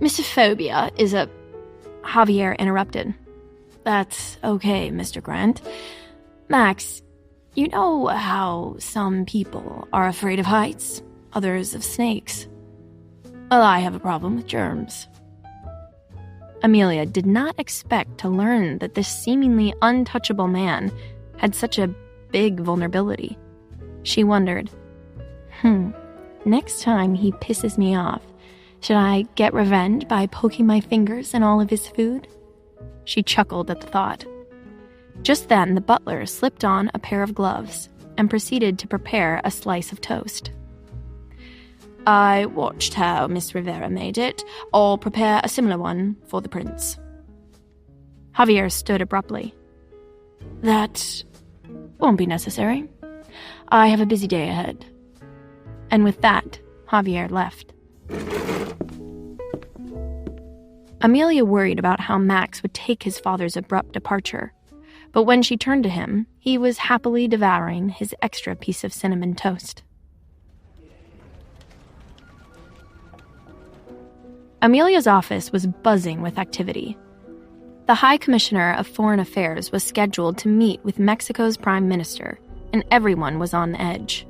misophonia is Javier interrupted. That's okay, Mr. Grant. Max, you know how some people are afraid of heights, others of snakes? Well, I have a problem with germs. Amelia did not expect to learn that this seemingly untouchable man had such a big vulnerability. She wondered, next time he pisses me off, should I get revenge by poking my fingers in all of his food? She chuckled at the thought. Just then, the butler slipped on a pair of gloves and proceeded to prepare a slice of toast. I watched how Miss Rivera made it. I'll prepare a similar one for the prince. Javier stood abruptly. That won't be necessary. I have a busy day ahead. And with that, Javier left. Amelia worried about how Max would take his father's abrupt departure, but when she turned to him, he was happily devouring his extra piece of cinnamon toast. Amelia's office was buzzing with activity. The High Commissioner of Foreign Affairs was scheduled to meet with Mexico's Prime Minister, and everyone was on edge.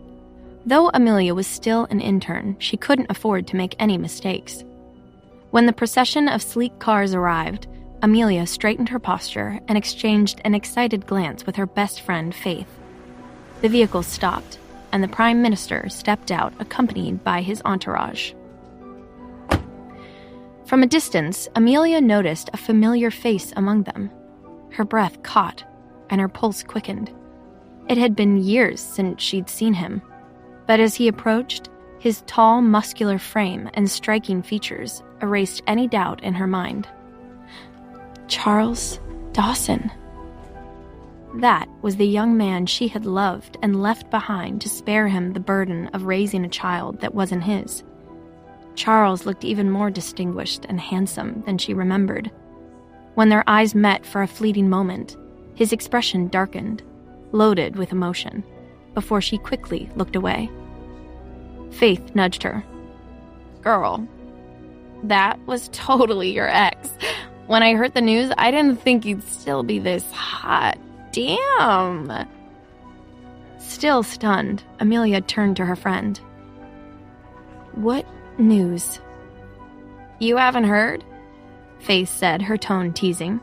Though Amelia was still an intern, she couldn't afford to make any mistakes. When the procession of sleek cars arrived, Amelia straightened her posture and exchanged an excited glance with her best friend, Faith. The vehicle stopped, and the Prime Minister stepped out accompanied by his entourage. From a distance, Amelia noticed a familiar face among them. Her breath caught, and her pulse quickened. It had been years since she'd seen him, but as he approached, his tall, muscular frame and striking features erased any doubt in her mind. Charles Dawson. That was the young man she had loved and left behind to spare him the burden of raising a child that wasn't his. Charles looked even more distinguished and handsome than she remembered. When their eyes met for a fleeting moment, his expression darkened, loaded with emotion, before she quickly looked away. Faith nudged her. Girl, that was totally your ex. When I heard the news, I didn't think you'd still be this hot. Damn. Still stunned, Amelia turned to her friend. What news? You haven't heard? Faith said, her tone teasing.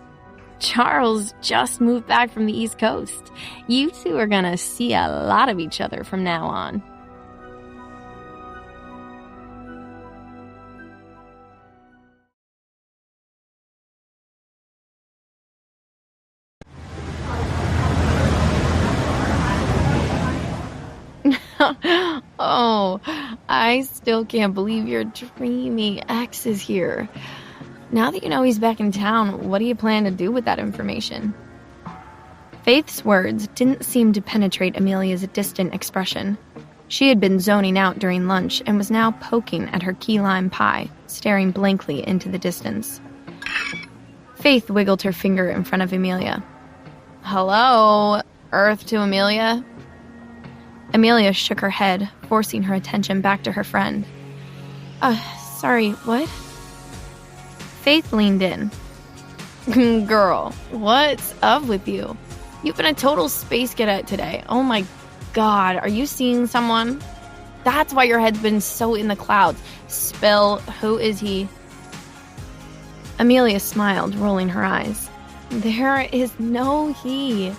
Charles just moved back from the East Coast. You two are gonna see a lot of each other from now on. Oh, I still can't believe your dreamy ex is here. Now that you know he's back in town, what do you plan to do with that information? Faith's words didn't seem to penetrate Amelia's distant expression. She had been zoning out during lunch and was now poking at her key lime pie, staring blankly into the distance. Faith wiggled her finger in front of Amelia. Hello, Earth to Amelia? Amelia shook her head, forcing her attention back to her friend. Sorry, what? Faith leaned in. Girl, what's up with you? You've been a total space cadet today. Oh my god, are you seeing someone? That's why your head's been so in the clouds. Spill, who is he? Amelia smiled, rolling her eyes. There is no he.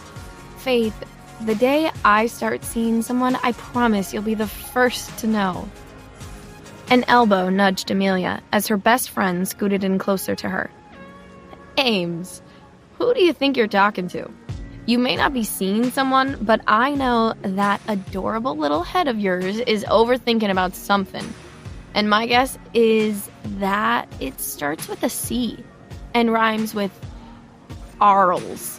Faith, the day I start seeing someone, I promise you'll be the first to know. An elbow nudged Amelia as her best friend scooted in closer to her. Ames, who do you think you're talking to? You may not be seeing someone, but I know that adorable little head of yours is overthinking about something. And my guess is that it starts with a C and rhymes with Arls.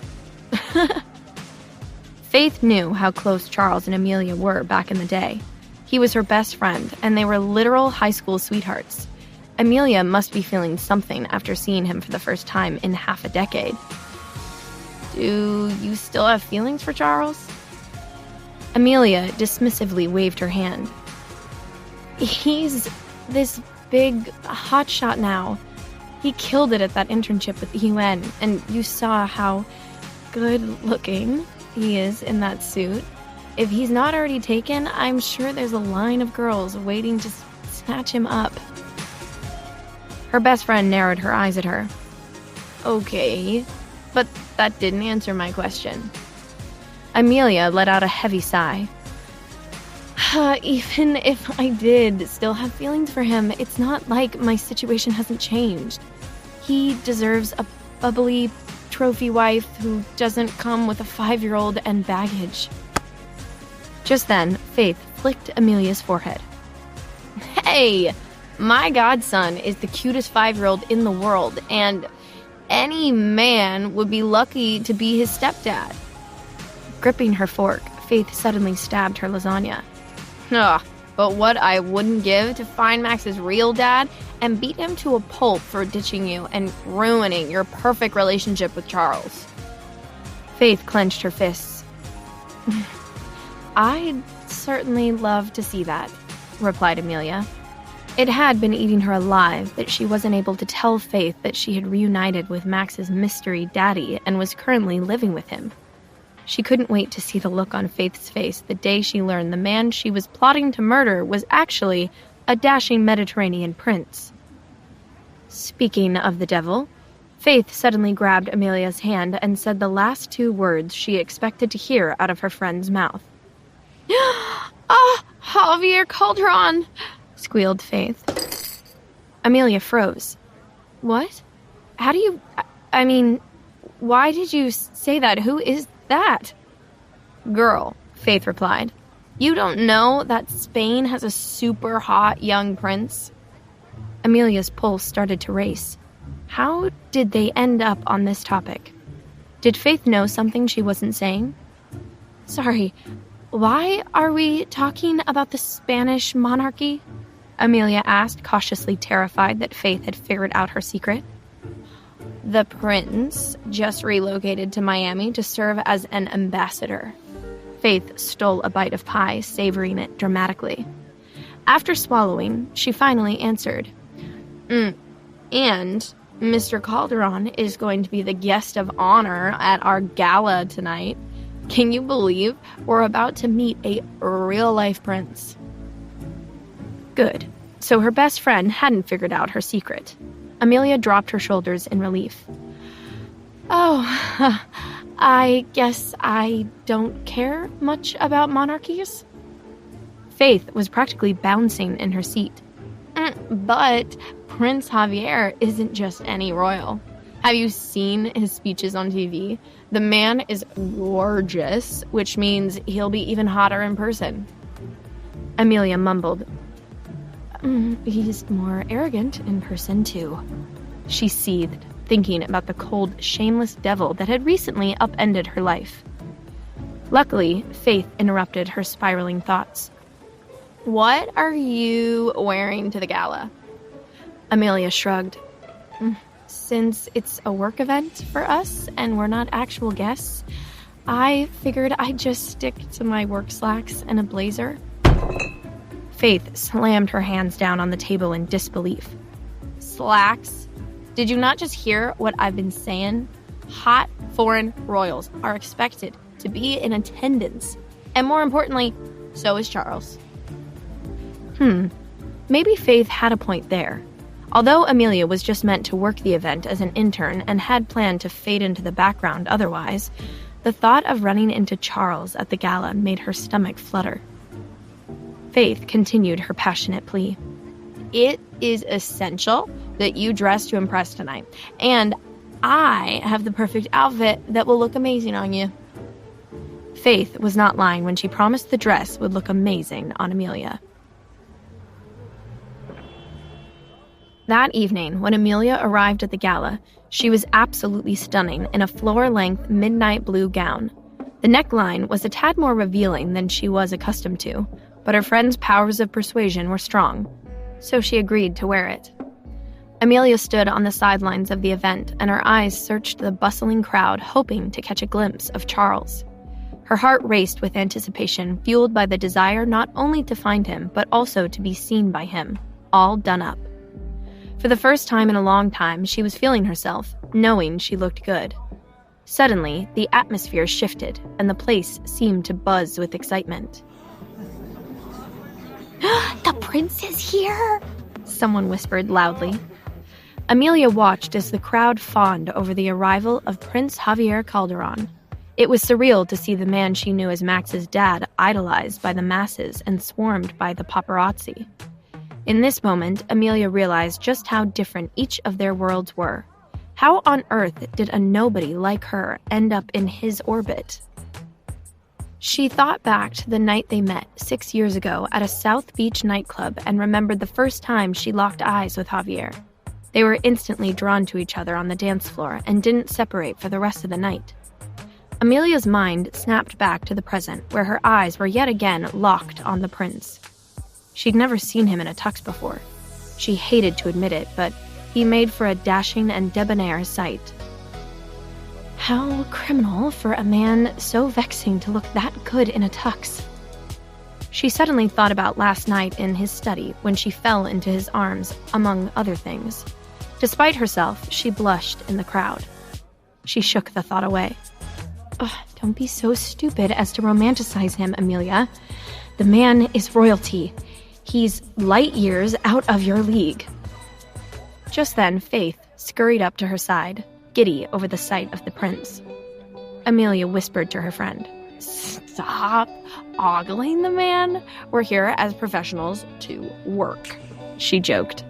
Faith knew how close Charles and Amelia were back in the day. He was her best friend, and they were literal high school sweethearts. Amelia must be feeling something after seeing him for the first time in half a decade. Do you still have feelings for Charles? Amelia dismissively waved her hand. He's this big hotshot now. He killed it at that internship with the UN, and you saw how good-looking he is in that suit. If he's not already taken, I'm sure there's a line of girls waiting to snatch him up. Her best friend narrowed her eyes at her. Okay, but that didn't answer my question. Amelia let out a heavy sigh. Even if I did still have feelings for him, it's not like my situation hasn't changed. He deserves a bubbly trophy wife who doesn't come with a 5-year-old and baggage. Just then, Faith flicked Amelia's forehead. Hey, my godson is the cutest 5-year-old in the world, and any man would be lucky to be his stepdad. Gripping her fork, Faith suddenly stabbed her lasagna. Ugh, but what I wouldn't give to find Max's real dad and beat him to a pulp for ditching you and ruining your perfect relationship with Charles. Faith clenched her fists. I'd certainly love to see that, replied Amelia. It had been eating her alive that she wasn't able to tell Faith that she had reunited with Max's mystery daddy and was currently living with him. She couldn't wait to see the look on Faith's face the day she learned the man she was plotting to murder was actually a dashing Mediterranean prince. Speaking of the devil, Faith suddenly grabbed Amelia's hand and said the last 2 words she expected to hear out of her friend's mouth. Javier Calderon, squealed Faith. Amelia froze. What? How do you... I mean, why did you say that? Who is that? Girl, Faith replied. You don't know that Spain has a super hot young prince? Amelia's pulse started to race. How did they end up on this topic? Did Faith know something she wasn't saying? Sorry, why are we talking about the Spanish monarchy? Amelia asked, cautiously terrified that Faith had figured out her secret. The prince just relocated to Miami to serve as an ambassador. Faith stole a bite of pie, savoring it dramatically. After swallowing, she finally answered. And Mr. Calderon is going to be the guest of honor at our gala tonight. Can you believe we're about to meet a real-life prince? Good. So her best friend hadn't figured out her secret. Amelia dropped her shoulders in relief. Oh, I guess I don't care much about monarchies. Faith was practically bouncing in her seat. But Prince Javier isn't just any royal. Have you seen his speeches on TV? The man is gorgeous, which means he'll be even hotter in person. Amelia mumbled. He's more arrogant in person, too. She seethed, thinking about the cold, shameless devil that had recently upended her life. Luckily, Faith interrupted her spiraling thoughts. What are you wearing to the gala? Amelia shrugged. Since it's a work event for us and we're not actual guests, I figured I'd just stick to my work slacks and a blazer. Faith slammed her hands down on the table in disbelief. Slacks? Did you not just hear what I've been saying? Hot foreign royals are expected to be in attendance. And more importantly, so is Charles. Maybe Faith had a point there. Although Amelia was just meant to work the event as an intern and had planned to fade into the background otherwise, the thought of running into Charles at the gala made her stomach flutter. Faith continued her passionate plea. It is essential that you dress to impress tonight, and I have the perfect outfit that will look amazing on you. Faith was not lying when she promised the dress would look amazing on Amelia. That evening, when Amelia arrived at the gala, she was absolutely stunning in a floor-length midnight blue gown. The neckline was a tad more revealing than she was accustomed to, but her friend's powers of persuasion were strong, so she agreed to wear it. Amelia stood on the sidelines of the event, and her eyes searched the bustling crowd, hoping to catch a glimpse of Charles. Her heart raced with anticipation, fueled by the desire not only to find him, but also to be seen by him, all done up. For the first time in a long time, she was feeling herself, knowing she looked good. Suddenly, the atmosphere shifted, and the place seemed to buzz with excitement. The prince is here! Someone whispered loudly. Amelia watched as the crowd fawned over the arrival of Prince Javier Calderon. It was surreal to see the man she knew as Max's dad idolized by the masses and swarmed by the paparazzi. In this moment, Amelia realized just how different each of their worlds were. How on earth did a nobody like her end up in his orbit? She thought back to the night they met 6 years ago at a South Beach nightclub and remembered the first time she locked eyes with Javier. They were instantly drawn to each other on the dance floor and didn't separate for the rest of the night. Amelia's mind snapped back to the present, where her eyes were yet again locked on the prince. She'd never seen him in a tux before. She hated to admit it, but he made for a dashing and debonair sight. How criminal for a man so vexing to look that good in a tux. She suddenly thought about last night in his study when she fell into his arms, among other things. Despite herself, she blushed in the crowd. She shook the thought away. Don't be so stupid as to romanticize him, Amelia. The man is royalty. He's light years out of your league. Just then, Faith scurried up to her side, giddy over the sight of the prince. Amelia whispered to her friend, "Stop ogling the man. We're here as professionals to work," she joked.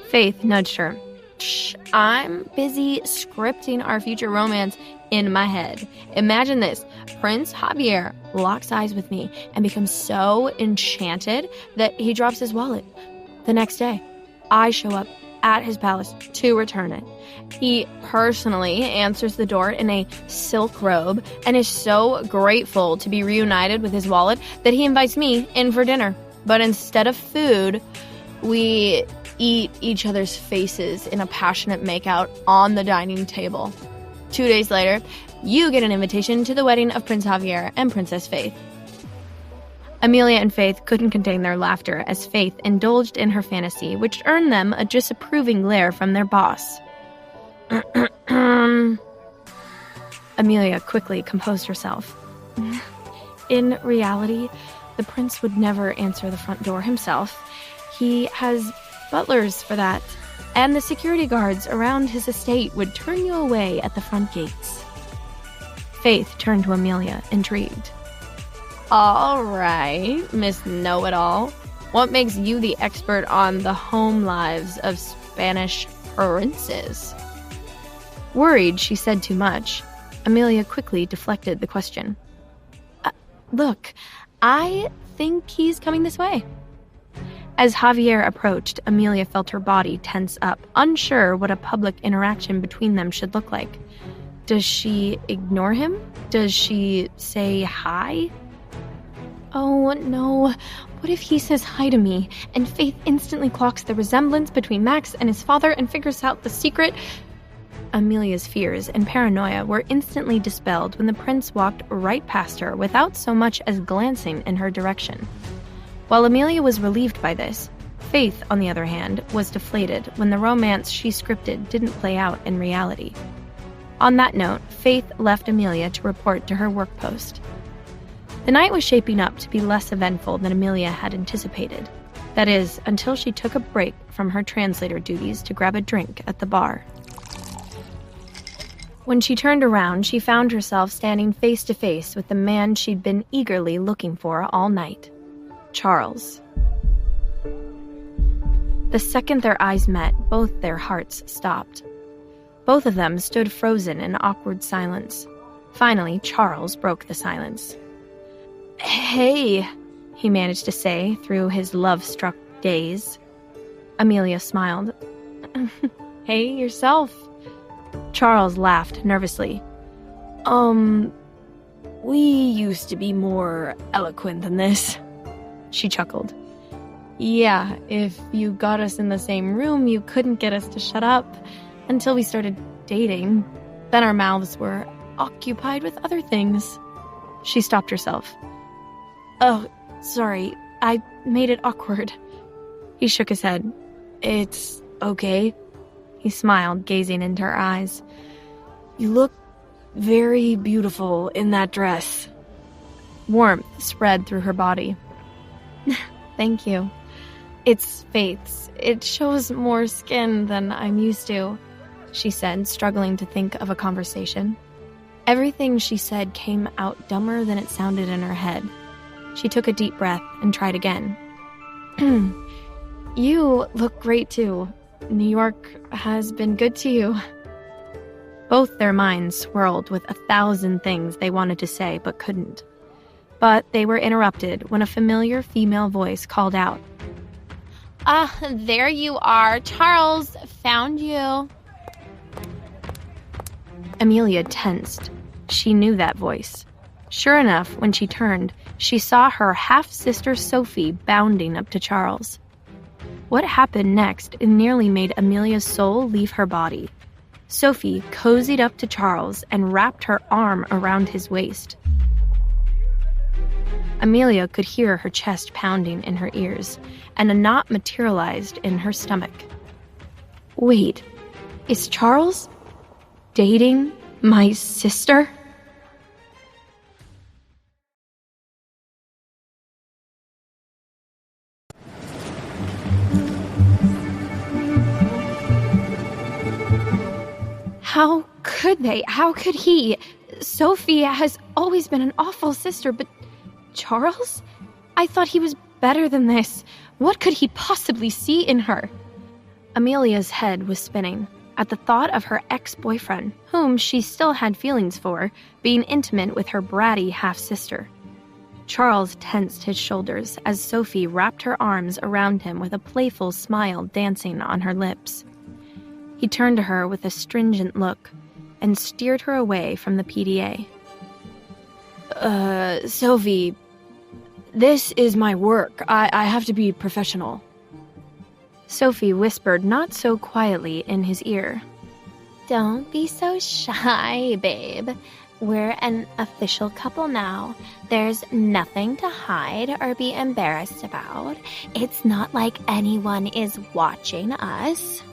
Faith nudged her. "Shh, I'm busy scripting our future romance in my head. Imagine this. Prince Javier locks eyes with me and becomes so enchanted that he drops his wallet. The next day, I show up at his palace to return it. He personally answers the door in a silk robe and is so grateful to be reunited with his wallet that he invites me in for dinner. But instead of food, we eat each other's faces in a passionate makeout on the dining table. 2 days later, you get an invitation to the wedding of Prince Javier and Princess Faith." Amelia and Faith couldn't contain their laughter as Faith indulged in her fantasy, which earned them a disapproving glare from their boss. Amelia quickly composed herself. In reality, the prince would never answer the front door himself. He has butlers for that, and the security guards around his estate would turn you away at the front gates. Faith turned to Amelia, intrigued. "All right, Miss Know-It-All. What makes you the expert on the home lives of Spanish princes?" Worried she said too much, Amelia quickly deflected the question. Look, I think he's coming this way." As Javier approached, Amelia felt her body tense up, unsure what a public interaction between them should look like. Does she ignore him? Does she say hi? Oh no, what if he says hi to me, and Faith instantly clocks the resemblance between Max and his father and figures out the secret? Amelia's fears and paranoia were instantly dispelled when the prince walked right past her without so much as glancing in her direction. While Amelia was relieved by this, Faith, on the other hand, was deflated when the romance she scripted didn't play out in reality. On that note, Faith left Amelia to report to her work post. The night was shaping up to be less eventful than Amelia had anticipated. That is, until she took a break from her translator duties to grab a drink at the bar. When she turned around, she found herself standing face to face with the man she'd been eagerly looking for all night. Charles. The second their eyes met, both their hearts stopped. Both of them stood frozen in awkward silence. Finally, Charles broke the silence. "Hey," he managed to say through his love-struck gaze. Amelia smiled. "Hey, yourself." Charles laughed nervously. We used to be more eloquent than this." She chuckled. "Yeah, if you got us in the same room, you couldn't get us to shut up until we started dating. Then our mouths were occupied with other things." She stopped herself. "Oh, sorry, I made it awkward." He shook his head. It's okay? He smiled, gazing into her eyes. You look very beautiful in that dress. Warmth spread through her body. Thank you. It's Faith's. It shows more skin than I'm used to, she said, struggling to think of a conversation. Everything she said came out dumber than it sounded in her head. She took a deep breath and tried again. You look great too. New York has been good to you. Both their minds swirled with 1,000 things they wanted to say but couldn't. But they were interrupted when a familiar female voice called out. There you are. Charles, found you. Amelia tensed. She knew that voice. Sure enough, when she turned, she saw her half-sister Sophie bounding up to Charles. What happened next nearly made Amelia's soul leave her body. Sophie cozied up to Charles and wrapped her arm around his waist. Amelia could hear her chest pounding in her ears, and a knot materialized in her stomach. Wait, is Charles dating my sister? How could they? How could he? Sophie has always been an awful sister, but Charles? I thought he was better than this. What could he possibly see in her? Amelia's head was spinning at the thought of her ex-boyfriend, whom she still had feelings for, being intimate with her bratty half-sister. Charles tensed his shoulders as Sophie wrapped her arms around him with a playful smile dancing on her lips. He turned to her with a stringent look and steered her away from the PDA. Sophie, this is my work. I have to be professional. Sophie whispered not so quietly in his ear. Don't be so shy, babe. We're an official couple now. There's nothing to hide or be embarrassed about. It's not like anyone is watching us.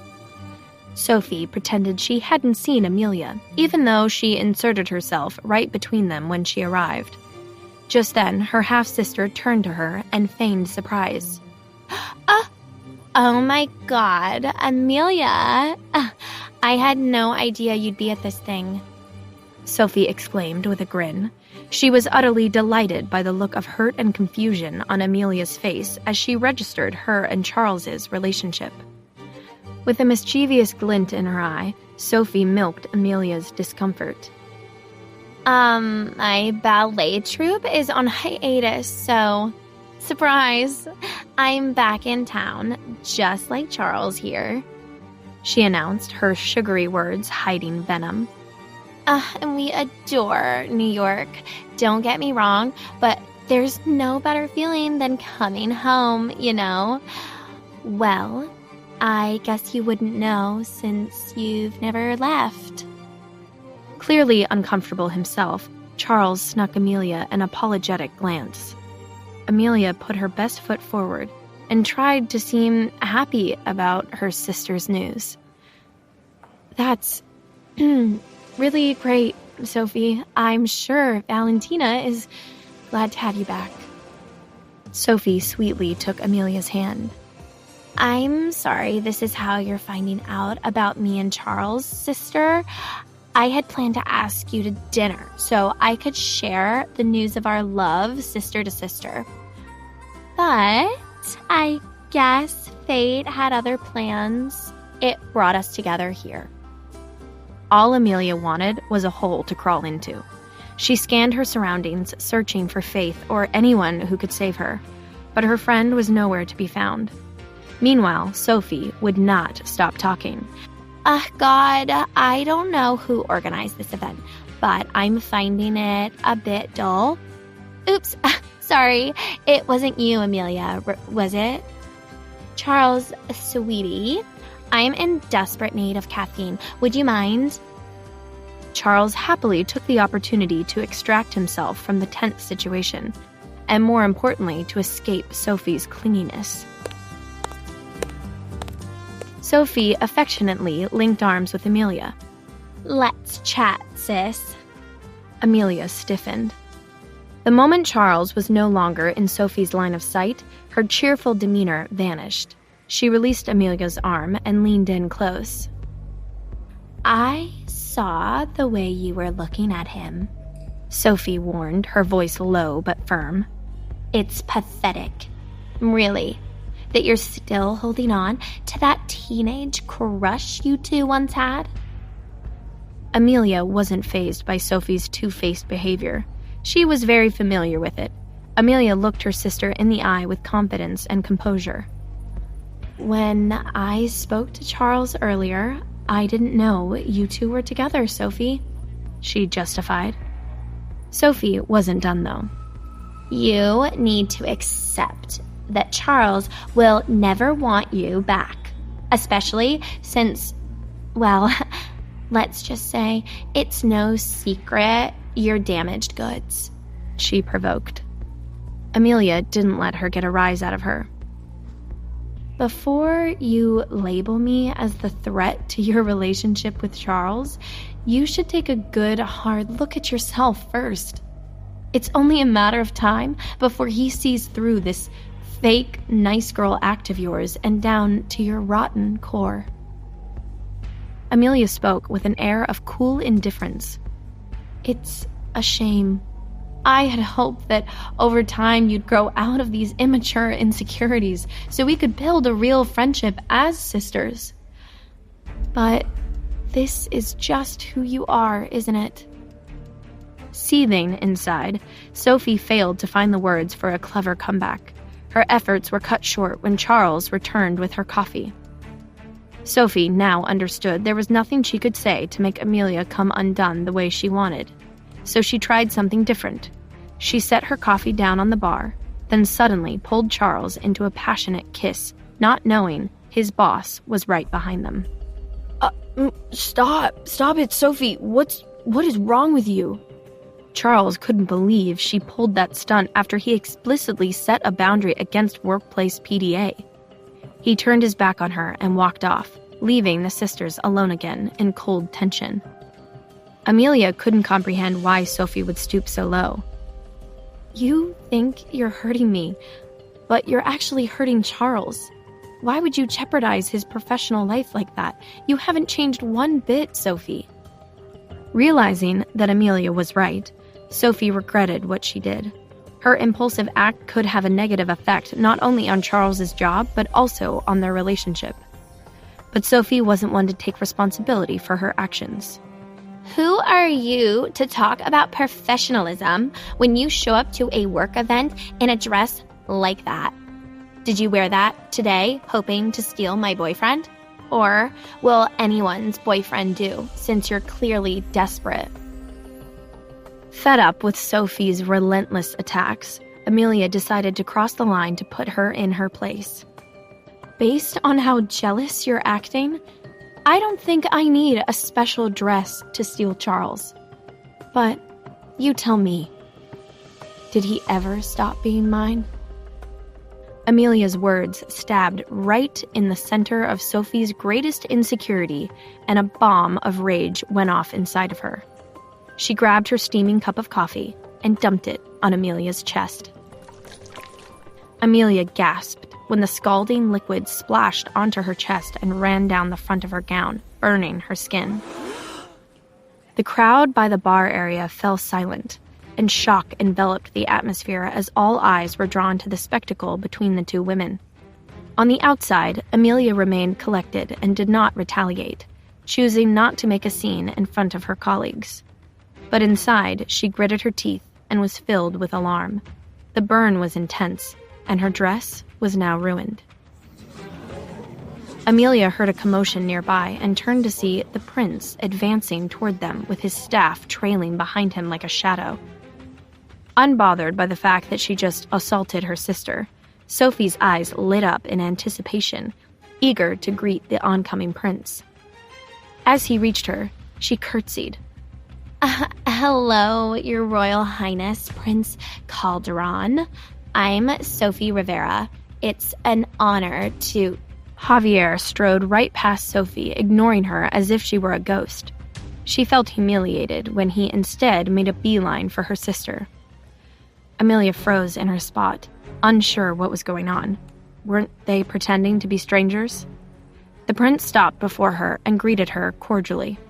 Sophie pretended she hadn't seen Amelia, even though she inserted herself right between them when she arrived. Just then, her half-sister turned to her and feigned surprise. Oh my God, Amelia. I had no idea you'd be at this thing. Sophie exclaimed with a grin. She was utterly delighted by the look of hurt and confusion on Amelia's face as she registered her and Charles's relationship. With a mischievous glint in her eye, Sophie milked Amelia's discomfort. My ballet troupe is on hiatus, so surprise, I'm back in town, just like Charles here, she announced, her sugary words hiding venom. And we adore New York, don't get me wrong, but there's no better feeling than coming home, you know? Well, I guess you wouldn't know since you've never left. Clearly uncomfortable himself, Charles snuck Amelia an apologetic glance. Amelia put her best foot forward and tried to seem happy about her sister's news. That's really great, Sophie. I'm sure Valentina is glad to have you back. Sophie sweetly took Amelia's hand. I'm sorry this is how you're finding out about me and Charles, sister. I had planned to ask you to dinner so I could share the news of our love sister to sister. But I guess fate had other plans. It brought us together here. All Amelia wanted was a hole to crawl into. She scanned her surroundings, searching for Faith or anyone who could save her, but her friend was nowhere to be found. Meanwhile, Sophie would not stop talking. God, I don't know who organized this event, but I'm finding it a bit dull. Oops, sorry, it wasn't you, Amelia, was it? Charles, sweetie, I'm in desperate need of caffeine. Would you mind? Charles happily took the opportunity to extract himself from the tense situation, and more importantly, to escape Sophie's clinginess. Sophie affectionately linked arms with Amelia. Let's chat, sis. Amelia stiffened. The moment Charles was no longer in Sophie's line of sight, her cheerful demeanor vanished. She released Amelia's arm and leaned in close. I saw the way you were looking at him, Sophie warned, her voice low but firm. It's pathetic, really, that you're still holding on to that teenage crush you two once had. Amelia wasn't fazed by Sophie's two-faced behavior. She was very familiar with it. Amelia looked her sister in the eye with confidence and composure. When I spoke to Charles earlier, I didn't know you two were together, Sophie, she justified. Sophie wasn't done, though. You need to accept that Charles will never want you back, especially since, well, let's just say it's no secret you're damaged goods, she provoked. Amelia didn't let her get a rise out of her. Before you label me as the threat to your relationship with Charles, you should take a good, hard look at yourself first. It's only a matter of time before he sees through this fake nice girl act of yours and down to your rotten core. Amelia spoke with an air of cool indifference. It's a shame. I had hoped that over time you'd grow out of these immature insecurities so we could build a real friendship as sisters. But this is just who you are, isn't it? Seething inside, Sophie failed to find the words for a clever comeback. Her efforts were cut short when Charles returned with her coffee. Sophie now understood there was nothing she could say to make Amelia come undone the way she wanted. So she tried something different. She set her coffee down on the bar, then suddenly pulled Charles into a passionate kiss, not knowing his boss was right behind them. Stop it, Sophie. What is wrong with you? Charles couldn't believe she pulled that stunt after he explicitly set a boundary against workplace PDA. He turned his back on her and walked off, leaving the sisters alone again in cold tension. Amelia couldn't comprehend why Sophie would stoop so low. You think you're hurting me, but you're actually hurting Charles. Why would you jeopardize his professional life like that? You haven't changed one bit, Sophie. Realizing that Amelia was right, Sophie regretted what she did. Her impulsive act could have a negative effect not only on Charles's job, but also on their relationship. But Sophie wasn't one to take responsibility for her actions. Who are you to talk about professionalism when you show up to a work event in a dress like that? Did you wear that today hoping to steal my boyfriend? Or will anyone's boyfriend do, since you're clearly desperate? Fed up with Sophie's relentless attacks, Amelia decided to cross the line to put her in her place. Based on how jealous you're acting, I don't think I need a special dress to steal Charles. But you tell me, did he ever stop being mine? Amelia's words stabbed right in the center of Sophie's greatest insecurity, and a bomb of rage went off inside of her. She grabbed her steaming cup of coffee and dumped it on Amelia's chest. Amelia gasped when the scalding liquid splashed onto her chest and ran down the front of her gown, burning her skin. The crowd by the bar area fell silent, and shock enveloped the atmosphere as all eyes were drawn to the spectacle between the two women. On the outside, Amelia remained collected and did not retaliate, choosing not to make a scene in front of her colleagues. But inside, she gritted her teeth and was filled with alarm. The burn was intense, and her dress was now ruined. Amelia heard a commotion nearby and turned to see the prince advancing toward them with his staff trailing behind him like a shadow. Unbothered by the fact that she just assaulted her sister, Sophie's eyes lit up in anticipation, eager to greet the oncoming prince. As he reached her, she curtsied. Hello, Your Royal Highness, Prince Calderon. I'm Sophie Rivera. It's an honor to... Javier strode right past Sophie, ignoring her as if she were a ghost. She felt humiliated when he instead made a beeline for her sister. Amelia froze in her spot, unsure what was going on. Weren't they pretending to be strangers? The prince stopped before her and greeted her cordially.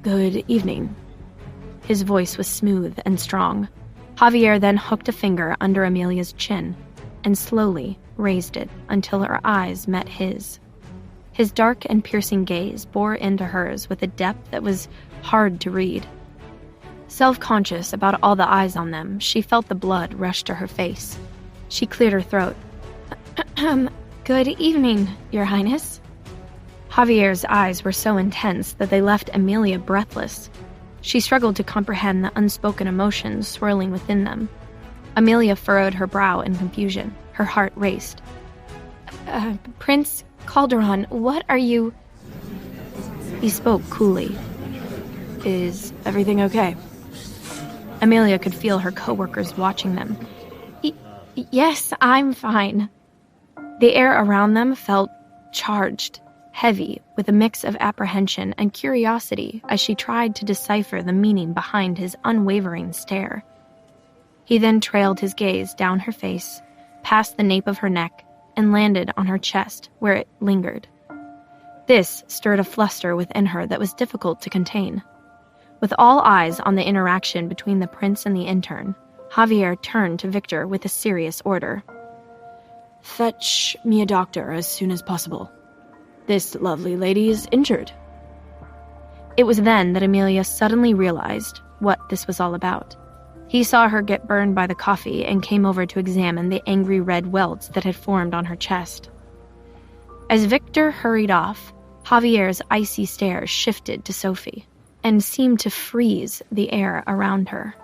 "Good evening." His voice was smooth and strong. Javier then hooked a finger under Amelia's chin and slowly raised it until her eyes met his. His dark and piercing gaze bore into hers with a depth that was hard to read. Self-conscious about all the eyes on them, she felt the blood rush to her face. She cleared her throat. "Good evening, Your Highness." Javier's eyes were so intense that they left Amelia breathless. She struggled to comprehend the unspoken emotions swirling within them. Amelia furrowed her brow in confusion. Her heart raced. Prince Calderon, what are you..." He spoke coolly. "Is everything okay?" Amelia could feel her coworkers watching them. Yes, I'm fine." The air around them felt charged, heavy, with a mix of apprehension and curiosity as she tried to decipher the meaning behind his unwavering stare. He then trailed his gaze down her face, past the nape of her neck, and landed on her chest, where it lingered. This stirred a fluster within her that was difficult to contain. With all eyes on the interaction between the prince and the intern, Javier turned to Victor with a serious order. "Fetch me a doctor as soon as possible. This lovely lady is injured." It was then that Amelia suddenly realized what this was all about. He saw her get burned by the KOFI and came over to examine the angry red welts that had formed on her chest. As Victor hurried off, Javier's icy stare shifted to Sophie and seemed to freeze the air around her.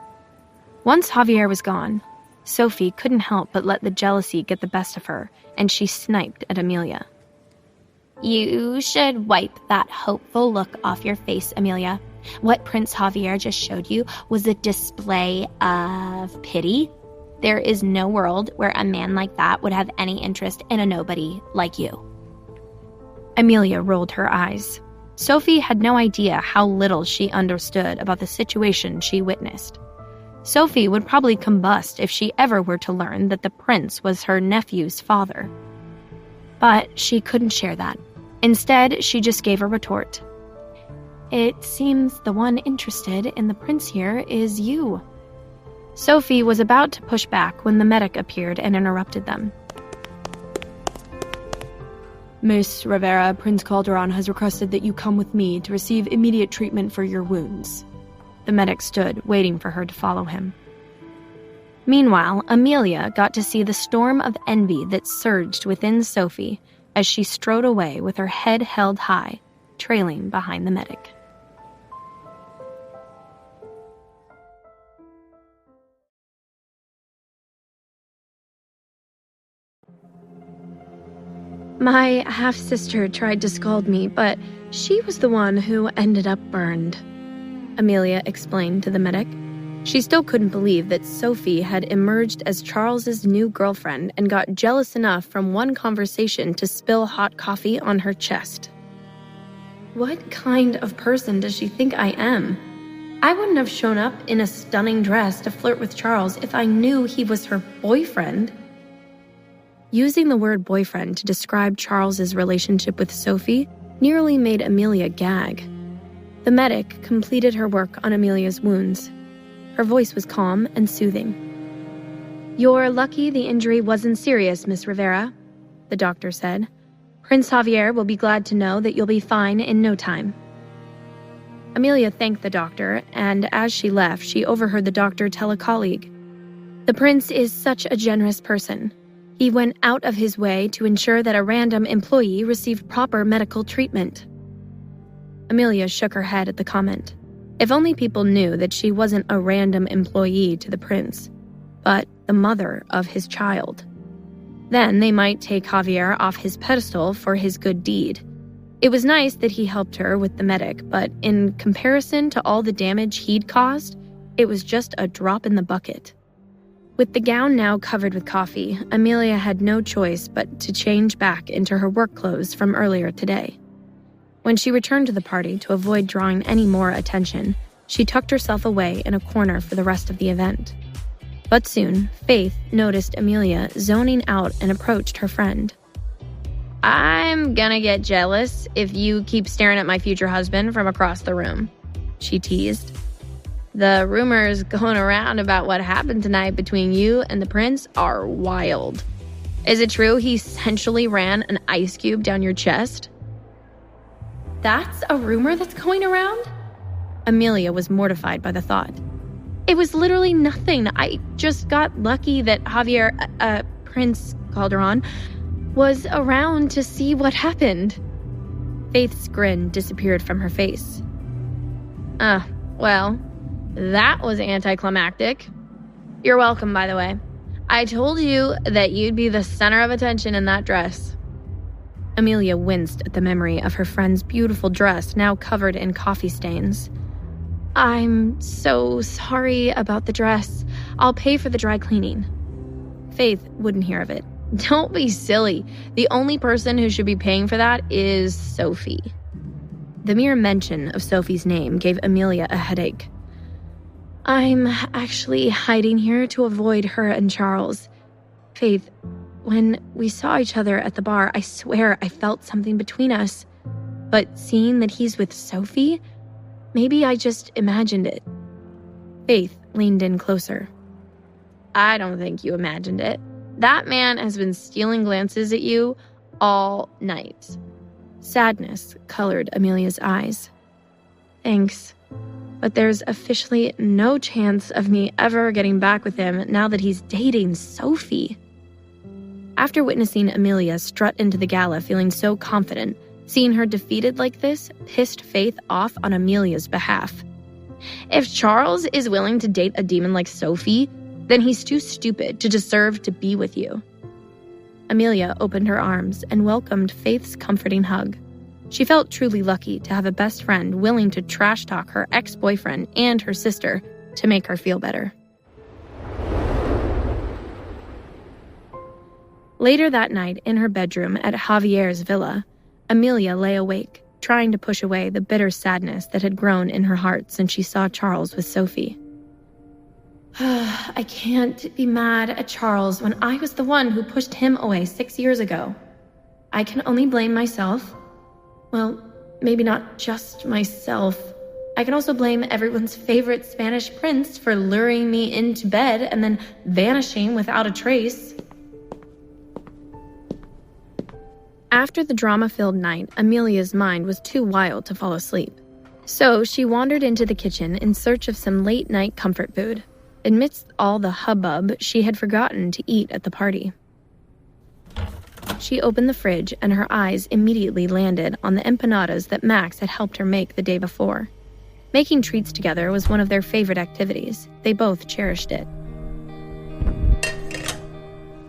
Once Javier was gone, Sophie couldn't help but let the jealousy get the best of her, and she sniped at Amelia. "You should wipe that hopeful look off your face, Amelia. What Prince Javier just showed you was a display of pity. There is no world where a man like that would have any interest in a nobody like you." Amelia rolled her eyes. Sophie had no idea how little she understood about the situation she witnessed. Sophie would probably combust if she ever were to learn that the prince was her nephew's father. But she couldn't share that. Instead, she just gave a retort. "It seems the one interested in the prince here is you." Sophie was about to push back when the medic appeared and interrupted them. "Miss Rivera, Prince Calderon has requested that you come with me to receive immediate treatment for your wounds." The medic stood, waiting for her to follow him. Meanwhile, Amelia got to see the storm of envy that surged within Sophie as she strode away with her head held high, trailing behind the medic. My half-sister tried to scald me, but she was the one who ended up burned, Amelia explained to the medic. She still couldn't believe that Sophie had emerged as Charles's new girlfriend and got jealous enough from one conversation to spill hot coffee on her chest. What kind of person does she think I am? I wouldn't have shown up in a stunning dress to flirt with Charles if I knew he was her boyfriend. Using the word boyfriend to describe Charles's relationship with Sophie nearly made Amelia gag. The medic completed her work on Amelia's wounds. Her voice was calm and soothing. "You're lucky the injury wasn't serious, Miss Rivera," the doctor said. "Prince Javier will be glad to know that you'll be fine in no time." Amelia thanked the doctor, and as she left, she overheard the doctor tell a colleague, "The prince is such a generous person. He went out of his way to ensure that a random employee received proper medical treatment." Amelia shook her head at the comment. If only people knew that she wasn't a random employee to the prince, but the mother of his child. Then they might take Javier off his pedestal for his good deed. It was nice that he helped her with the medic, but in comparison to all the damage he'd caused, it was just a drop in the bucket. With the gown now covered with coffee, Amelia had no choice but to change back into her work clothes from earlier today. When she returned to the party to avoid drawing any more attention, she tucked herself away in a corner for the rest of the event. But soon, Faith noticed Amelia zoning out and approached her friend. "I'm gonna get jealous if you keep staring at my future husband from across the room," she teased. "The rumors going around about what happened tonight between you and the prince are wild. Is it true he essentially ran an ice cube down your chest?" That's a rumor that's going around? Amelia was mortified by the thought. "It was literally nothing. I just got lucky that Javier, Prince Calderon, was around to see what happened." Faith's grin disappeared from her face. Well, that was anticlimactic. You're welcome, by the way. I told you that you'd be the center of attention in that dress." Amelia winced at the memory of her friend's beautiful dress now covered in coffee stains. "I'm so sorry about the dress. I'll pay for the dry cleaning." Faith wouldn't hear of it. "Don't be silly. The only person who should be paying for that is Sophie." The mere mention of Sophie's name gave Amelia a headache. "I'm actually hiding here to avoid her and Charles. Faith, when we saw each other at the bar, I swear I felt something between us. But seeing that he's with Sophie, maybe I just imagined it." Faith leaned in closer. "I don't think you imagined it. That man has been stealing glances at you all night." Sadness colored Amelia's eyes. "Thanks. But there's officially no chance of me ever getting back with him now that he's dating Sophie." After witnessing Amelia strut into the gala feeling so confident, seeing her defeated like this pissed Faith off on Amelia's behalf. "If Charles is willing to date a demon like Sophie, then he's too stupid to deserve to be with you." Amelia opened her arms and welcomed Faith's comforting hug. She felt truly lucky to have a best friend willing to trash talk her ex-boyfriend and her sister to make her feel better. Later that night, in her bedroom at Javier's villa, Amelia lay awake, trying to push away the bitter sadness that had grown in her heart since she saw Charles with Sophie. I can't be mad at Charles when I was the one who pushed him away 6 years ago. I can only blame myself. Well, maybe not just myself. I can also blame everyone's favorite Spanish prince for luring me into bed and then vanishing without a trace. After the drama-filled night, Amelia's mind was too wild to fall asleep. So she wandered into the kitchen in search of some late-night comfort food. Amidst all the hubbub, she had forgotten to eat at the party. She opened the fridge and her eyes immediately landed on the empanadas that Max had helped her make the day before. Making treats together was one of their favorite activities. They both cherished it.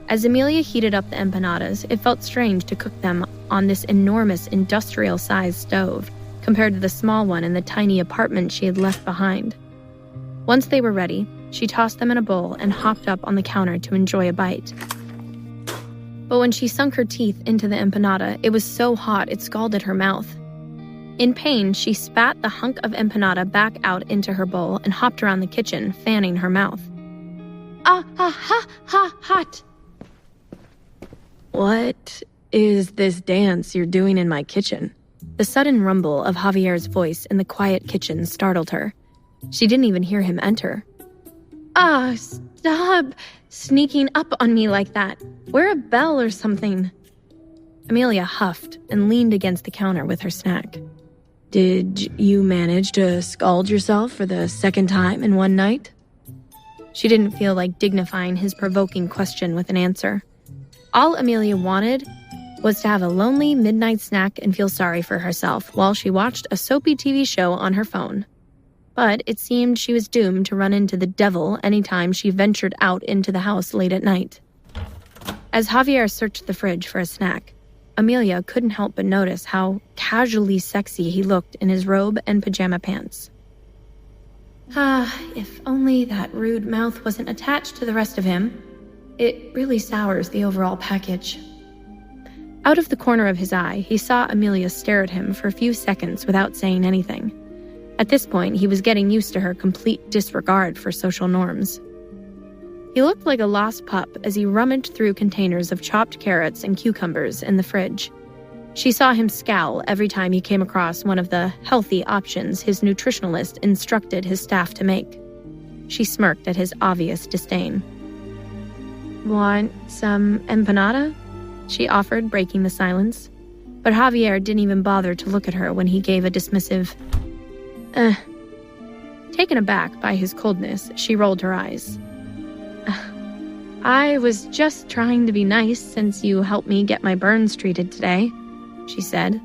As Amelia heated up the empanadas, it felt strange to cook them on this enormous industrial-sized stove compared to the small one in the tiny apartment she had left behind. Once they were ready, she tossed them in a bowl and hopped up on the counter to enjoy a bite. But when she sunk her teeth into the empanada, it was so hot it scalded her mouth. In pain, she spat the hunk of empanada back out into her bowl and hopped around the kitchen, fanning her mouth. Hot. "What is this dance you're doing in my kitchen?" The sudden rumble of Javier's voice in the quiet kitchen startled her. She didn't even hear him enter. Stop sneaking up on me like that. Wear a bell or something." Amelia huffed and leaned against the counter with her snack. "Did you manage to scald yourself for the second time in one night?" She didn't feel like dignifying his provoking question with an answer. All Amelia wanted was to have a lonely midnight snack and feel sorry for herself while she watched a soapy TV show on her phone. But it seemed she was doomed to run into the devil anytime she ventured out into the house late at night. As Javier searched the fridge for a snack, Amelia couldn't help but notice how casually sexy he looked in his robe and pajama pants. If only that rude mouth wasn't attached to the rest of him. It really sours the overall package. Out of the corner of his eye, he saw Amelia stare at him for a few seconds without saying anything. At this point, he was getting used to her complete disregard for social norms. He looked like a lost pup as he rummaged through containers of chopped carrots and cucumbers in the fridge. She saw him scowl every time he came across one of the healthy options his nutritionalist instructed his staff to make. She smirked at his obvious disdain. "Want some empanada?" she offered, breaking the silence. But Javier didn't even bother to look at her when he gave a dismissive, Taken aback by his coldness, she rolled her eyes. "I was just trying to be nice since you helped me get my burns treated today," she said.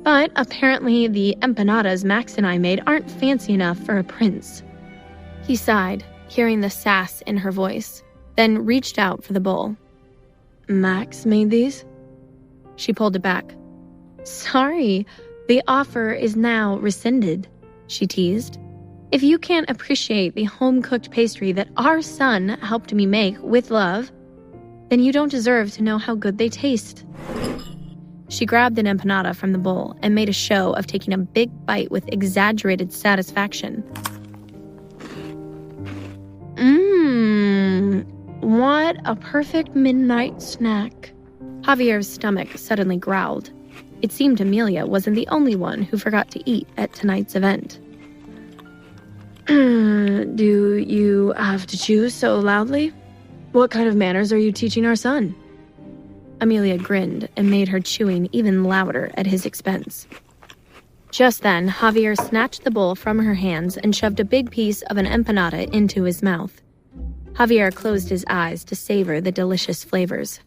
"But apparently the empanadas Max and I made aren't fancy enough for a prince." He sighed, hearing the sass in her voice, then reached out for the bowl. "Max made these?" She pulled it back. "Sorry, the offer is now rescinded," she teased. "If you can't appreciate the home-cooked pastry that our son helped me make with love, then you don't deserve to know how good they taste." She grabbed an empanada from the bowl and made a show of taking a big bite with exaggerated satisfaction. What a perfect midnight snack. Javier's stomach suddenly growled. It seemed Amelia wasn't the only one who forgot to eat at tonight's event. "Do you have to chew so loudly? What kind of manners are you teaching our son?" Amelia grinned and made her chewing even louder at his expense. Just then, Javier snatched the bowl from her hands and shoved a big piece of an empanada into his mouth. Javier closed his eyes to savor the delicious flavors.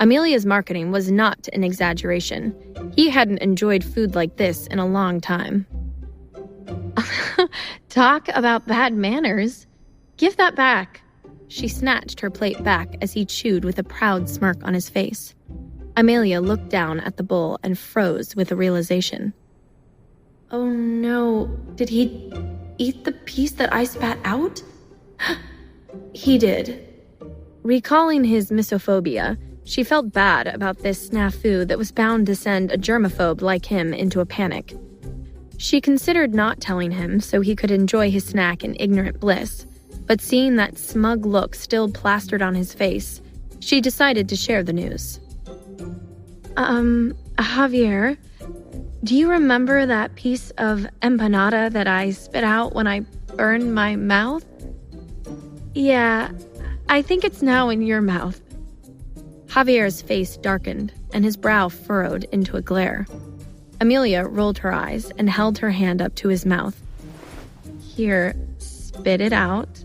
Amelia's marketing was not an exaggeration. He hadn't enjoyed food like this in a long time. "Talk about bad manners. Give that back." She snatched her plate back as he chewed with a proud smirk on his face. Amelia looked down at the bowl and froze with the realization. "Oh no, did he eat the piece that I spat out?" He did. Recalling his misophobia, she felt bad about this snafu that was bound to send a germaphobe like him into a panic. She considered not telling him so he could enjoy his snack in ignorant bliss, but seeing that smug look still plastered on his face, she decided to share the news. Javier, do you remember that piece of empanada that I spit out when I burned my mouth? Yeah, I think it's now in your mouth." Javier's face darkened, and his brow furrowed into a glare. Amelia rolled her eyes and held her hand up to his mouth. "Here, spit it out."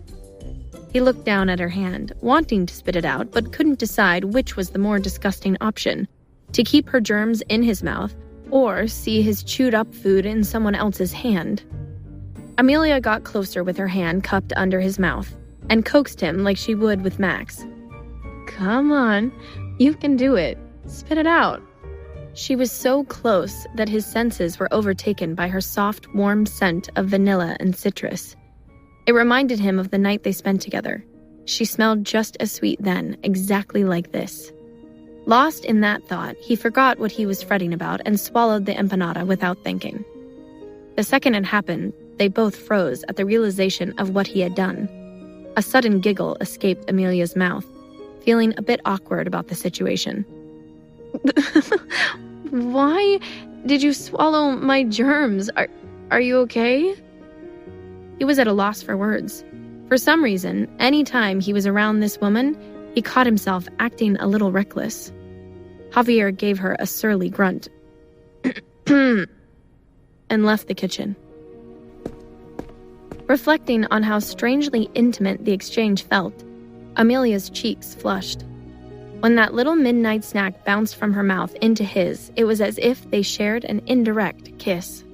He looked down at her hand, wanting to spit it out, but couldn't decide which was the more disgusting option, to keep her germs in his mouth or see his chewed-up food in someone else's hand. Amelia got closer with her hand cupped under his mouth and coaxed him like she would with Max. "Come on, you can do it. Spit it out." She was so close that his senses were overtaken by her soft, warm scent of vanilla and citrus. It reminded him of the night they spent together. She smelled just as sweet then, exactly like this. Lost in that thought, he forgot what he was fretting about and swallowed the empanada without thinking. The second it happened, they both froze at the realization of what he had done. A sudden giggle escaped Amelia's mouth, feeling a bit awkward about the situation. "Why did you swallow my germs? Are you okay?" He was at a loss for words. For some reason, any time he was around this woman, he caught himself acting a little reckless. Javier gave her a surly grunt and left the kitchen. Reflecting on how strangely intimate the exchange felt, Amelia's cheeks flushed. When that little midnight snack bounced from her mouth into his, it was as if they shared an indirect kiss.